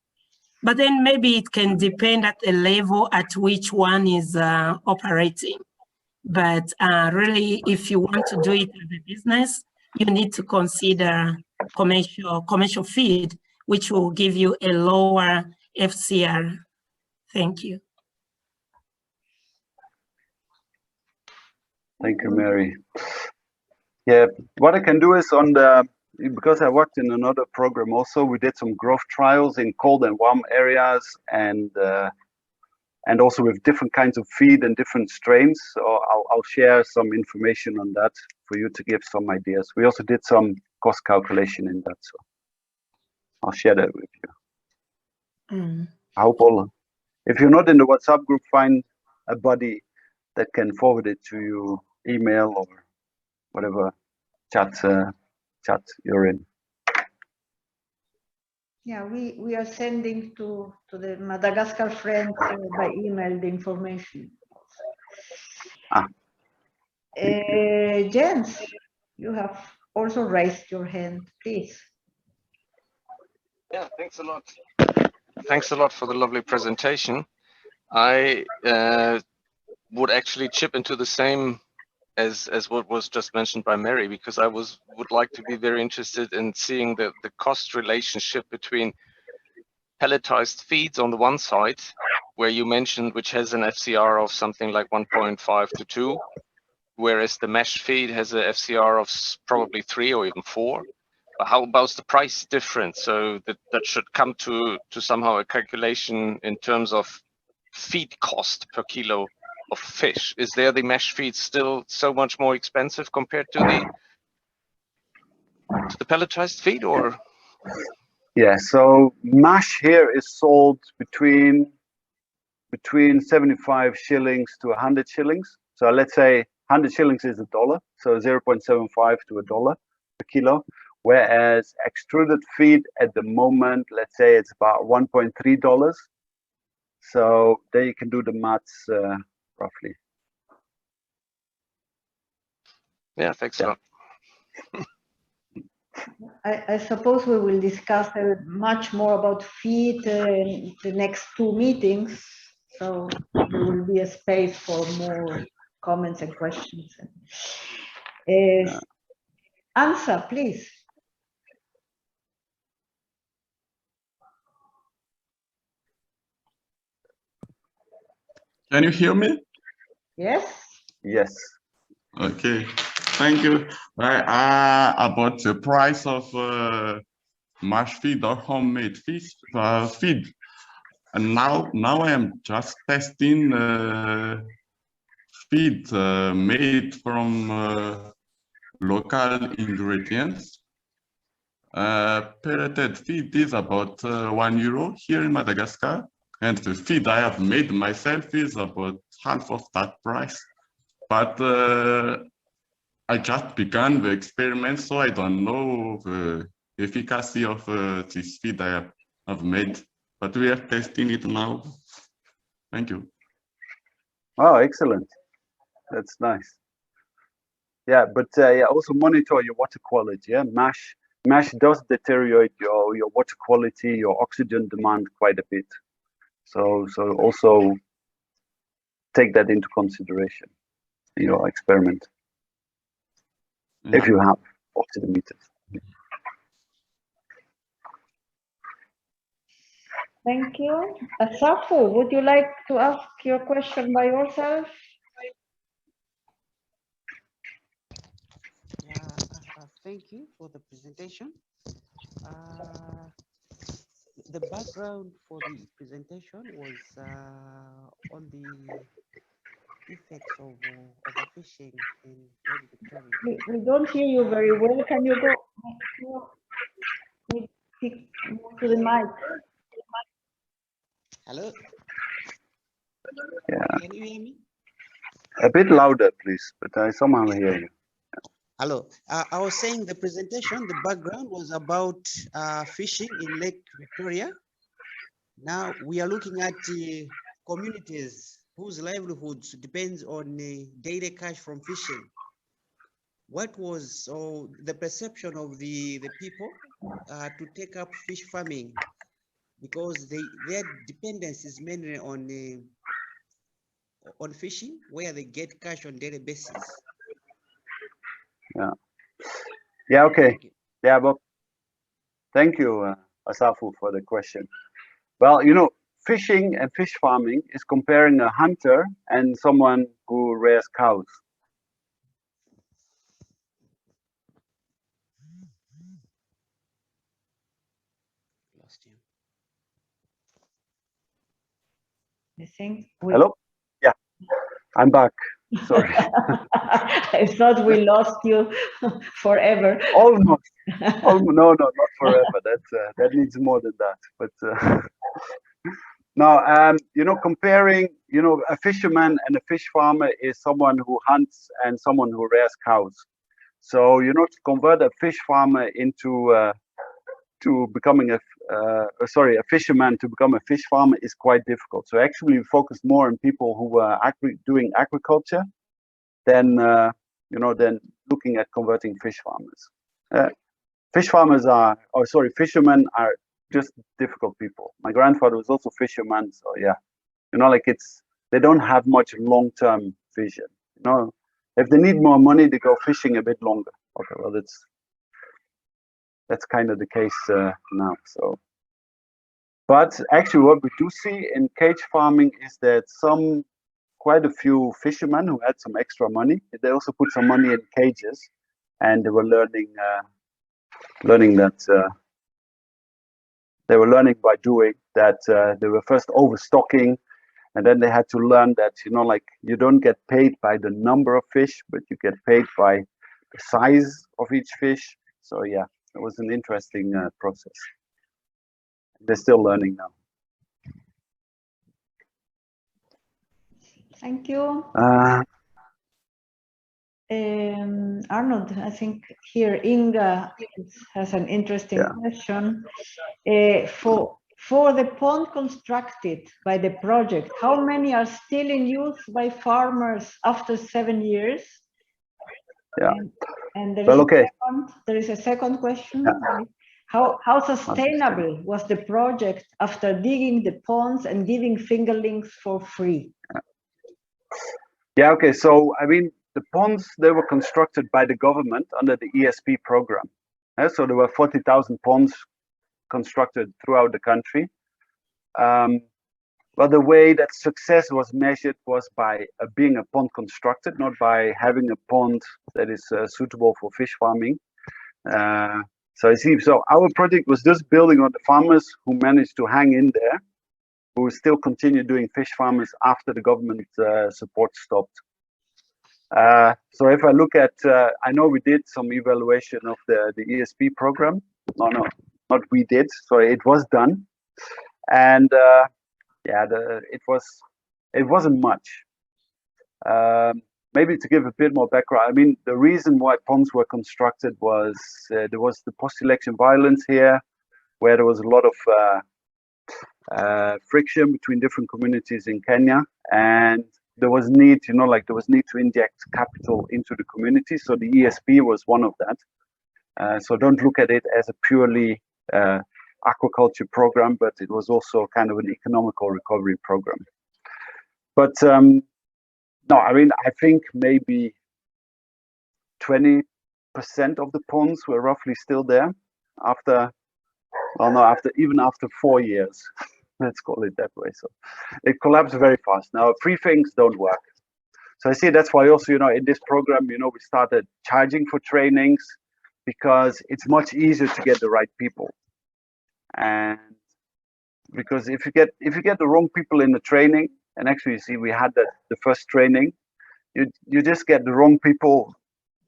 But then maybe it can depend at the level at which one is operating. But really, if you want to do it as a business, you need to consider commercial feed, which will give you a lower FCR. Thank you. Thank you, Mary. Yeah, what I can do is because I worked in another program also, we did some growth trials in cold and warm areas, and also with different kinds of feed and different strains. So I'll share some information on that for you to give some ideas. We also did some cost calculation in that, so I'll share that with you. I hope if you're not in the WhatsApp group, find a buddy that can forward it to you, email or whatever chat you're in. Yeah, we are sending to the Madagascar friends by email the information. Jens, you have also raised your hand, please. Yeah, thanks a lot. Thanks a lot for the lovely presentation. I would actually chip into the same as what was just mentioned by Mary, because I would like to be very interested in seeing the cost relationship between pelletized feeds on the one side, where you mentioned, which has an FCR of something like 1.5 to 2, whereas the mesh feed has a FCR of probably 3 or even 4. But how about the price difference? So that should come to somehow a calculation in terms of feed cost per kilo of fish. Is there the mesh feed still so much more expensive compared to the pelletized feed, or? Yeah, so mash here is sold between 75 shillings to 100 shillings. So let's say 100 shillings is $1, so 0.75 to $1 per kilo. Whereas extruded feed at the moment, let's say it's about $1.3. So there you can do the maths roughly. Yeah, thanks a lot. I suppose we will discuss much more about feed in the next 2 meetings. So there will be a space for more comments and questions. Answer, please. Can you hear me? Yes. Yes. Okay, thank you. About the price of mash feed or homemade feed, and now I am just testing feed made from local ingredients. Pelleted feed is about €1 here in Madagascar, and the feed I have made myself is about half of that price. But I just began the experiment, so I don't know the efficacy of this feed I have made. But we are testing it now. Thank you. Oh, excellent. That's nice. Yeah, but yeah, also monitor your water quality. Yeah, mash does deteriorate your water quality, your oxygen demand quite a bit. So also take that into consideration in your experiment if you have oxidimeters. Thank you. Safu, would you like to ask your question by yourself? Yeah, thank you for the presentation. The background for the presentation was on the effects of overfishing in Lake Victoria. We don't hear you very well. Can you go to the mic? Hello? Yeah. Can you hear me? A bit louder, please, but I somehow hear you. Hello. I was saying the presentation, the background was about fishing in Lake Victoria. Now we are looking at communities whose livelihoods depends on daily cash from fishing. What was the perception of the people to take up fish farming, because their dependence is mainly on fishing, where they get cash on daily basis. Yeah. Yeah. Okay. Yeah, Bob. Thank you, Asafu, for the question. Well, you know, fishing and fish farming is comparing a hunter and someone who rears cows. Lost you. I think Hello? Yeah, I'm back. Sorry. I thought we lost you forever. Almost. No, not forever. That needs more than that. But no, you know, comparing, you know, a fisherman and a fish farmer is someone who hunts and someone who rears cows. So, you know, to convert a fish farmer into to becoming a fisherman to become a fish farmer is quite difficult. So actually, we focus more on people who are doing agriculture than you know, than looking at converting fish farmers. Fishermen are just difficult people. My grandfather was also fisherman, so yeah, you know, like they don't have much long-term vision. You know, if they need more money, they go fishing a bit longer. Okay, well, that's kind of the case now. So, but actually, what we do see in cage farming is that quite a few fishermen who had some extra money, they also put some money in cages, and they were learning that they were learning by doing that. They were first overstocking, and then they had to learn that, you know, like, you don't get paid by the number of fish, but you get paid by the size of each fish. So yeah, it was an interesting process. They're still learning now. Thank you. Arnoud, I think here Inga has an interesting question. For the pond constructed by the project, how many are still in use by farmers after 7 years? Yeah. And there is, well, okay. There is a second question. Yeah. How sustainable was the project after digging the ponds and giving fingerlings for free? Yeah, okay. So, I mean, the ponds, they were constructed by the government under the ESP program. So there were 40,000 ponds constructed throughout the country. Well, the way that success was measured was by being a pond constructed, not by having a pond that is suitable for fish farming. So I see. So our project was just building on the farmers who managed to hang in there, who still continue doing fish farmers after the government support stopped. So if I look at, I know we did some evaluation of the ESP program. No, not we did. Sorry, it was done, and yeah, it wasn't much. Maybe to give a bit more background, I mean, the reason why ponds were constructed was there was the post-election violence here, where there was a lot of friction between different communities in Kenya, and there was need, there was need to inject capital into the community. So the ESP was one of that. So don't look at it as a purely aquaculture program, but it was also kind of an economical recovery program. But no, I mean, I think maybe 20% of the ponds were roughly still there after, well, no, even after 4 years, let's call it that way. So it collapsed very fast. Now, free things don't work. So I see that's why also, in this program, we started charging for trainings because it's much easier to get the right people. And because if you get the wrong people in the training, and actually, you see, we had the first training, you just get the wrong people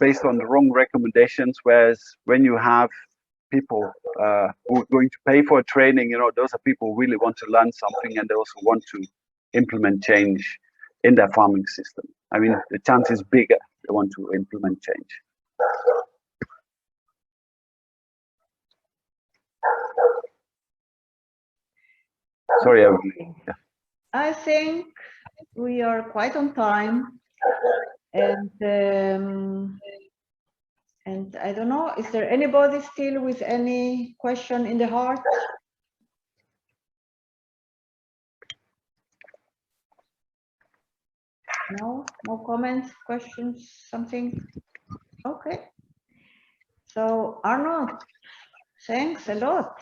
based on the wrong recommendations. Whereas when you have people who are going to pay for a training, those are people who really want to learn something, and they also want to implement change in their farming system. I mean, the chance is bigger they want to implement change. Sorry, everybody. Yeah. I think we are quite on time, and I don't know, is there anybody still with any question in the heart? No comments, questions, something? Okay. So Arnoud, thanks a lot.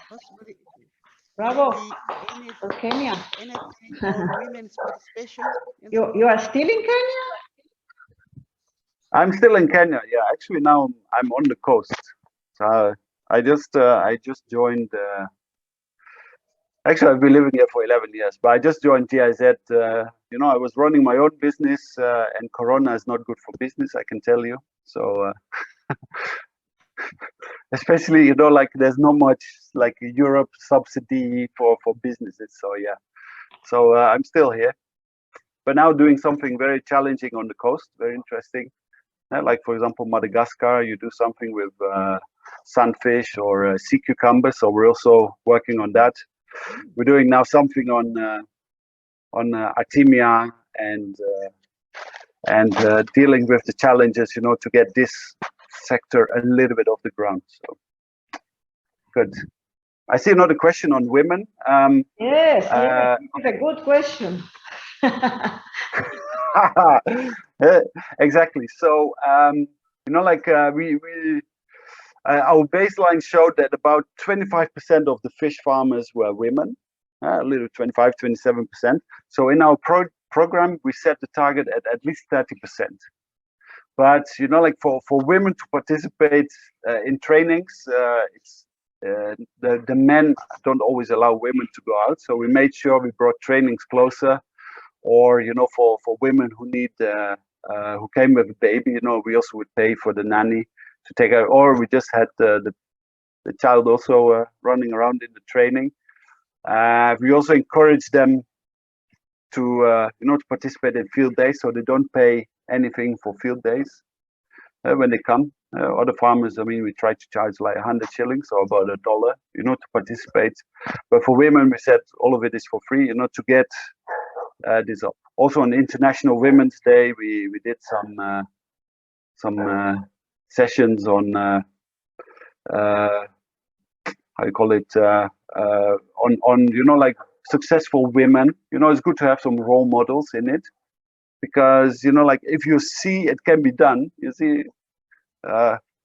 Bravo for Kenya. Anything on women's participation? You are still in Kenya? I'm still in Kenya. Yeah, actually now I'm on the coast. So I just joined. Actually, I've been living here for 11 years, but I just joined GIZ. I was running my own business, and Corona is not good for business, I can tell you. So, especially, there's not much like Europe subsidy for businesses. So yeah, so I'm still here, but now doing something very challenging on the coast, very interesting. Like for example, Madagascar, you do something with sunfish or sea cucumber. So we're also working on that. We're doing now something on Artemia and dealing with the challenges, to get this sector a little bit off the ground. So good. I see another question on women. Yes, it's a good question. Exactly. So our baseline showed that about 25% of the fish farmers were women, a little 25, 27%. So in our program, we set the target at least 30%. But for women to participate in trainings, it's the men don't always allow women to go out. So we made sure we brought trainings closer, or for women who need who came with a baby, we also would pay for the nanny to take her, or we just had the child also running around in the training. We also encourage them to to participate in field days, so they don't pay anything for field days when they come. Other farmers, I mean, we try to charge like 100 shillings or about $1, to participate. But for women, we said all of it is for free, to get this up. Also on International Women's Day, we did some sessions on how you call it, on like successful women. It's good to have some role models in it, because like if you see it can be done, you see,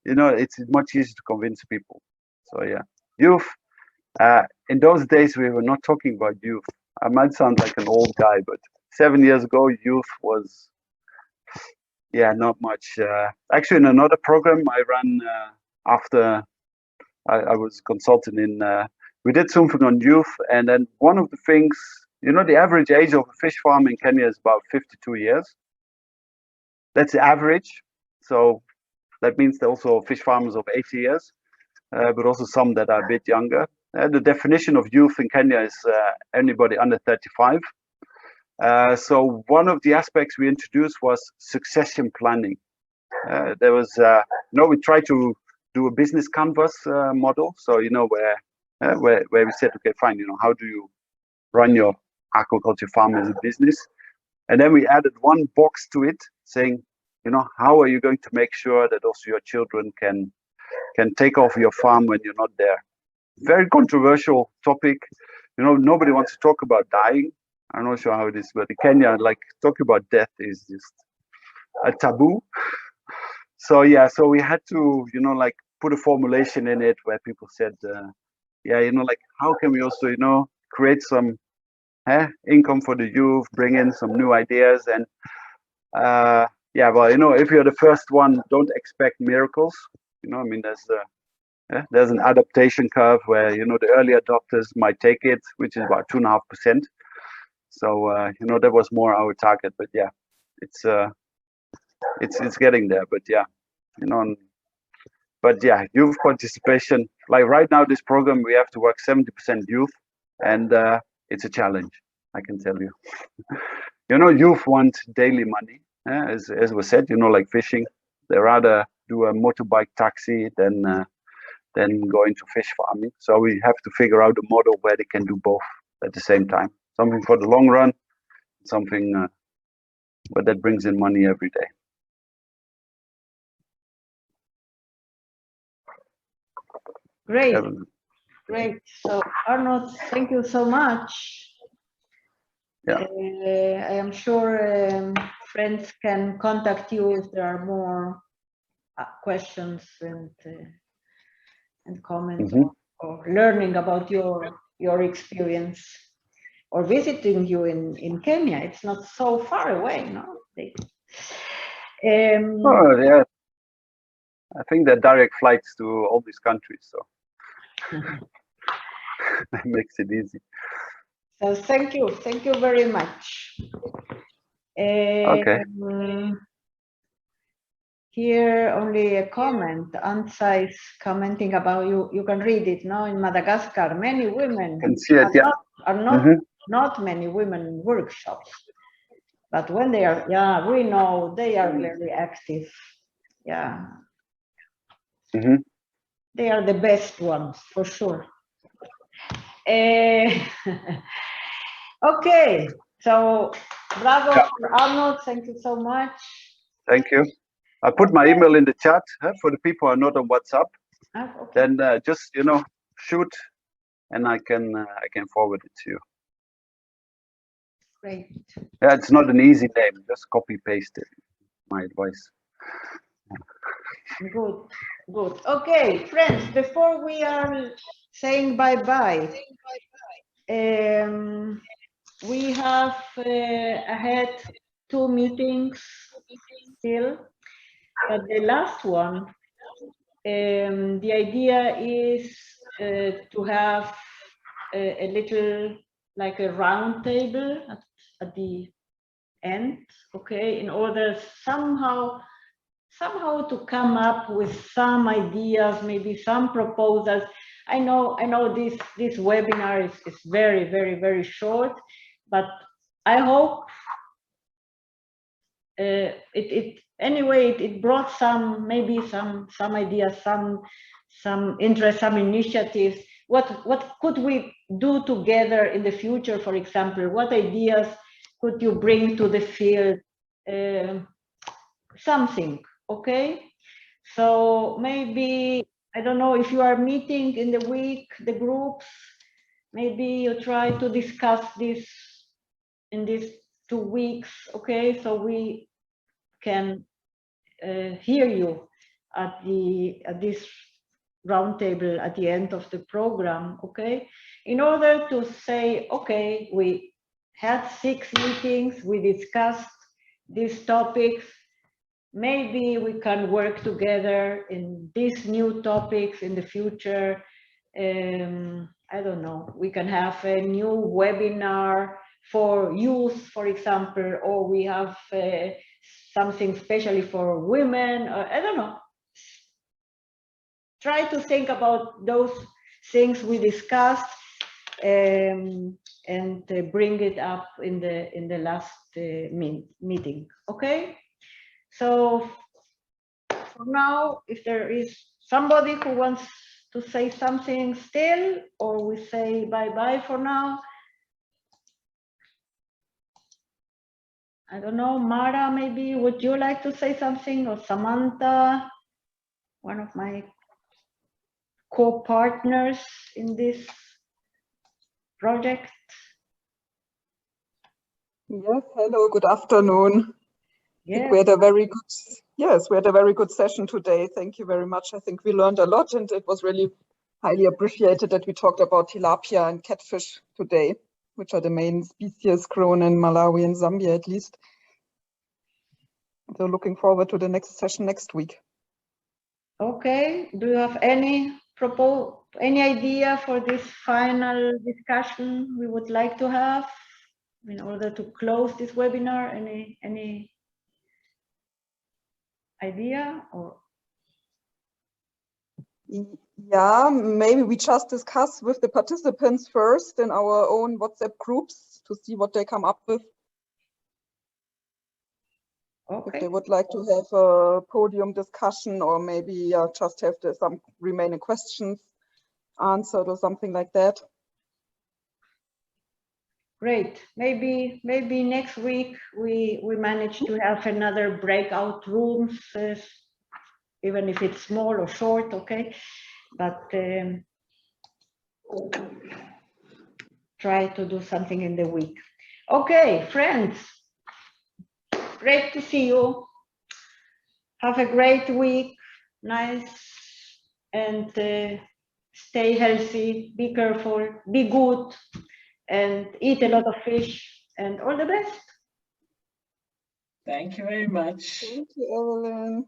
it's much easier to convince people. So yeah, youth. In those days we were not talking about youth. I might sound like an old guy, but 7 years ago, youth was, not much. Actually, in another program I ran after I was consulting in, we did something on youth, and then one of the things, the average age of a fish farm in Kenya is about 52 years. That's the average. So that means there are also fish farmers of 80 years, but also some that are a bit younger. The definition of youth in Kenya is anybody under 35. So one of the aspects we introduced was succession planning. There was, we tried to do a business canvas model. So, where we said, okay, fine, how do you run your aquaculture farm as a business? And then we added one box to it saying, you know, how are you going to make sure that also your children can take off your farm when you're not there? Very controversial topic. You know, nobody wants to talk about dying. I'm not sure how it is, but in Kenya, like talking about death is just a taboo. So yeah, so we had to, you know, like put a formulation in it where people said, yeah, you know, like how can we also, you know, create some income for the youth, bring in some new ideas, and yeah, well, you know, if you're the first one, don't expect miracles. You know, I mean, there's an adaptation curve where, you know, the early adopters might take it, which is about 2.5%. So you know, that was more our target, but yeah, it's getting there. But yeah, you know, but yeah, youth participation. Like right now, this program we have to work 70% youth, and it's a challenge, I can tell you. You know, youth want daily money, as was said. You know, like fishing, they rather do a motorbike taxi than go into fish farming. So we have to figure out a model where they can do both at the same time. Something for the long run, something, but that brings in money every day. Great, great. So Arnoud, thank you so much. Yeah. I am sure friends can contact you if there are more questions and comments, or learning about your experience, or visiting you in Kenya. It's not so far away, no? Oh yeah, I think there are direct flights to all these countries, so that makes it easy. So thank you very much. Okay. Here only a comment. Ansa is commenting about you. You can read it now. In Madagascar, many women can see it, not many women in workshops, but when they are, yeah, we know they are very active. Yeah. They are the best ones for sure. Okay, so bravo for Arnoud. Thank you so much. Thank you. I put my email in the chat for the people who are not on WhatsApp. Okay. Then just, you know, shoot, and I can forward it to you. Great. Yeah, it's not an easy name. Just copy paste it. My advice. Good, good. Okay, friends. Before we are saying bye-bye, we have ahead 2 meetings still, but the last one, the idea is to have a little, like a round table at the end, okay, in order somehow to come up with some ideas, maybe some proposals. I know this webinar is very, very, very short, but I hope it brought some, maybe some ideas, some interest, some initiatives. What could we do together in the future? For example, what ideas could you bring to the field? Something, okay? So maybe, I don't know, if you are meeting in the week, the groups, maybe you try to discuss this in these 2 weeks, okay? So we can hear you at this roundtable at the end of the program, okay? In order to say, okay, we had 6 meetings, we discussed these topics, maybe we can work together in these new topics in the future. I don't know, we can have a new webinar for youth, for example, or we have something especially for women, or I don't know. Try to think about those things we discussed and bring it up in the last meeting, okay? So for now, if there is somebody who wants to say something still, or we say bye-bye for now. I don't know, Mara, maybe would you like to say something, or Samantha, one of my co-partners in this project? Yes, hello, good afternoon. I think we had a very good, yes, we had a very good session today. Thank you very much. I think we learned a lot, and it was really highly appreciated that we talked about tilapia and catfish today, which are the main species grown in Malawi and Zambia at least. So looking forward to the next session next week. Okay, do you have any idea for this final discussion we would like to have in order to close this webinar? Any idea? Or yeah, maybe we just discuss with the participants first in our own WhatsApp groups to see what they come up with. Okay. If they would like to have a podium discussion, or maybe just have some remaining questions answered or something like that. Great. Maybe next week we manage to have another breakout rooms, even if it's small or short, okay? But try to do something in the week. Okay, friends, great to see you. Have a great week, nice, and stay healthy, be careful, be good, and eat a lot of fish, and all the best. Thank you very much. Thank you, Evelyn.